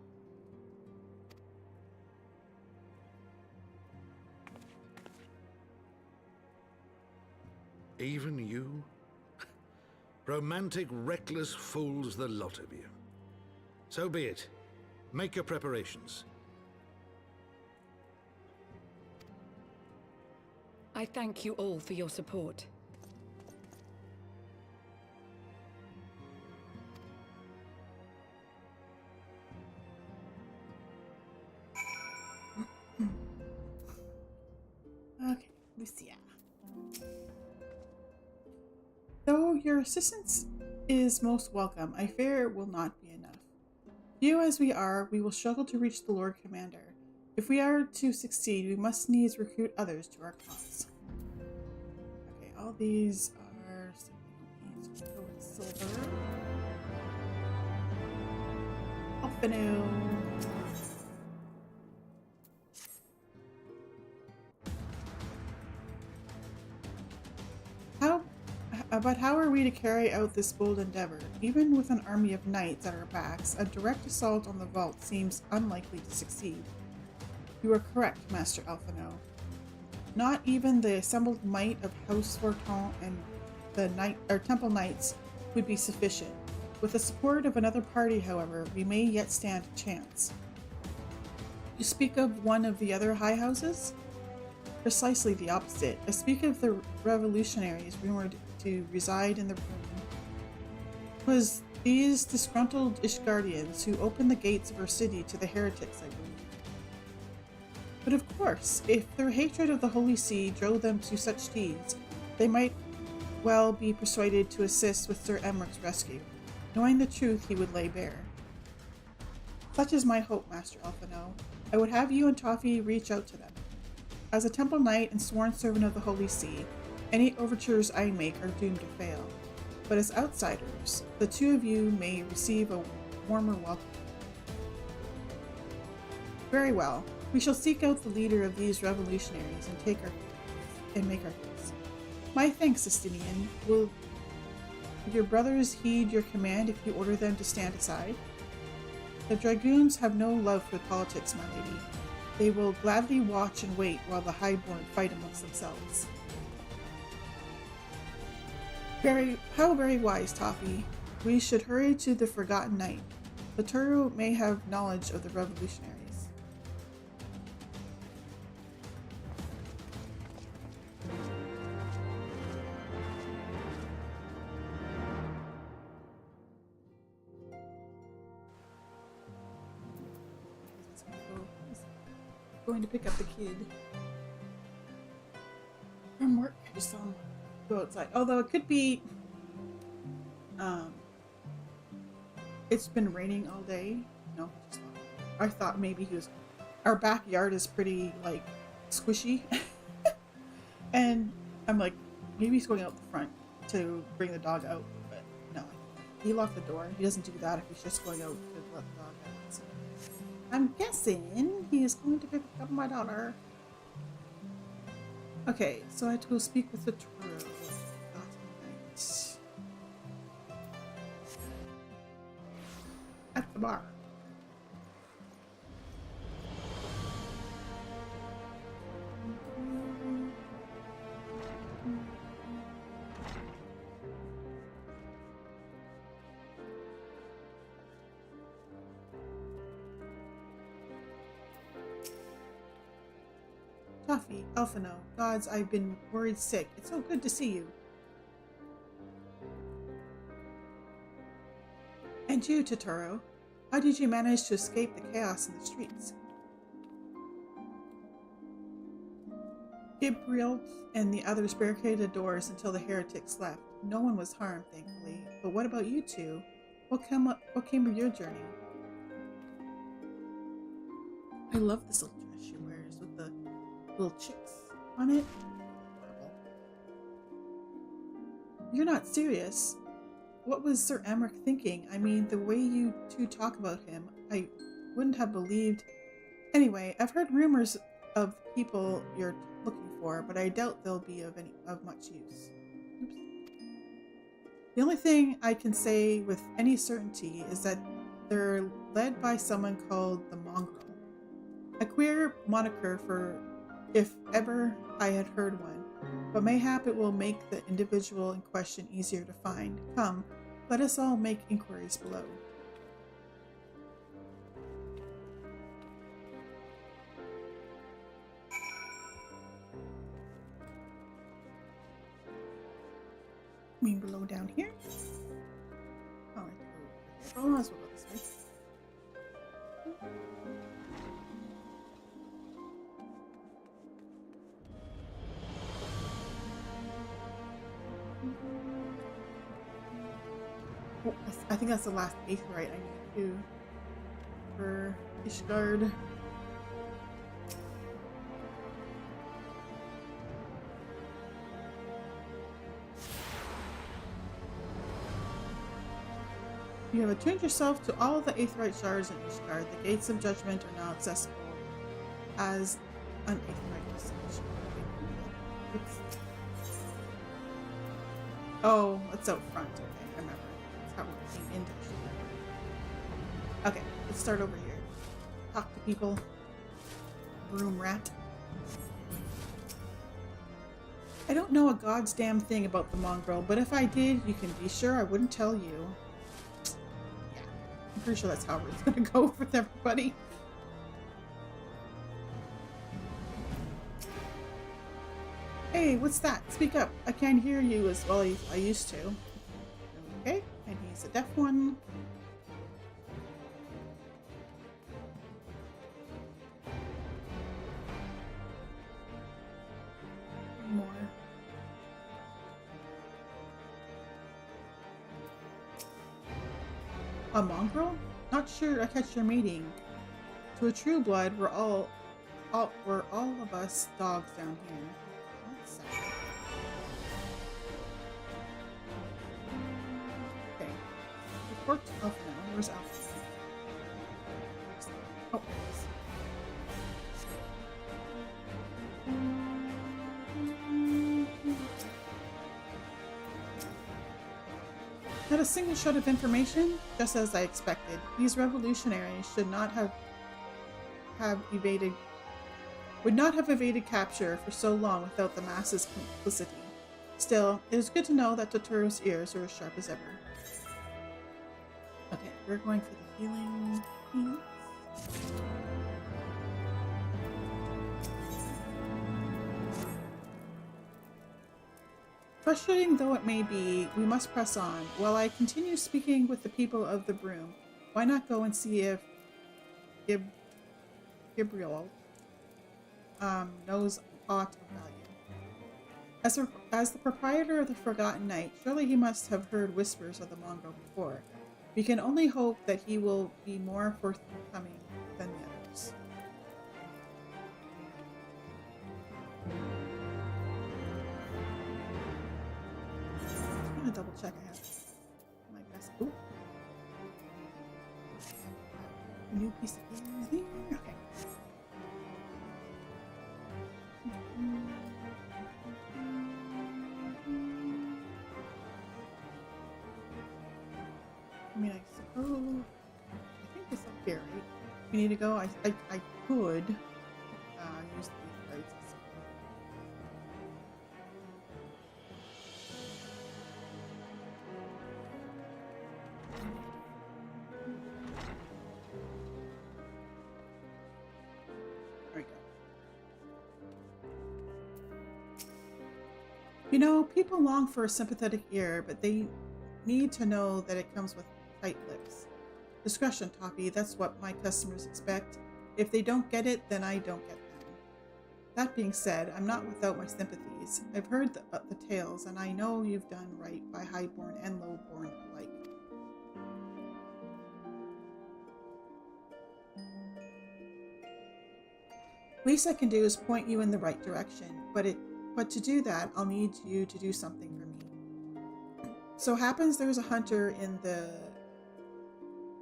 Even you? Romantic, reckless fools, the lot of you. So be it. Make your preparations. I thank you all for your support. Okay, Lucia. Though your assistance is most welcome, I fear it will not be enough. Few as we are, we will struggle to reach the Lord Commander. If we are to succeed, we must needs recruit others to our cause. Okay, all these are let's go with silver. Alphino. But how are we to carry out this bold endeavor? Even with an army of knights at our backs, a direct assault on the vault seems unlikely to succeed. You are correct, Master Alphino. Not even the assembled might of House Forton and the Temple Knights would be sufficient. With the support of another party, however, we may yet stand a chance. You speak of one of the other high houses? Precisely the opposite. I speak of the revolutionaries rumored to reside in the room. It was these disgruntled Ishgardians who opened the gates of our city to the heretics, I believe. But of course, if their hatred of the Holy See drove them to such deeds, they might well be persuaded to assist with Sir Emmeric's rescue, knowing the truth he would lay bare. Such is my hope, Master Alphino. I would have you and Toffee reach out to them. As a Temple Knight and sworn servant of the Holy See, any overtures I make are doomed to fail. But as outsiders, the two of you may receive a warmer welcome. Very well. We shall seek out the leader of these revolutionaries and make our case. My thanks, Justinian. Will your brothers heed your command if you order them to stand aside? The dragoons have no love for politics, my lady. They will gladly watch and wait while the highborn fight amongst themselves. How very wise, Toffee. We should hurry to the Forgotten Knight. The Turu may have knowledge of the revolutionaries. Going to pick up the kid from work. I just saw him go outside. Although it could be, it's been raining all day. No, I thought maybe he was. Our backyard is pretty like squishy, and I'm like, maybe he's going out the front to bring the dog out. But no, he locked the door. He doesn't do that if he's just going out to let the dog out. So I'm guessing he is going to pick up my daughter. Okay, so I have to go speak with the Turu. At the bar. Toffee, Alphino, gods, I've been worried sick. It's so good to see you. And you, Totoro, how did you manage to escape the chaos in the streets? Gabriel and the others barricaded the doors until the heretics left. No one was harmed, thankfully. But what about you two? What came of your journey? I love this little dress she wears with the little chicks on it. You're not serious. What was Sir Emmerich thinking? I mean, the way you two talk about him, I wouldn't have believed. Anyway, I've heard rumors of people you're looking for, but I doubt they'll be of much use. Oops. The only thing I can say with any certainty is that they're led by someone called the Mongrel. A queer moniker for if ever I had heard one, but mayhap it will make the individual in question easier to find. Come, let us all make inquiries below. I mean below down here? Oh, I might as well go this way. Oh, I think that's the last aetheryte I need to do. over Ishgard. You have attuned yourself to all of the Aetheryte shards in Ishgard. The gates of judgment are now accessible as an Aetheryte destination. Oops. Oh, that's out front. Okay, I remember. That's how we came into Ishgard. Okay, let's start over here. Talk to people. Broom rat. I don't know a god's damn thing about the mongrel, but if I did, you can be sure I wouldn't tell you. I'm pretty sure that's how it's gonna go with everybody. Hey, what's that? Speak up. I can't hear you as well as I used to. Okay, and he's a deaf one. More. A mongrel? Not sure I catch your meaning. To a true blood, we're all of us dogs down here. That's sad. Okay. Report to Alpha now. Where's Alpha? Oh, there it is. Not a single shred of information, just as I expected. These revolutionaries would not have evaded capture for so long without the masses' complicity. Still, it is good to know that Totoro's ears are as sharp as ever. Okay, we're going for the healing. Frustrating though it may be, we must press on. While I continue speaking with the people of the Broom, why not go and see if Gabriel knows aught of value. As the proprietor of the Forgotten Knight, surely he must have heard whispers of the mongrel before. We can only hope that he will be more forthcoming than the others. I'm gonna double check I have my best. Ooh. New piece of gear. Okay. I mean, I suppose I think it's up here, right? We need to go. I could use the lights. There we go. You know, people long for a sympathetic ear, but they need to know that it comes with tight lips. Discretion, Toppy, that's what my customers expect. If they don't get it, then I don't get them. That being said, I'm not without my sympathies. I've heard the tales, and I know you've done right by highborn and lowborn alike. Least I can do is point you in the right direction, but to do that, I'll need you to do something for me. So happens there's a hunter in the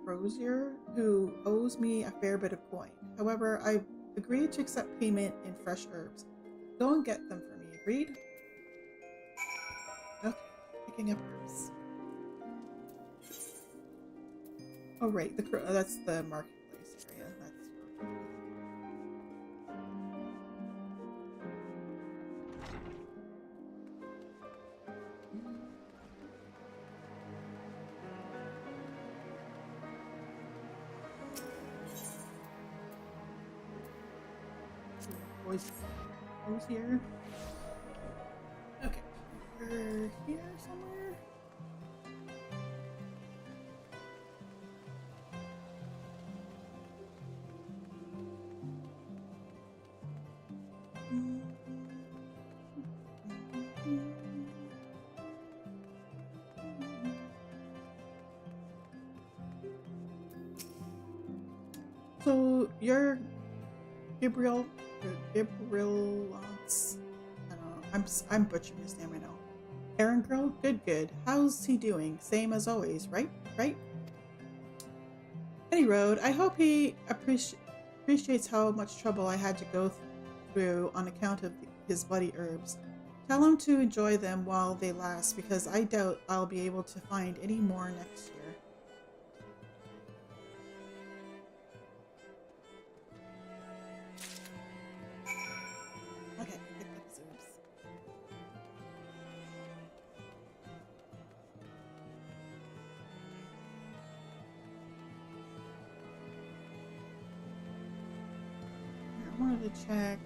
Rosier who owes me a fair bit of coin. However, I've agreed to accept payment in fresh herbs. Go and get them for me, agreed? Okay, picking up herbs. Oh right, that's the marketplace area. That's Who's here? Okay, we're here somewhere. So you're Gabriel, Gabrielance. I don't know. I'm butchering his name right now. Aaron girl, good. How's he doing? Same as always, right? Any road. I hope he appreciates how much trouble I had to go through on account of his bloody herbs. Tell him to enjoy them while they last, because I doubt I'll be able to find any more next year. Okay, pick up his herbs. I wanted to check.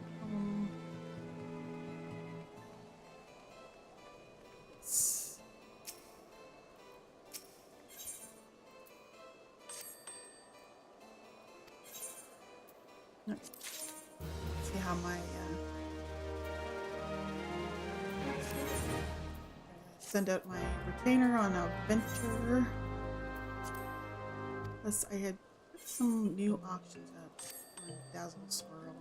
See how my send out my retainer on adventure. Plus, I had put some new options up on Dazzle Swirl.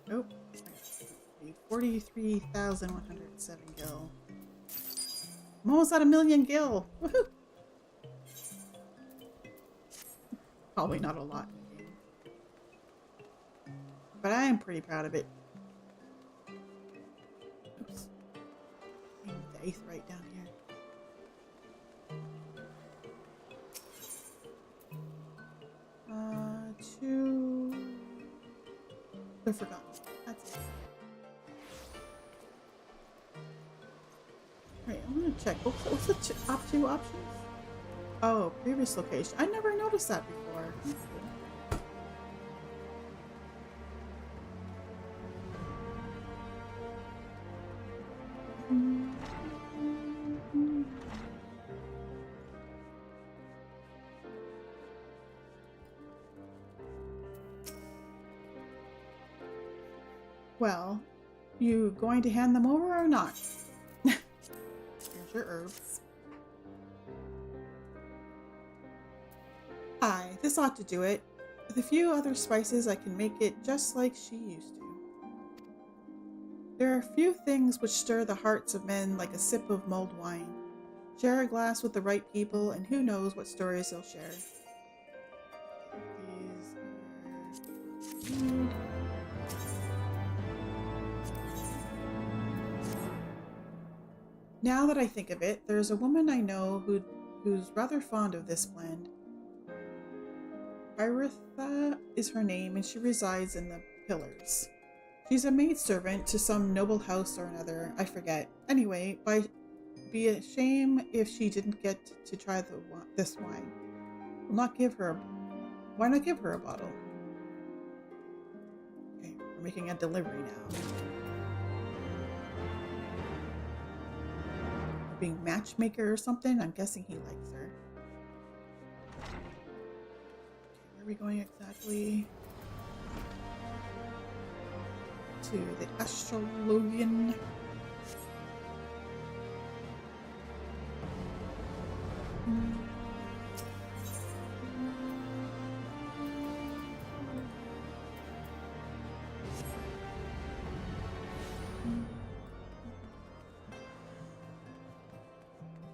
Nope. 43,107 gil. I'm almost at 1,000,000 gil. Woohoo! Probably not a lot in the game, but I am pretty proud of it. Oops. The 8th right down here. I forgot. That's it. Wait, I'm gonna check. What's the top 2 options? Oh, previous location. I never noticed that before. Well, you going to hand them over or not? Here's your herbs. Aye, this ought to do it. With a few other spices, I can make it just like she used to. There are few things which stir the hearts of men like a sip of mulled wine. Share a glass with the right people, and who knows what stories they'll share. These are... Now that I think of it, there's a woman I know who's rather fond of this blend. Iritha is her name, and she resides in the Pillars. She's a maidservant to some noble house or another, I forget. Anyway, be a shame if she didn't get to try this wine. Why not give her a bottle? Okay, we're making a delivery now. Being matchmaker or something. I'm guessing he likes her. Okay, where are we going exactly? To the Astrologian.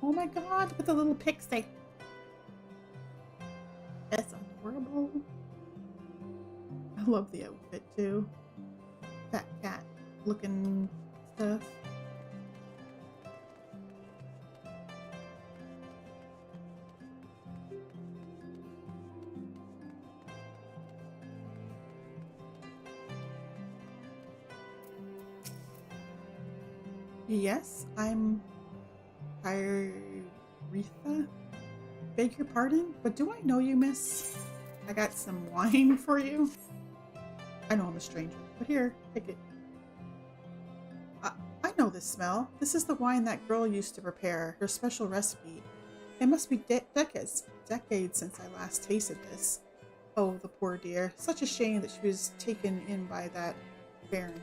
Oh my god, look at the little pixie. That's adorable. I love the outfit too. That cat looking stuff. Yes, I'm Iritha? Beg your pardon, but do I know you, miss? I got some wine for you. I know I'm a stranger, but here, take it. I know this smell. This is the wine that girl used to prepare, her special recipe. It must be decades since I last tasted this. Oh, the poor dear. Such a shame that she was taken in by that baron.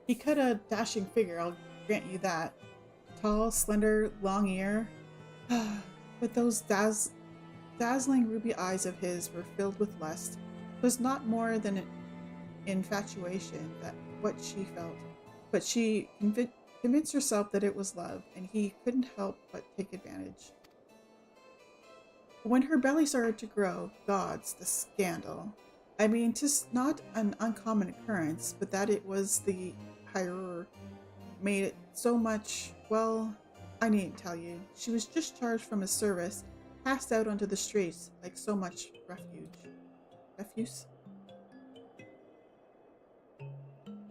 He cut a dashing figure, I'll grant you that. Tall, slender, long ear. With those dazzling ruby eyes of his were filled with lust. It was not more than an infatuation that what she felt, but she convinced herself that it was love, and he couldn't help but take advantage. When her belly started to grow, gods, the scandal. I mean, 'tis not an uncommon occurrence, but that it was the hirer made it so much, well, I needn't tell you. She was discharged from his service, cast out onto the streets like so much refuse?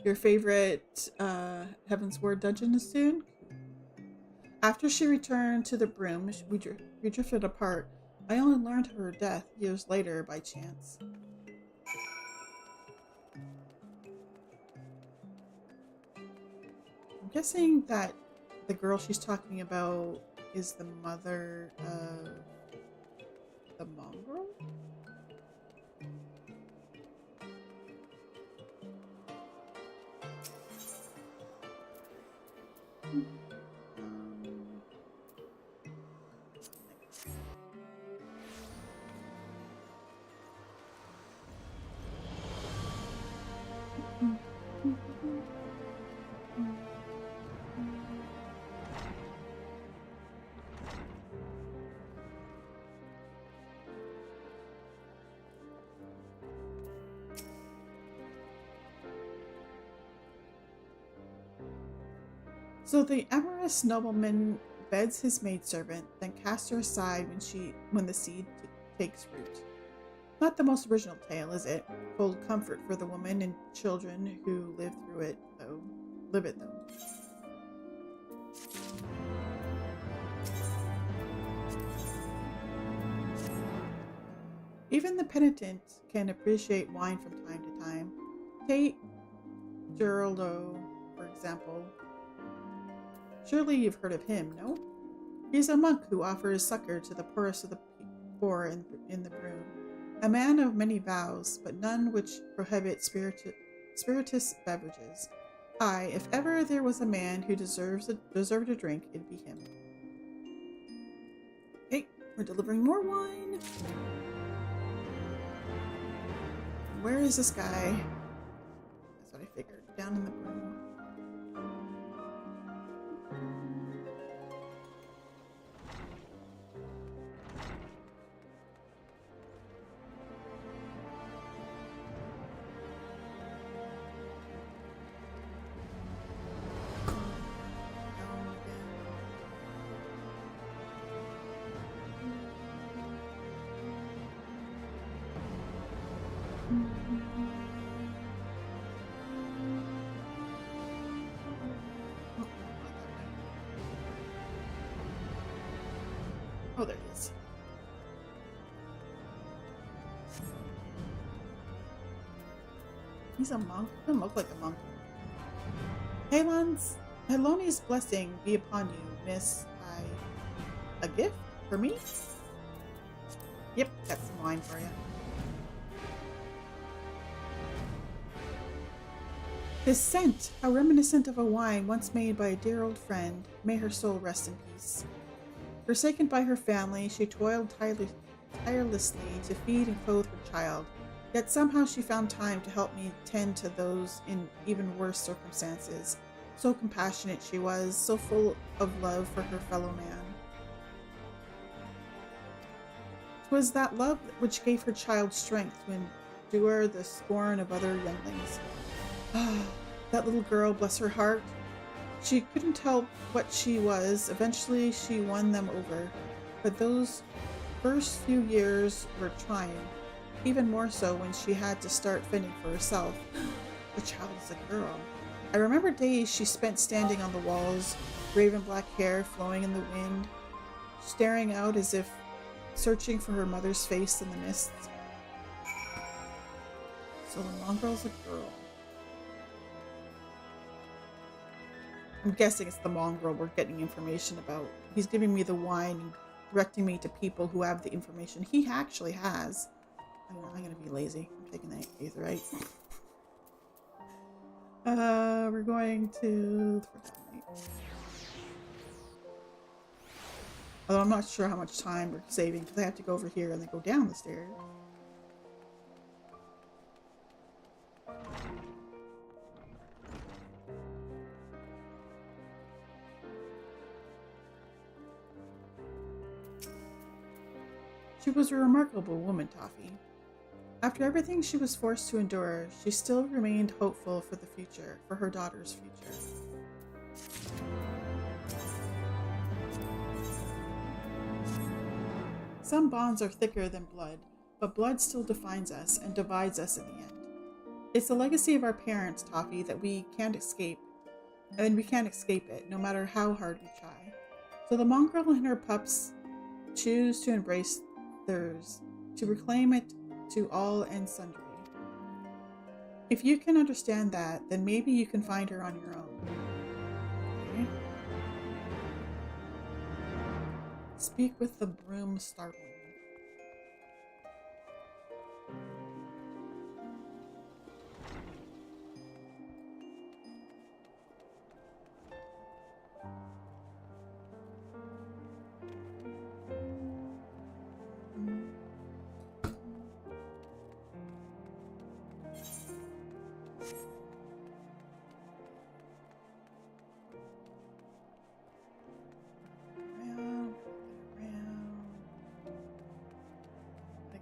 Your favorite Heavensward dungeon is soon? After she returned to the broom, we drifted apart. I only learned of her death years later by chance. I'm guessing that the girl she's talking about is the mother of the mongrel? So the amorous nobleman beds his maidservant, then casts her aside when the seed takes root. Not the most original tale, is it? Full of comfort for the woman and children who live it though. Even the penitent can appreciate wine from time to time. Take Geraldo, for example. Surely you've heard of him, no? He's a monk who offers succor to the poorest of the poor in the broom. A man of many vows, but none which prohibit spirituous beverages. Aye, if ever there was a man who deserved a drink, it'd be him. Okay, we're delivering more wine. Where is this guy? That's what I figured. Down in the broom. Oh, there it is. He's a monk? He doesn't look like a monk. Heloni's blessing be upon you, miss. A gift? For me? Yep, got some wine for you. This scent, how reminiscent of a wine once made by a dear old friend. May her soul rest in peace. Forsaken by her family, she toiled tirelessly to feed and clothe her child. Yet somehow she found time to help me tend to those in even worse circumstances. So compassionate she was, so full of love for her fellow man. 'Twas that love which gave her child strength to endure the scorn of other younglings. Ah, that little girl, bless her heart. She couldn't tell what she was. Eventually she won them over. But those first few years were trying. Even more so when she had to start fending for herself. The child is a girl. I remember days she spent standing on the walls, raven black hair flowing in the wind, staring out as if searching for her mother's face in the mists. So the mongrel's a girl. I'm guessing it's the mongrel we're getting information about. He's giving me the wine and directing me to people who have the information he actually has. I don't know, I'm gonna be lazy. I'm taking the aetherite. We're going to... Although I'm not sure how much time we're saving because I have to go over here and then go down the stairs. She was a remarkable woman, Toffee. After everything she was forced to endure, she still remained hopeful for the future, for her daughter's future. Some bonds are thicker than blood, but blood still defines us and divides us in the end. It's the legacy of our parents, Toffee, that we can't escape, and we can't escape it, no matter how hard we try. So the mongrel and her pups choose to embrace theirs, to reclaim it to all and sundry. If you can understand that, then maybe you can find her on your own. Okay. Speak with the broom startling.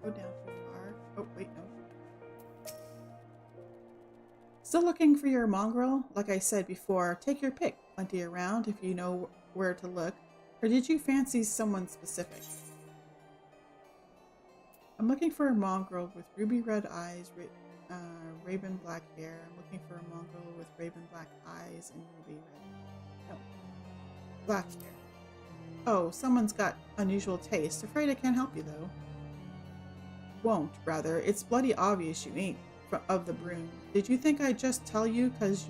Go down too far. Oh, wait, no. Still looking for your mongrel? Like I said before, take your pick. Plenty around if you know where to look. Or did you fancy someone specific? I'm looking for a mongrel with ruby red eyes, raven black hair. I'm looking for a mongrel with raven black eyes and ruby red. No. Black hair. Oh, someone's got unusual taste. Afraid I can't help you though. Won't, rather. It's bloody obvious you ain't of the broom. Did you think I'd just tell you because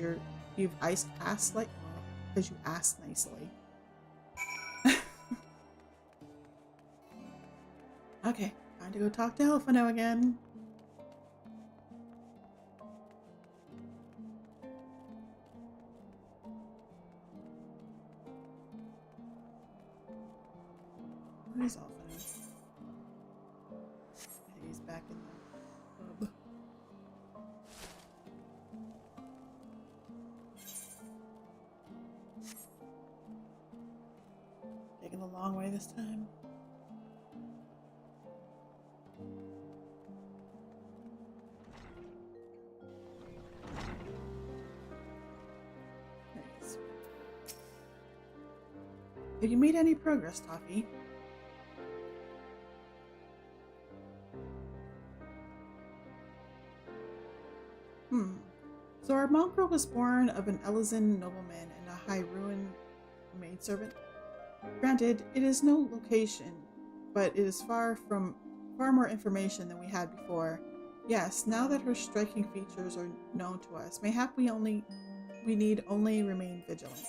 you've asked like because you asked nicely? Okay, time to go talk to Elfino again. Where's Elfino? He's back in the pub. Taking the long way this time. There he is. Have you made any progress, Toffee? So our mongrel was born of an Elysian nobleman and a Hyrule maidservant. Granted, it is no location, but it is far more information than we had before. Yes, now that her striking features are known to us, mayhap we need only remain vigilant.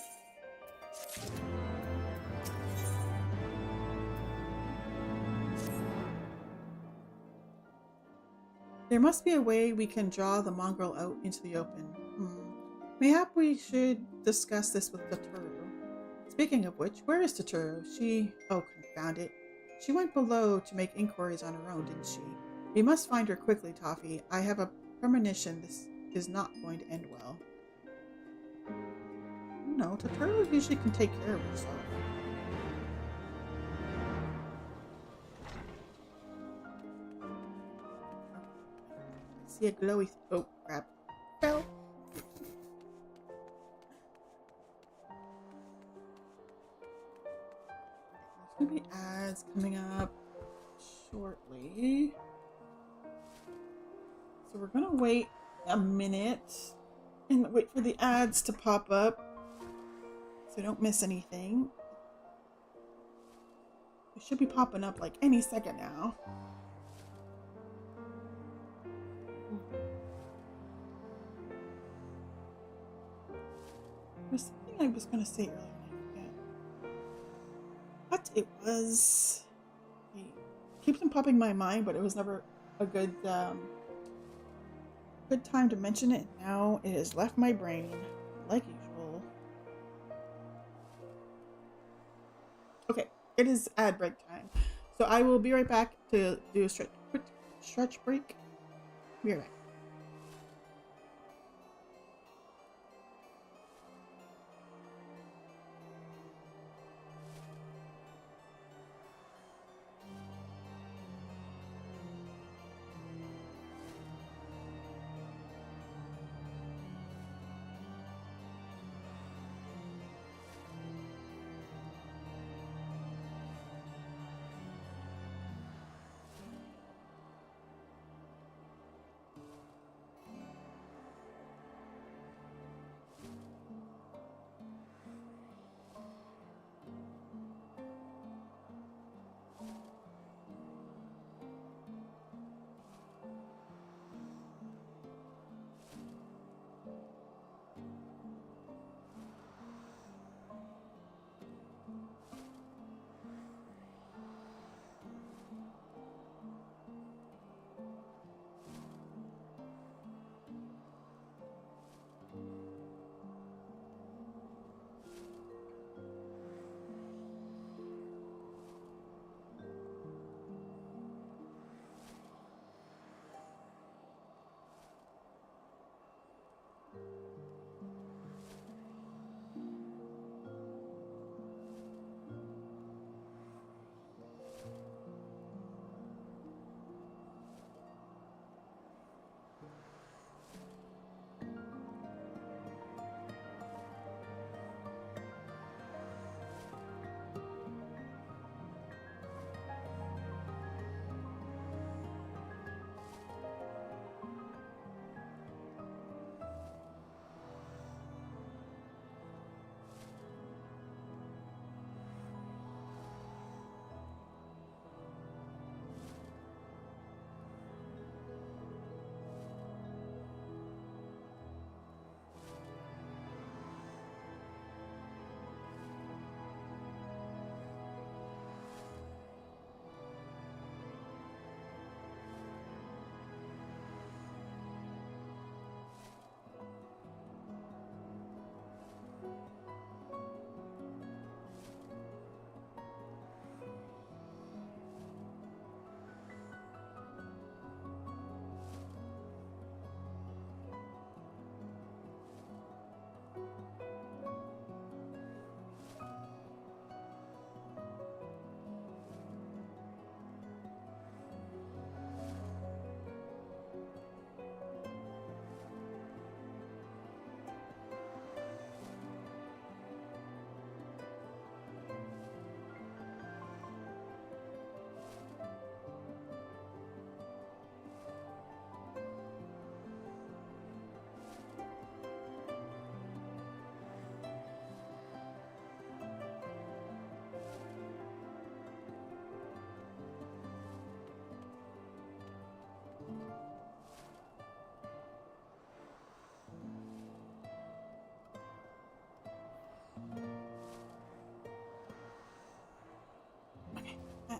There must be a way we can draw the mongrel out into the open. Mayhap we should discuss this with Totoro. Speaking of which, where is Totoro? Oh, confound it. She went below to make inquiries on her own, didn't she? We must find her quickly, Toffee. I have a premonition this is not going to end well. No, Totoro usually can take care of herself. See a glowy. Oh, crap. Fell. There's gonna be ads coming up shortly. So we're gonna wait a minute and wait for the ads to pop up so don't miss anything. It should be popping up like any second now. There's something I was going to say earlier and I forget what it was. It keeps on popping in my mind, but it was never a good time to mention it. Now it has left my brain, like usual. Okay, It is ad break time. So I will be right back to do a quick stretch break. Be right back.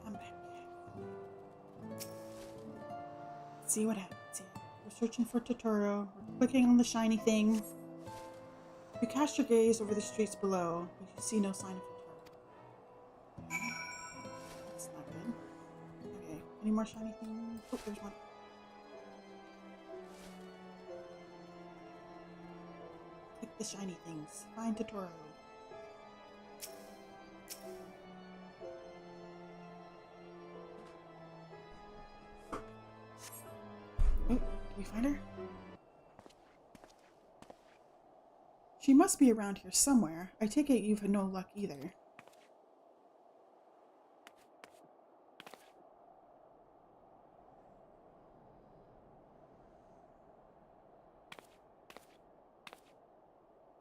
I'm back. Let's see what happens here. We're searching for Totoro. We're clicking on the shiny thing. You cast your gaze over the streets below, but you see no sign of Totoro. That's not good. Okay, any more shiny things? Oh, there's one. Click the shiny things. Find Totoro. Oh, can we find her? She must be around here somewhere. I take it you've had no luck either.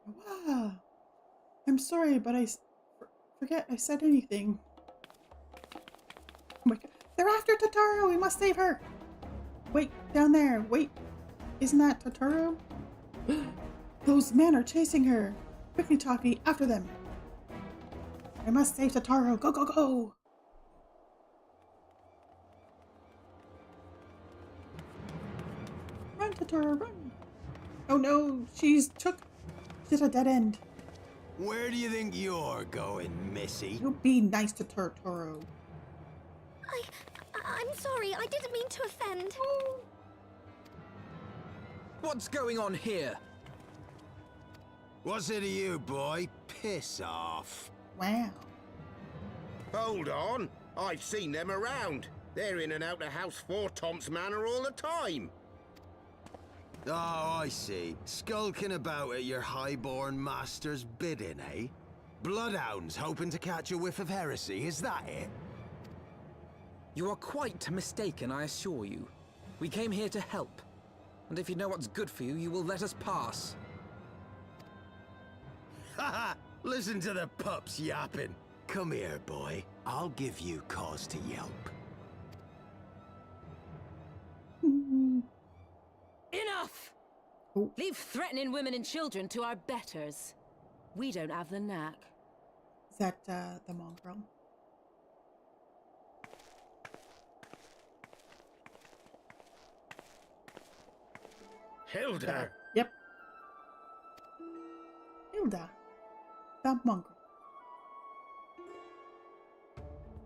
Wow. I'm sorry, but I forget I said anything. Oh my god. They're after Totoro! We must save her! Wait, down there. Wait. Isn't that Totoro? Those men are chasing her. Quickly, Toffee, after them. I must save Totoro. Go, go, go! Run, Totoro, run! Oh no, she's at a dead end. Where do you think you're going, Missy? You be nice to Turturo. I'm sorry, I didn't mean to offend. What's going on here? What's it to you, boy? Piss off. Wow. Hold on. I've seen them around. They're in and out of House 4 Tom's Manor all the time. Oh, I see. Skulking about at your highborn master's bidding, eh? Bloodhounds hoping to catch a whiff of heresy, is that it? You are quite mistaken, I assure you. We came here to help. And if you know what's good for you, you will let us pass. Haha! Listen to the pups yapping. Come here, boy. I'll give you cause to yelp. Enough! Leave threatening women and children to our betters. We don't have the knack. Is that the mongrel? Hilda! Yep. Hilda. The mongrel.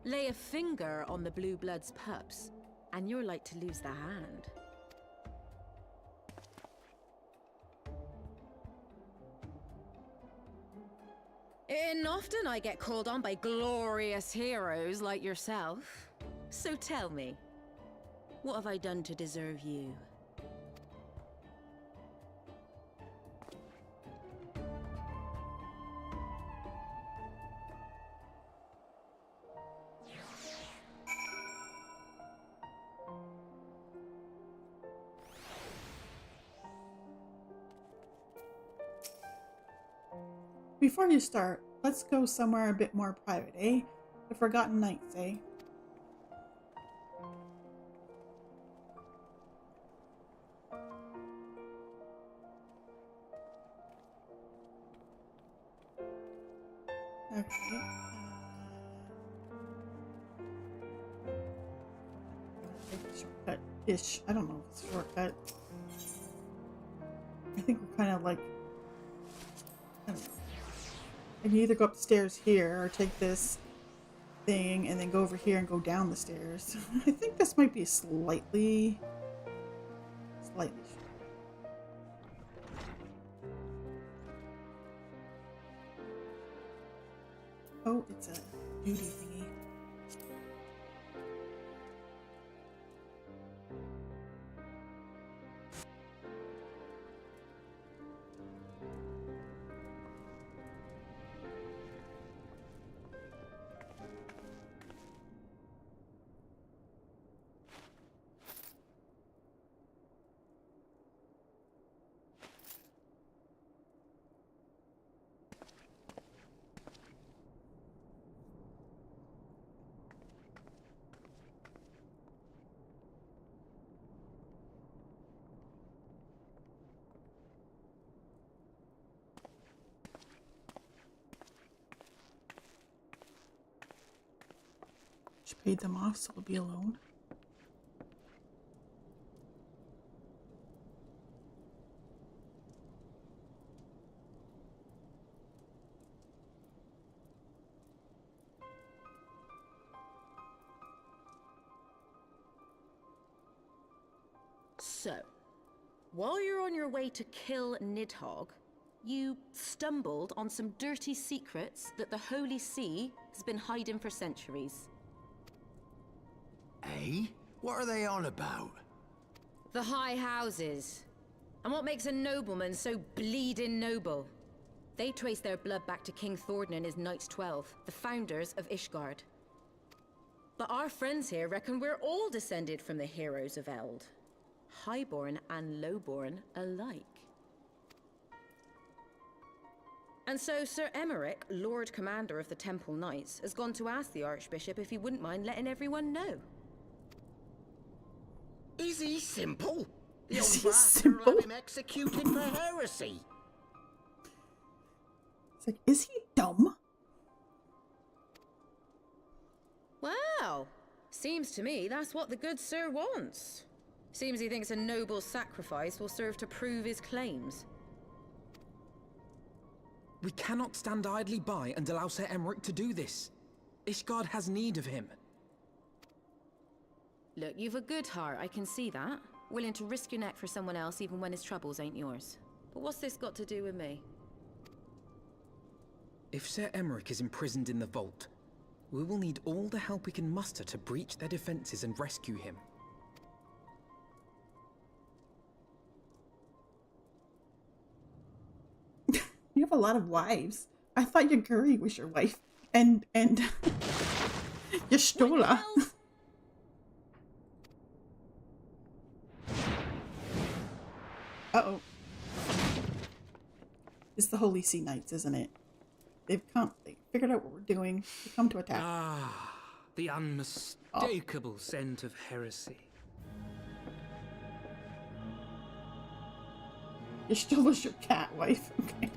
Lay a finger on the blue blood's pups, and you're like to lose the hand. And often I get called on by glorious heroes like yourself. So tell me, what have I done to deserve you? Before you start, let's go somewhere a bit more private, eh? The Forgotten Knights, eh? Okay. Shortcut-ish. I don't know if it's a shortcut. I think we're kind of like... I don't know. I can either go up the stairs here or take this thing and then go over here and go down the stairs. I think this might be slightly short. Oh, it's a duty thingy. She paid them off, so we'll be alone. So, while you're on your way to kill Nidhogg, you stumbled on some dirty secrets that the Holy See has been hiding for centuries. Eh? What are they on about? The High Houses. And what makes a nobleman so bleeding noble? They trace their blood back to King Thordan and his Knights 12, the founders of Ishgard. But our friends here reckon we're all descended from the heroes of Eld. Highborn and lowborn alike. And so Sir Emmerich, Lord Commander of the Temple Knights, has gone to ask the Archbishop if he wouldn't mind letting everyone know. Is he simple? The Is old he bastard will simple? have him executed for heresy. It's like, is he dumb? Well, seems to me that's what the good sir wants. Seems he thinks a noble sacrifice will serve to prove his claims. We cannot stand idly by and allow Sir Emmerich to do this. Ishgard has need of him. Look, you've a good heart, I can see that. Willing to risk your neck for someone else even when his troubles ain't yours. But what's this got to do with me? If Sir Emmerich is imprisoned in the vault, we will need all the help we can muster to breach their defenses and rescue him. You have a lot of wives. I thought Yaguri was your wife. And Yastola. Uh-oh. It's the Holy Sea Knights, isn't it? They figured out what we're doing. They come to attack. Ah, the unmistakable scent of heresy. Yastola's your cat wife. Okay.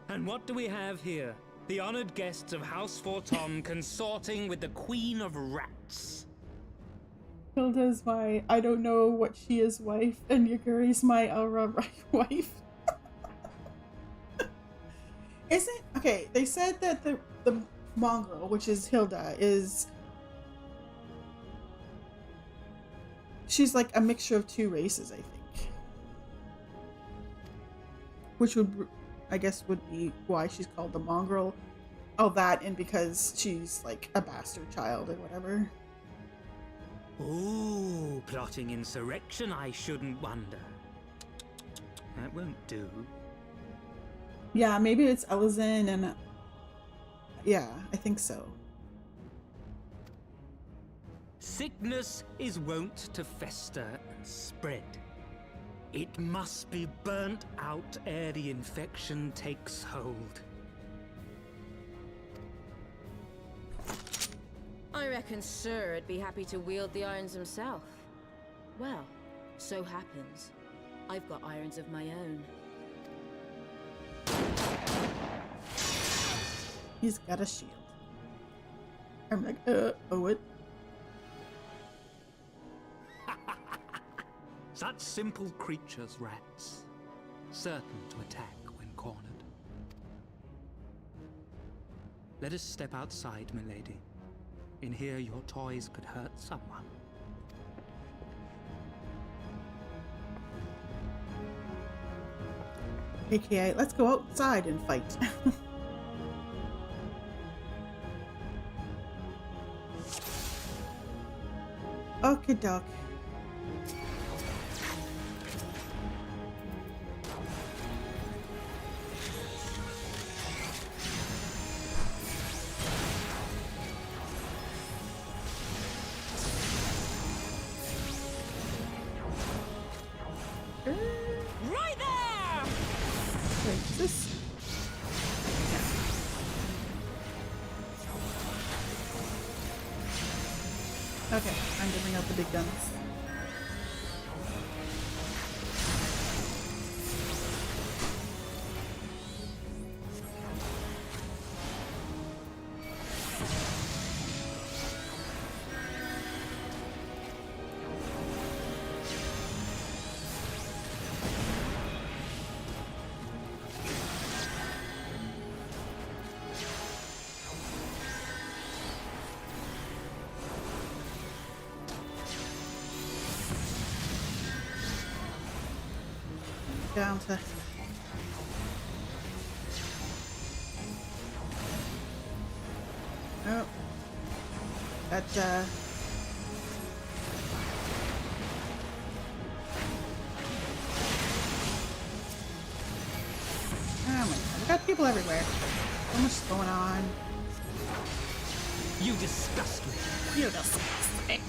And what do we have here? The honored guests of House Forton consorting with the Queen of Rats. Hilda's my I don't know what she is wife, and Yaguri's my Aura wife. Isn't okay? They said that the mongrel, which is Hilda, she's like a mixture of two races, I think. Which would, I guess, would be why she's called the mongrel. Oh, that, and because she's like a bastard child or whatever. Ooh, plotting insurrection, I shouldn't wonder. That won't do. Yeah, maybe it's Elizin and... yeah, I think so. Sickness is wont to fester and spread. It must be burnt out ere the infection takes hold. I reckon Sir'd be happy to wield the irons himself. Well, so happens I've got irons of my own. He's got a shield. I'm like, what? Such simple creatures, rats. Certain to attack when cornered. Let us step outside, milady. In here, your toys could hurt someone. AKA, let's go outside and fight. Okay, doc. Right there! Wait, is this? Okay, time to bring out the big guns. Down to oh, that oh my god, we got people everywhere. So much going on. You disgust me. You disgust me.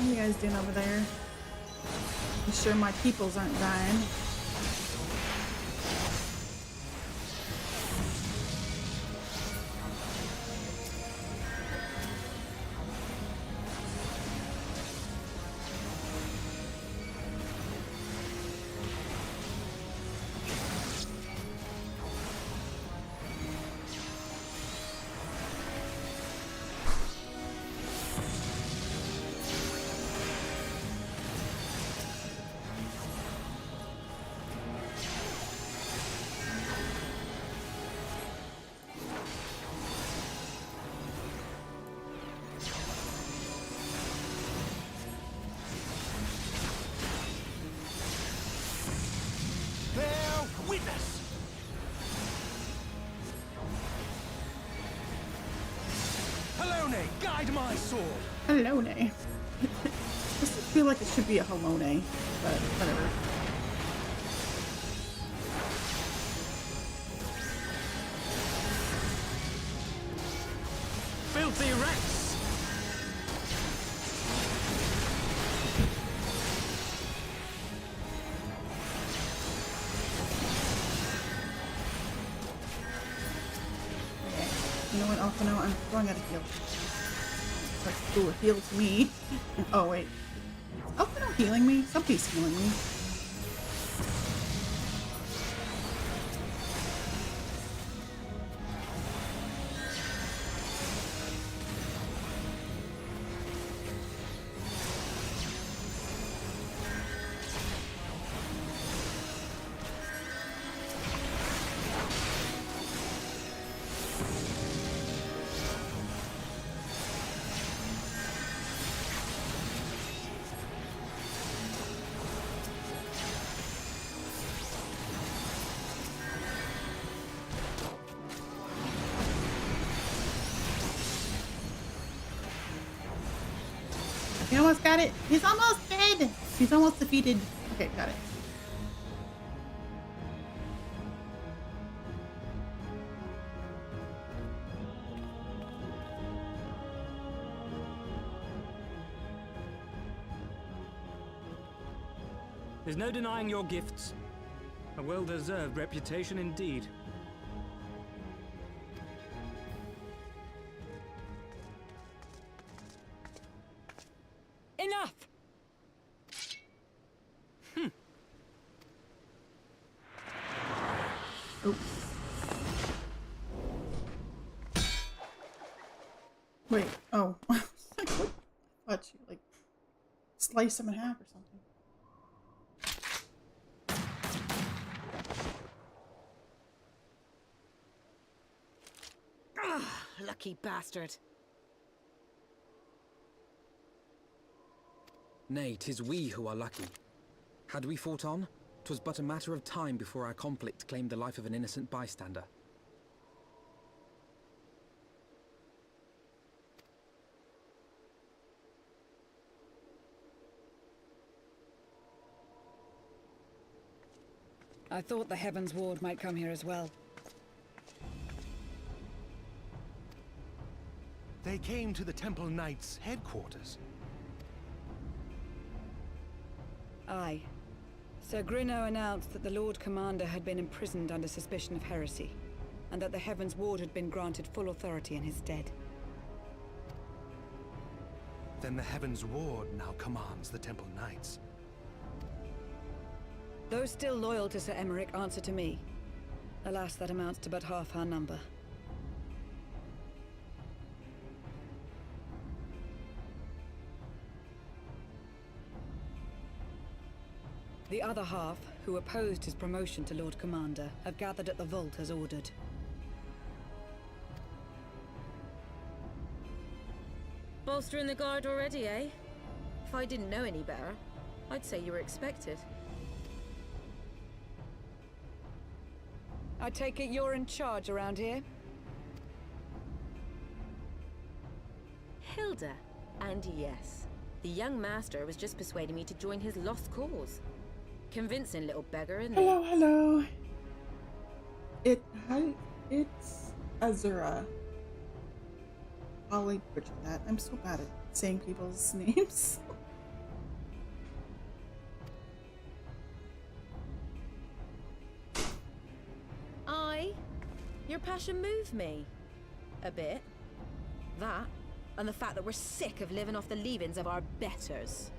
What are you guys doing over there? I'm sure my peoples aren't dying. guide my sword. Halone. Doesn't feel like it should be a Halone, but whatever. Filthy Rex! You know what, Alphino? I'm throwing out a heal. Let's do a heal to me. Oh, wait. Is Alphino healing me? Somebody's healing me. He almost got it. He's almost dead. He's almost defeated. Okay, got it. There's no denying your gifts. A well-deserved reputation indeed. Enough! Oh. Wait, oh. What? What, you like slice him in half or something? Ah, lucky bastard. Nay, 'tis we who are lucky. Had we fought on, 'twas but a matter of time before our conflict claimed the life of an innocent bystander. I thought the Heavensward might come here as well. They came to the Temple Knights' headquarters. Aye. Sir Grinno announced that the Lord Commander had been imprisoned under suspicion of heresy, and that the Heavensward had been granted full authority in his stead. Then the Heavensward now commands the Temple Knights. Those still loyal to Sir Emmerich answer to me. Alas, that amounts to but half our number. The other half, who opposed his promotion to Lord Commander, have gathered at the vault as ordered. Bolstering the guard already, eh? If I didn't know any better, I'd say you were expected. I take it you're in charge around here? Hilda. And yes, the young master was just persuading me to join his lost cause. Convincing little beggar, isn't Hello, hello. It's Azura. I'll butcher that. I'm so bad at saying people's names. Your passion moved me. A bit. That, and the fact that we're sick of living off the leavings of our betters.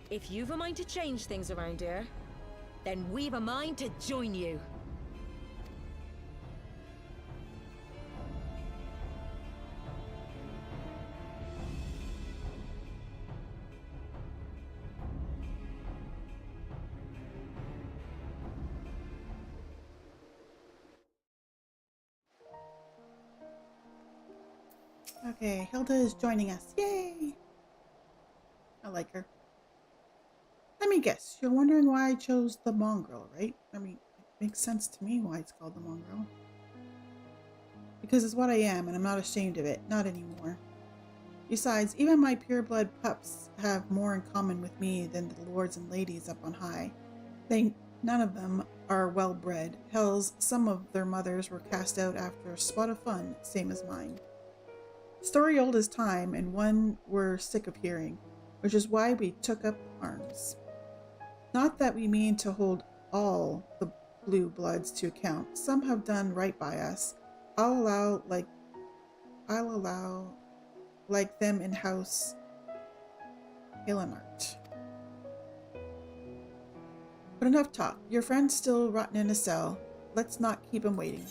If you've a mind to change things around here, then we've a mind to join you. Okay, Hilda is joining us. Yay! I like her. Let me guess. You're wondering why I chose the mongrel, right? I mean, it makes sense to me why it's called the mongrel. Because it's what I am, and I'm not ashamed of it. Not anymore. Besides, even my pureblood pups have more in common with me than the lords and ladies up on high. None of them are well-bred. Hells, some of their mothers were cast out after a spot of fun, same as mine. Story old as time, and one we're sick of hearing, which is why we took up arms. Not that we mean to hold all the blue bloods to account. Some have done right by us. I'll allow like them in House Illimart. But enough talk. Your friend's still rotten in a cell. Let's not keep him waiting.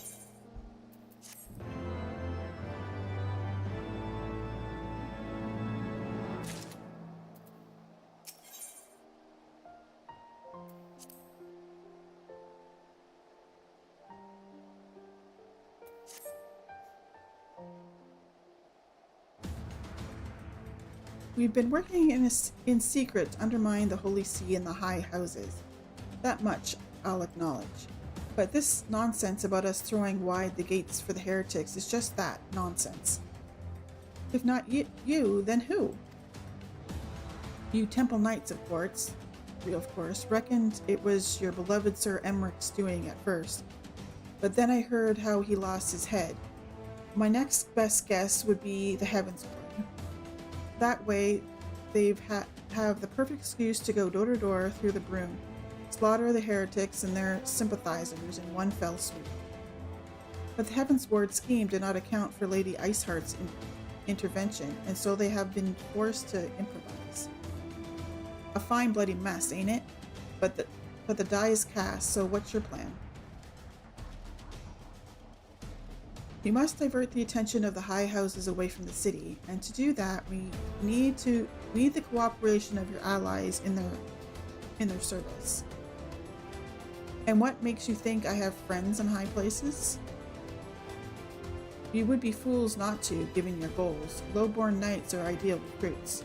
We've been working in secret to undermine the Holy See and the high houses. That much I'll acknowledge. But this nonsense about us throwing wide the gates for the heretics is just that, nonsense. If not you, then who? You Temple Knights, of course, reckoned it was your beloved Sir Emmeric's doing at first. But then I heard how he lost his head. My next best guess would be the Heavensward. That way, they've have the perfect excuse to go door to door through the broom, slaughter the heretics and their sympathizers in one fell swoop. But the Heavensward scheme did not account for Lady Iceheart's intervention, and so they have been forced to improvise. A fine bloody mess, ain't it? But the die is cast, so what's your plan? We must divert the attention of the high houses away from the city, and to do that, we need the cooperation of your allies in their service. And what makes you think I have friends in high places? You would be fools not to, given your goals. Low-born knights are ideal recruits.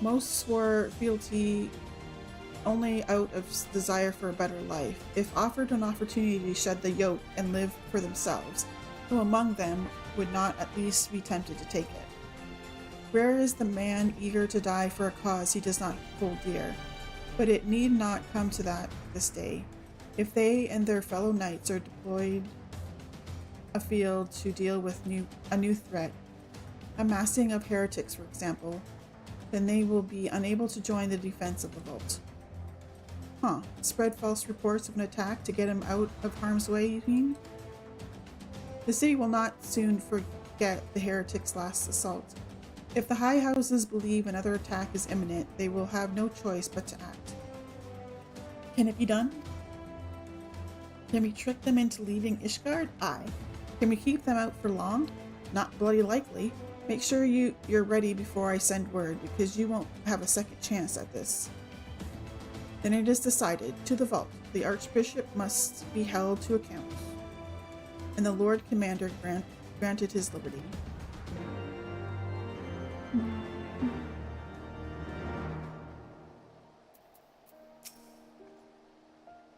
Most swore fealty only out of desire for a better life. If offered an opportunity to shed the yoke and live for themselves, who among them would not at least be tempted to take it? Rare is the man eager to die for a cause he does not hold dear, but it need not come to that this day. If they and their fellow knights are deployed afield to deal with a new threat, a massing of heretics, for example, then they will be unable to join the defense of the vault. Spread false reports of an attack to get him out of harm's way, you mean? The city will not soon forget the heretics' last assault. If the high houses believe another attack is imminent, they will have no choice but to act. Can it be done? Can we trick them into leaving Ishgard? Aye. Can we keep them out for long? Not bloody likely. Make sure you're ready before I send word, because you won't have a second chance at this. Then it is decided. To the vault. The Archbishop must be held to account. And the Lord Commander granted his liberty.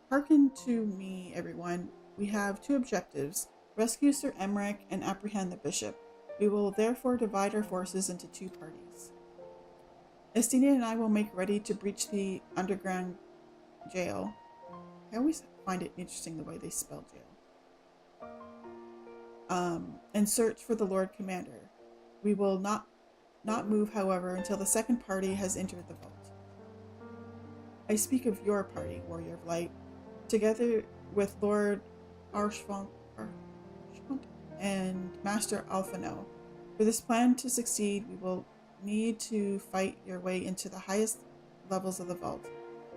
Hearken to me, everyone. We have two objectives: rescue Sir Emmerich and apprehend the bishop. We will therefore divide our forces into two parties. Estina and I will make ready to breach the underground jail. I always find it interesting the way they spell jail. And search for the Lord Commander. We will not move, however, until the second party has entered the vault. I speak of your party, Warrior of Light, together with Lord Archfont and Master Alphino. For this plan to succeed, we will need to fight your way into the highest levels of the vault,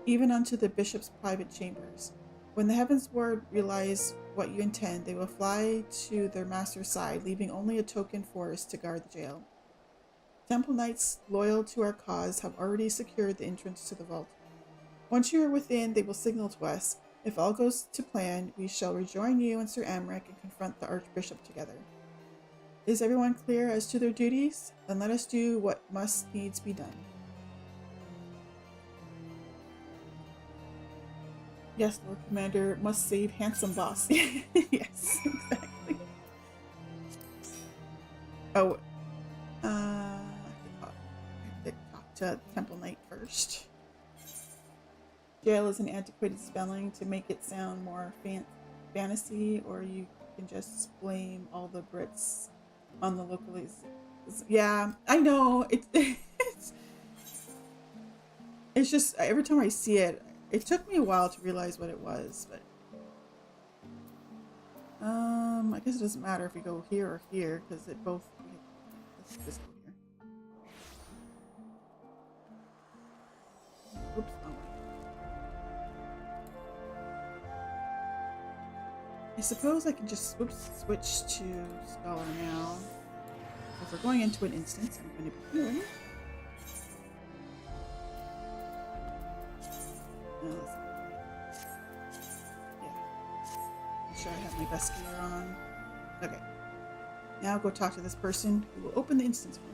even unto the bishop's private chambers. When the Heavensward realize what you intend, they will fly to their master's side, leaving only a token force to guard the jail. Temple Knights loyal to our cause have already secured the entrance to the vault. Once you are within, they will signal to us. If all goes to plan, we shall rejoin you and Sir Emmerich and confront the Archbishop together. Is everyone clear as to their duties? Then let us do what must needs be done. Yes, Lord Commander, must save handsome boss. Yes, exactly. Oh, to Temple Knight first. Jail is an antiquated spelling to make it sound more fantasy, or you can just blame all the Brits on the localies. Yeah, I know. It's just every time I see it, it took me a while to realize what it was, but I guess it doesn't matter if we go here or here because it both. Let's just go here. Oops. Oh. I suppose I can just switch to Scholar now. If we're going into an instance, I'm going to be doing. Make sure I have my best gear on. Okay. Now go talk to this person who will open the instance for me.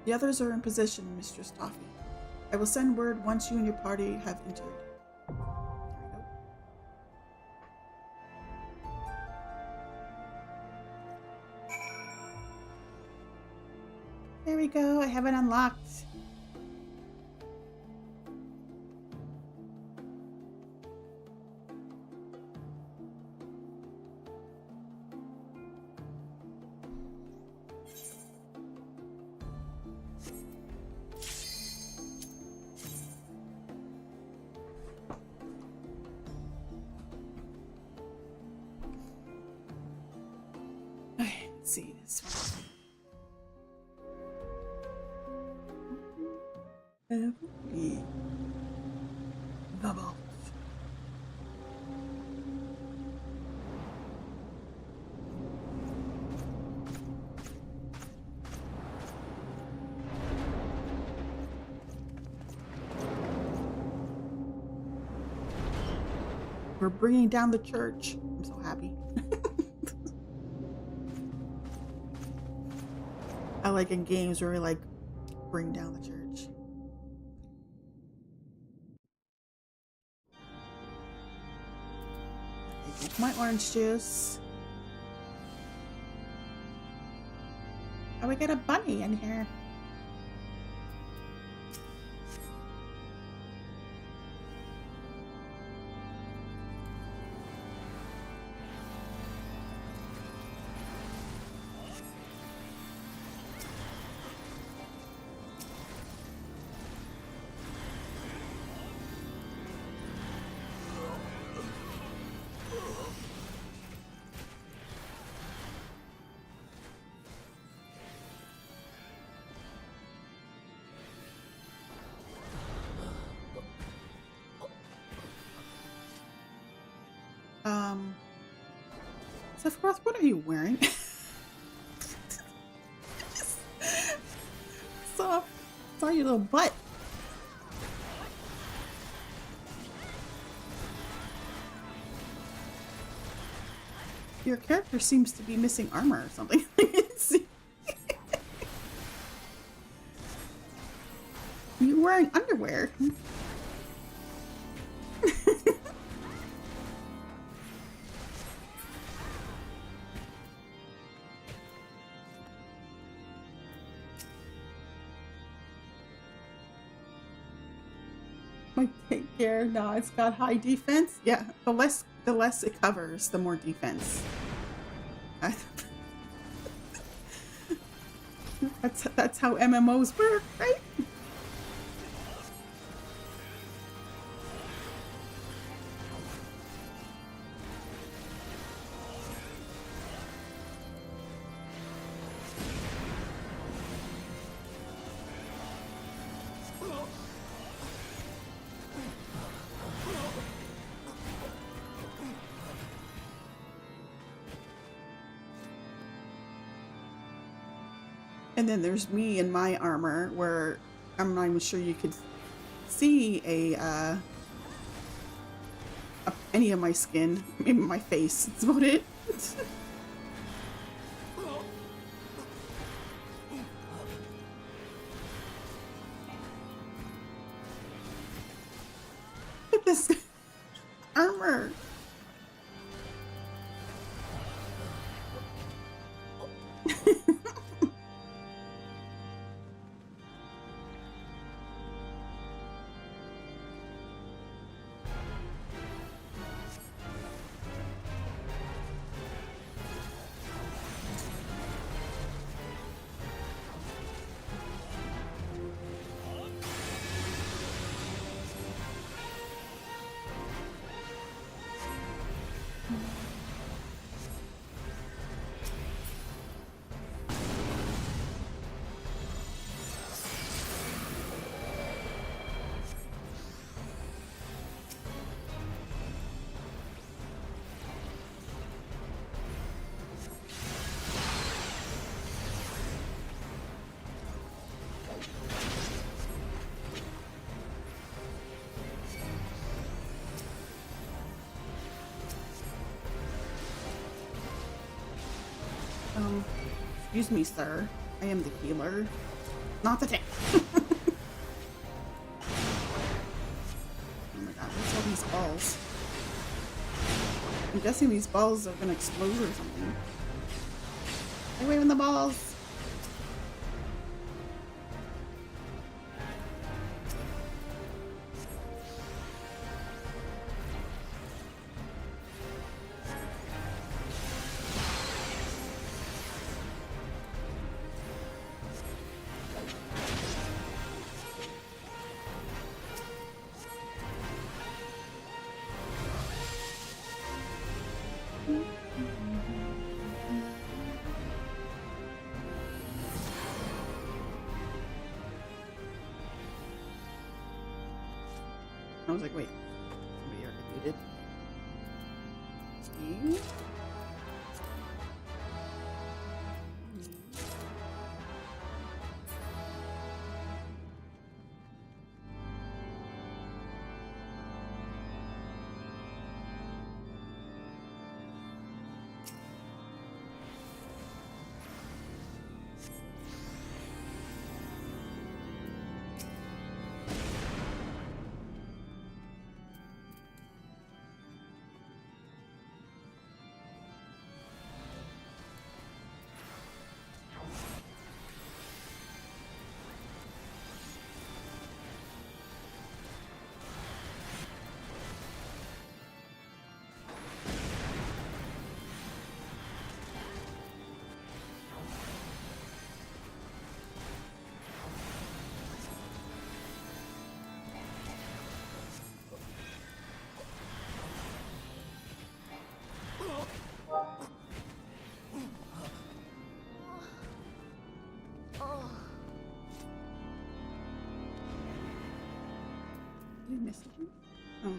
The others are in position, Mistress Toffee. I will send word once you and your party have entered. There we go. I have it unlocked. Let's see this one. The vault. We're bringing down the church. I'm so happy. I like in games where we like bring down the church. Take my orange juice. Oh, we got a bunny in here. Sephiroth, what are you wearing? saw your little butt. Your character seems to be missing armor or something. You're wearing underwear. Take care. No, it's got high defense. Yeah, the less it covers, the more defense. That's how MMOs work, right? And then there's me in my armor, where I'm not even sure you could see any of my skin, maybe my face. That's about it. at this armor. Excuse me, sir. I am the healer, not the tank. Oh my god, what's all these balls? I'm guessing these balls are gonna explode or something. Stay away from the balls! I was like, wait, somebody already muted. Steve? Did I miss something? Oh no.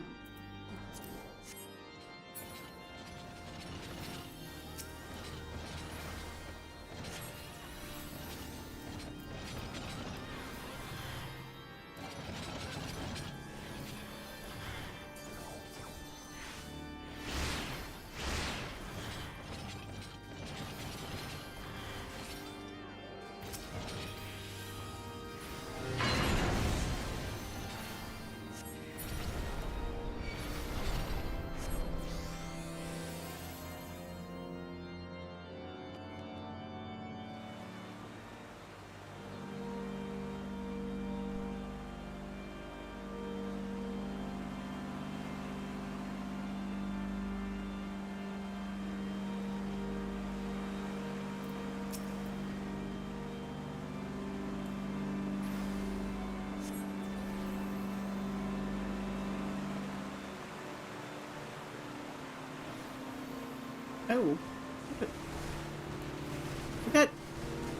Oh.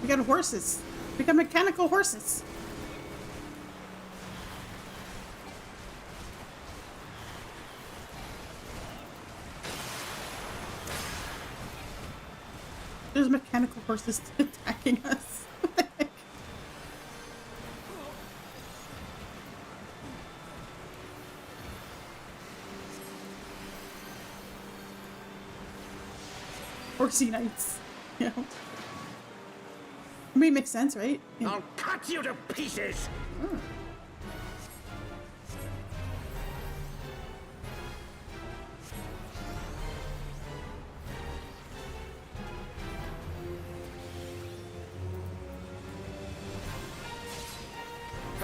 We got horses. We got mechanical horses. There's mechanical horses attacking us. What the heck? Horsey knights. Yeah. I mean, it makes sense, right? Yeah. I'll cut you to pieces! Oh.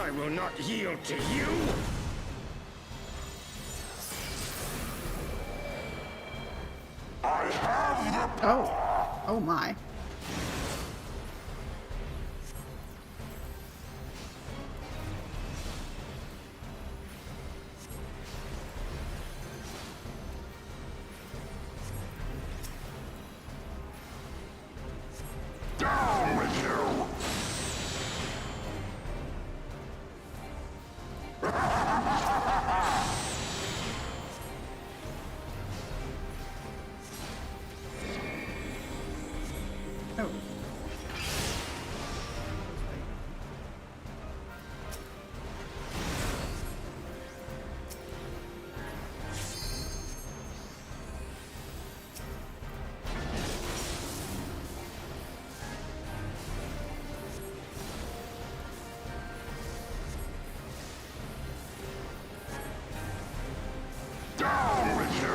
I will not yield to you! Oh my. Down with you! Oh. Down with you!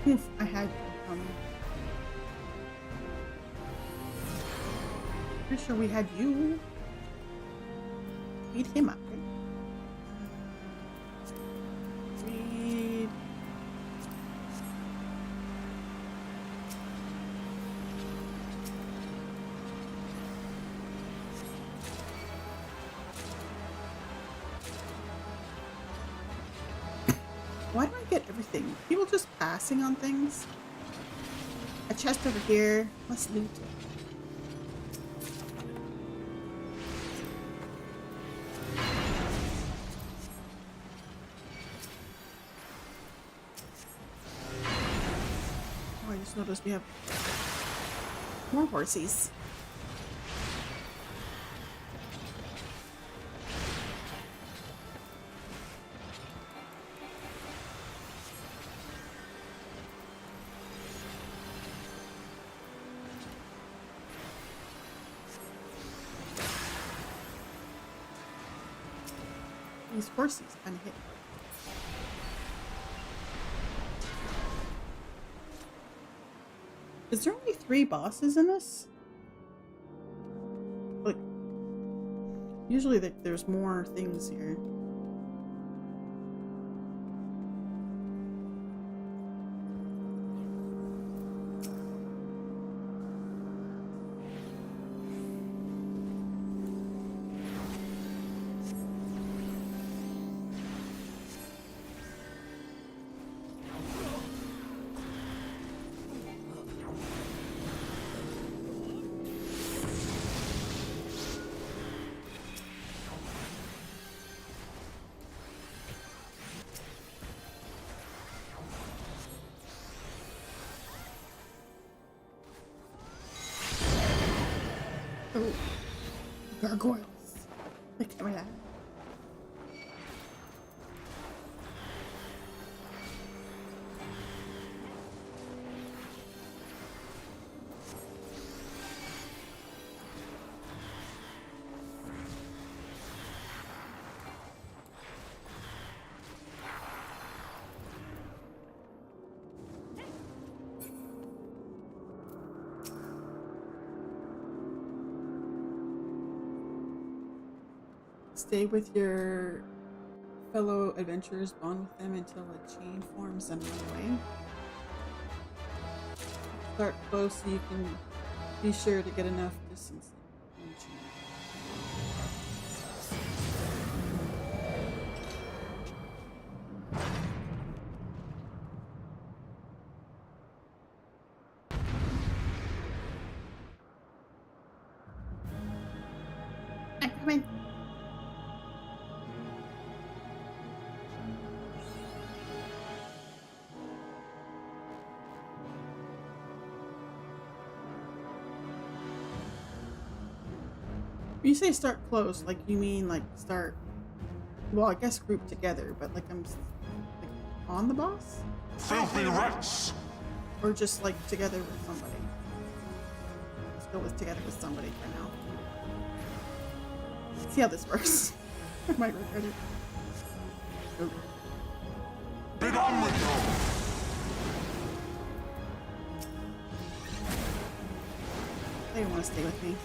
Oof, I had pretty sure we had you beat him up, right? Read. Why do I get everything? People just passing on things? A chest over here. Let's loot it. Oh, I just noticed we have more horsies. These horses kind of hit. Is there only 3 bosses in this? Like, usually there's more things here. Oh, gargoyles. Look at that. Stay with your fellow adventurers, bond with them until a chain forms and run away. Start close so you can be sure to get enough distance. I'm coming. When you say start close, like you mean like start, well, I guess group together, but like I'm like on the boss? Filthy rats! Or just like together with somebody? Let's go with together with somebody for now. See how this works. I might regret it. Oh. done with you! They don't want to stay with me.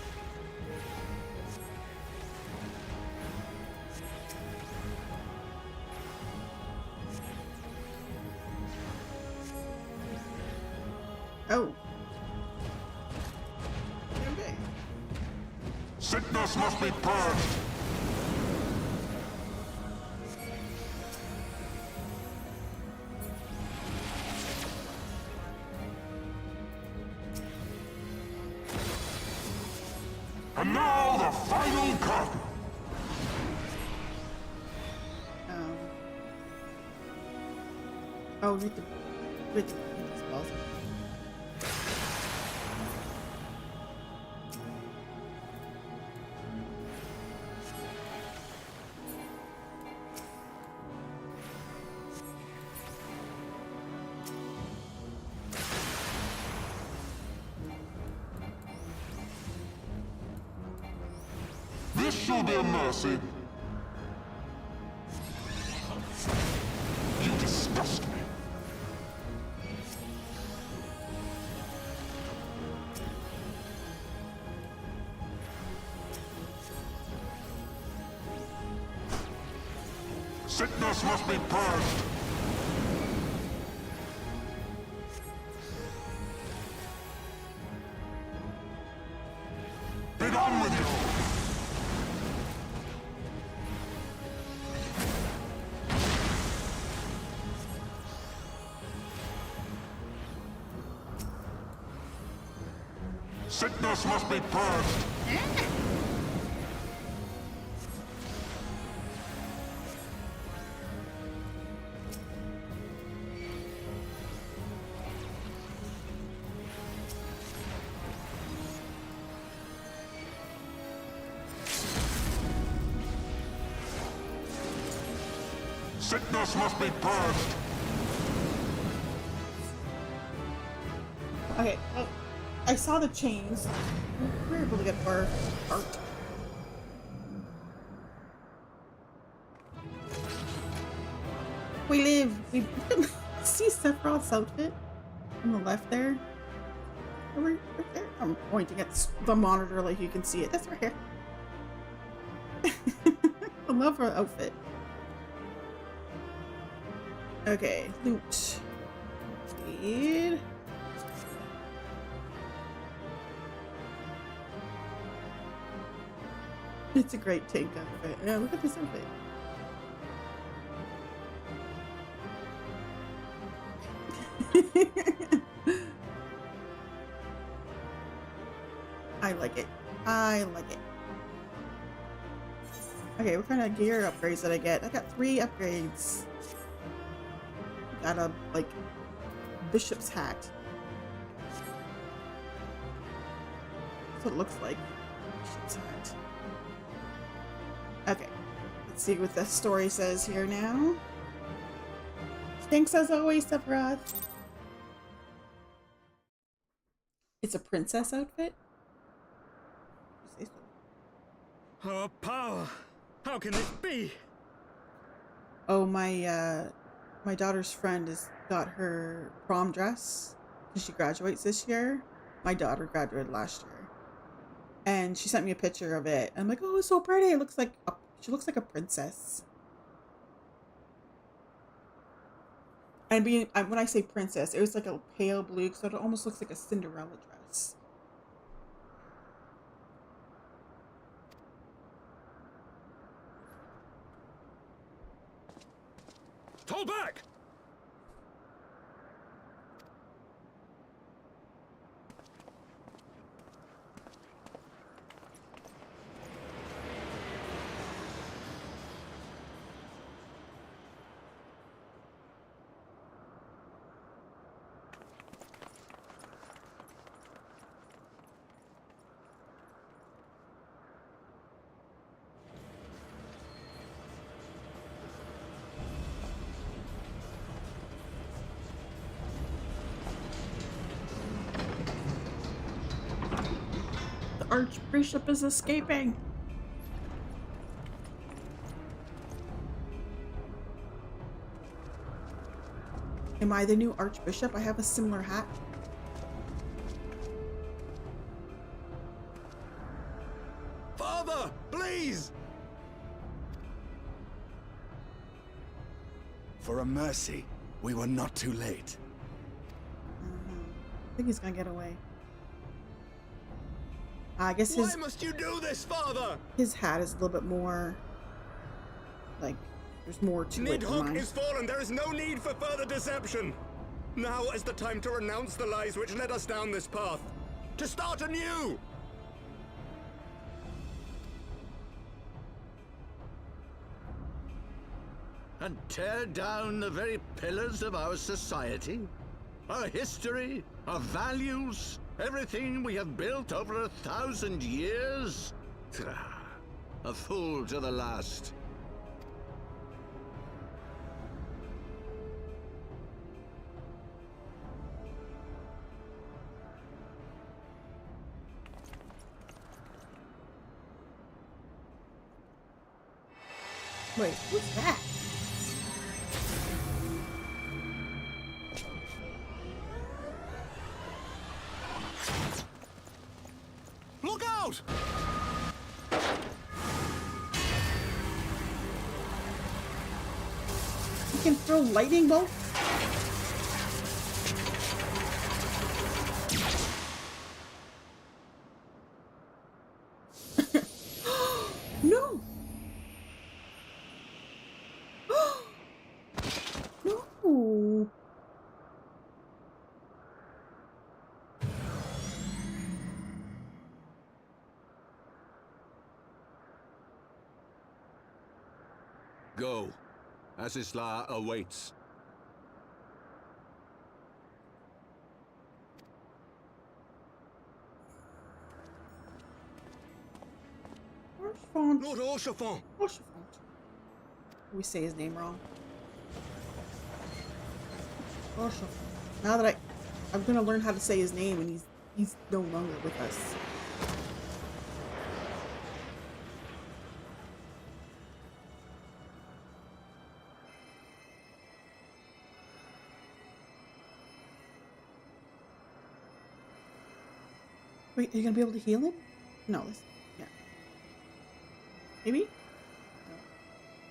Oh. Okay. Sickness must be purged! And now the final curtain! Oh, read the spells. This shall be a mercy. You disgust me. Sickness must be purged. Be done with you. Sickness must be purged. Sickness must be purged. Okay, well, I saw the chains. We were able to get our art. We live. We see Sephiroth's outfit on the left there. Right there. I'm pointing at the monitor like you can see it. That's right here. I love her outfit. Okay, loot. Speed. It's a great tank outfit. Yeah, look at this outfit. I like it. I like it. Okay, what kind of gear upgrades did I get? I got 3 upgrades. Got a, like, bishop's hat. That's what it looks like. Bishop's hat. Okay. Let's see what the story says here now. Thanks as always, Sephiroth. It's a princess outfit? Our power! How can this be? Oh, my daughter's friend has got her prom dress because she graduates this year. My daughter graduated last year. And she sent me a picture of it. I'm like, oh, it's so pretty. It looks like she looks like a princess. And when I say princess, it was like a pale blue, so it almost looks like a Cinderella dress. Fall back! Archbishop is escaping. Am I the new Archbishop? I have a similar hat. Father, please! For a mercy, we were not too late. I think he's gonna get away. I guess his... Why must you do this, Father? His hat is a little bit more... like, there's more to it than Nidhogg mine. is fallen. There is no need for further deception. Now is the time to renounce the lies which led us down this path. To start anew! And tear down the very pillars of our society? Our history? Our values? Everything we have built over 1,000 years? A fool to the last. Wait, what's that? Look out! You can throw lightning bolts? No! No! Go. Asisla awaits. Orchefont. Lord Orchefont! Orchefont. We say his name wrong. Orchefont. Now that I'm gonna learn how to say his name, and he's no longer with us. Wait, are you gonna be able to heal him? No, this, yeah. Maybe?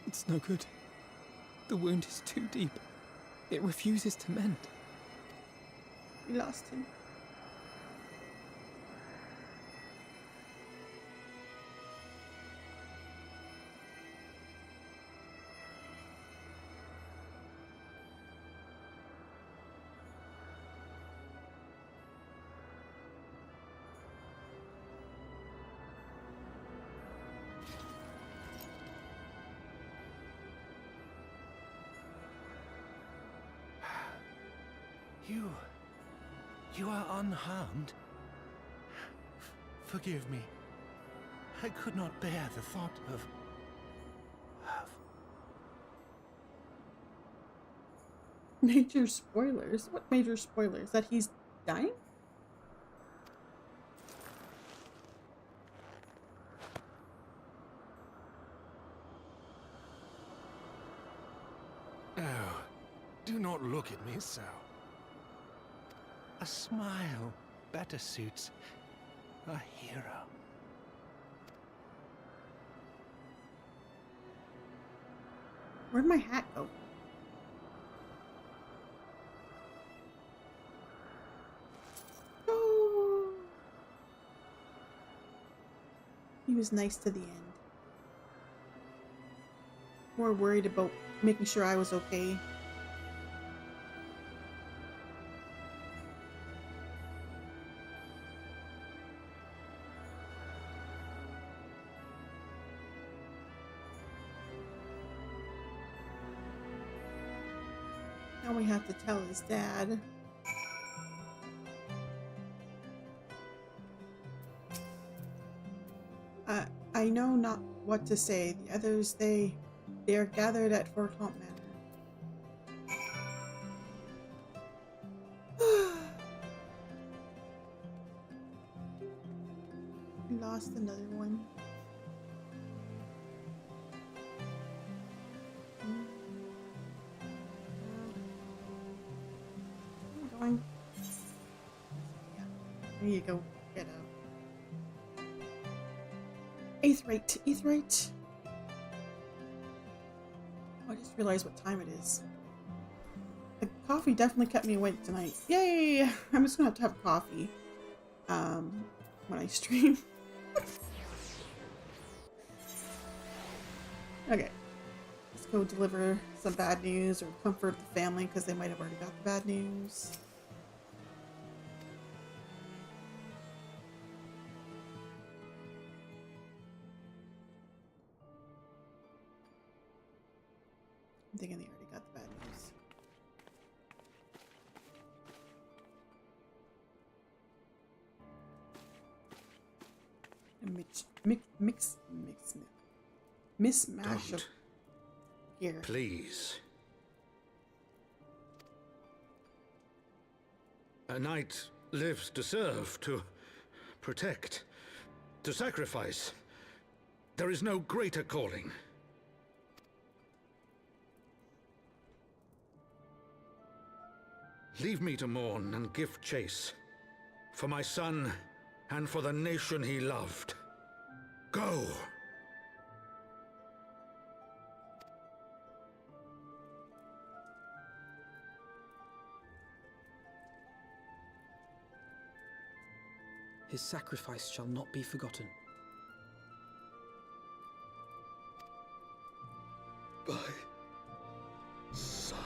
It's no good. The wound is too deep. It refuses to mend. We lost him. You are unharmed? Forgive me. I could not bear the thought of... Major spoilers? What major spoilers? That he's dying? Oh, do not look at me so. A smile better suits a hero. Where'd my hat go? Oh. He was nice to the end. More worried about making sure I was okay. Now we have to tell his dad. I know not what to say. The others, they are gathered at Forclaunt Manor. We lost another one. going? Yeah. There you go. Get out. Aetheryte. Oh, I just realized what time it is. The coffee definitely kept me awake tonight. Yay! I'm just gonna have to have coffee when I stream. Okay. Let's go deliver some bad news or comfort the family because they might have already got the bad news. I'm thinking they already got the bad news. Mismatch of gear. Please. A knight lives to serve, to protect, to sacrifice. There is no greater calling. Leave me to mourn and give chase. For my son, and for the nation he loved. Go! His sacrifice shall not be forgotten. My son.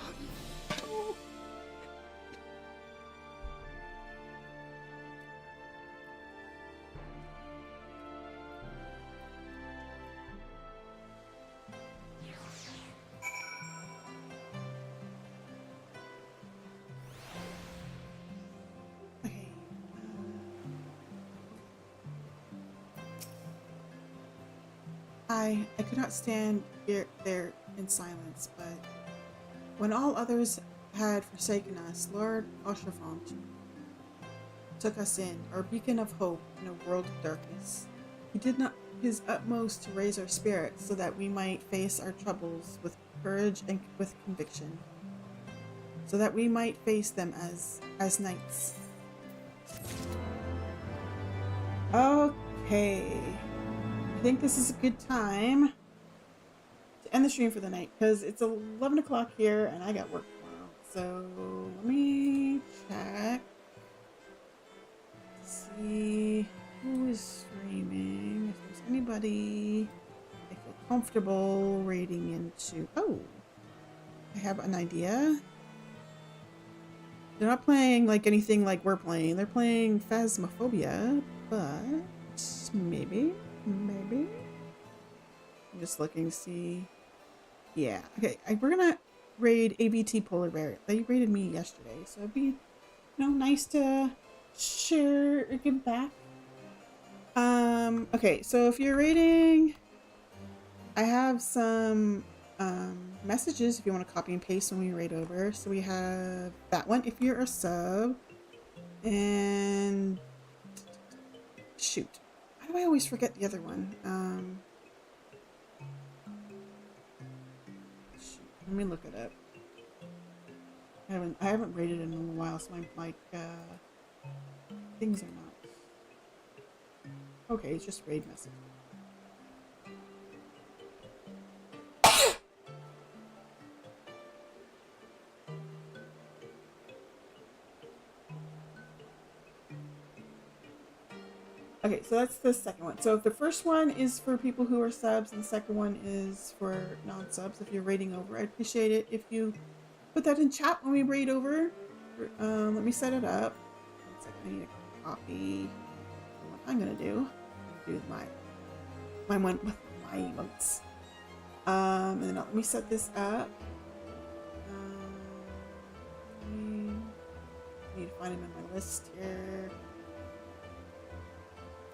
I could not stand there in silence, but when all others had forsaken us, Lord Oshafont took us in, our beacon of hope in a world of darkness. He did not his utmost to raise our spirits so that we might face our troubles with courage and with conviction, so that we might face them as knights. Okay. I think this is a good time to end the stream for the night because it's 11 o'clock here and I got work tomorrow. So let me check to see who is streaming. If there's anybody I feel comfortable raiding into. Oh, I have an idea. They're not playing like anything like we're playing. They're playing Phasmophobia, but maybe. I'm just looking to see. Yeah. Okay. We're gonna raid ABT Polar Bear. They raided me yesterday, so it'd be, nice to share or give back. Okay. So if you're raiding, I have some messages if you want to copy and paste when we raid over. So we have that one if you're a sub, and shoot. Why do I always forget the other one? Let me look it up. I haven't rated it in a while, so my things are not. Okay, it's just raid message. Okay, so that's the second one. So the first one is for people who are subs, and the second one is for non-subs. If you're raiding over, I'd appreciate it if you put that in chat when we raid over. Let me set it up. 1 second, I need a copy. What I'm gonna do with my one with my emotes. And then let me set this up. I need to find him in my list here.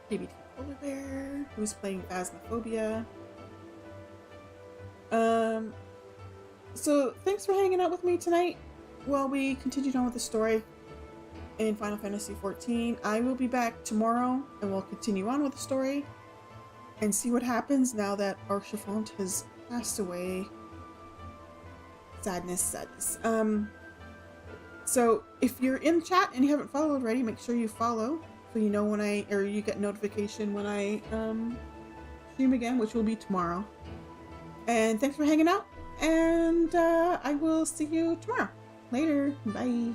ABT Polar Bear, who's playing Phasmophobia. So thanks for hanging out with me tonight while we continued on with the story in Final Fantasy XIV. I will be back tomorrow and we'll continue on with the story and see what happens now that Archifont has passed away. Sadness. So if you're in chat and you haven't followed already, make sure you follow so you know when you get notification when I stream again, which will be tomorrow. And thanks for hanging out, and I will see you tomorrow. Later. Bye.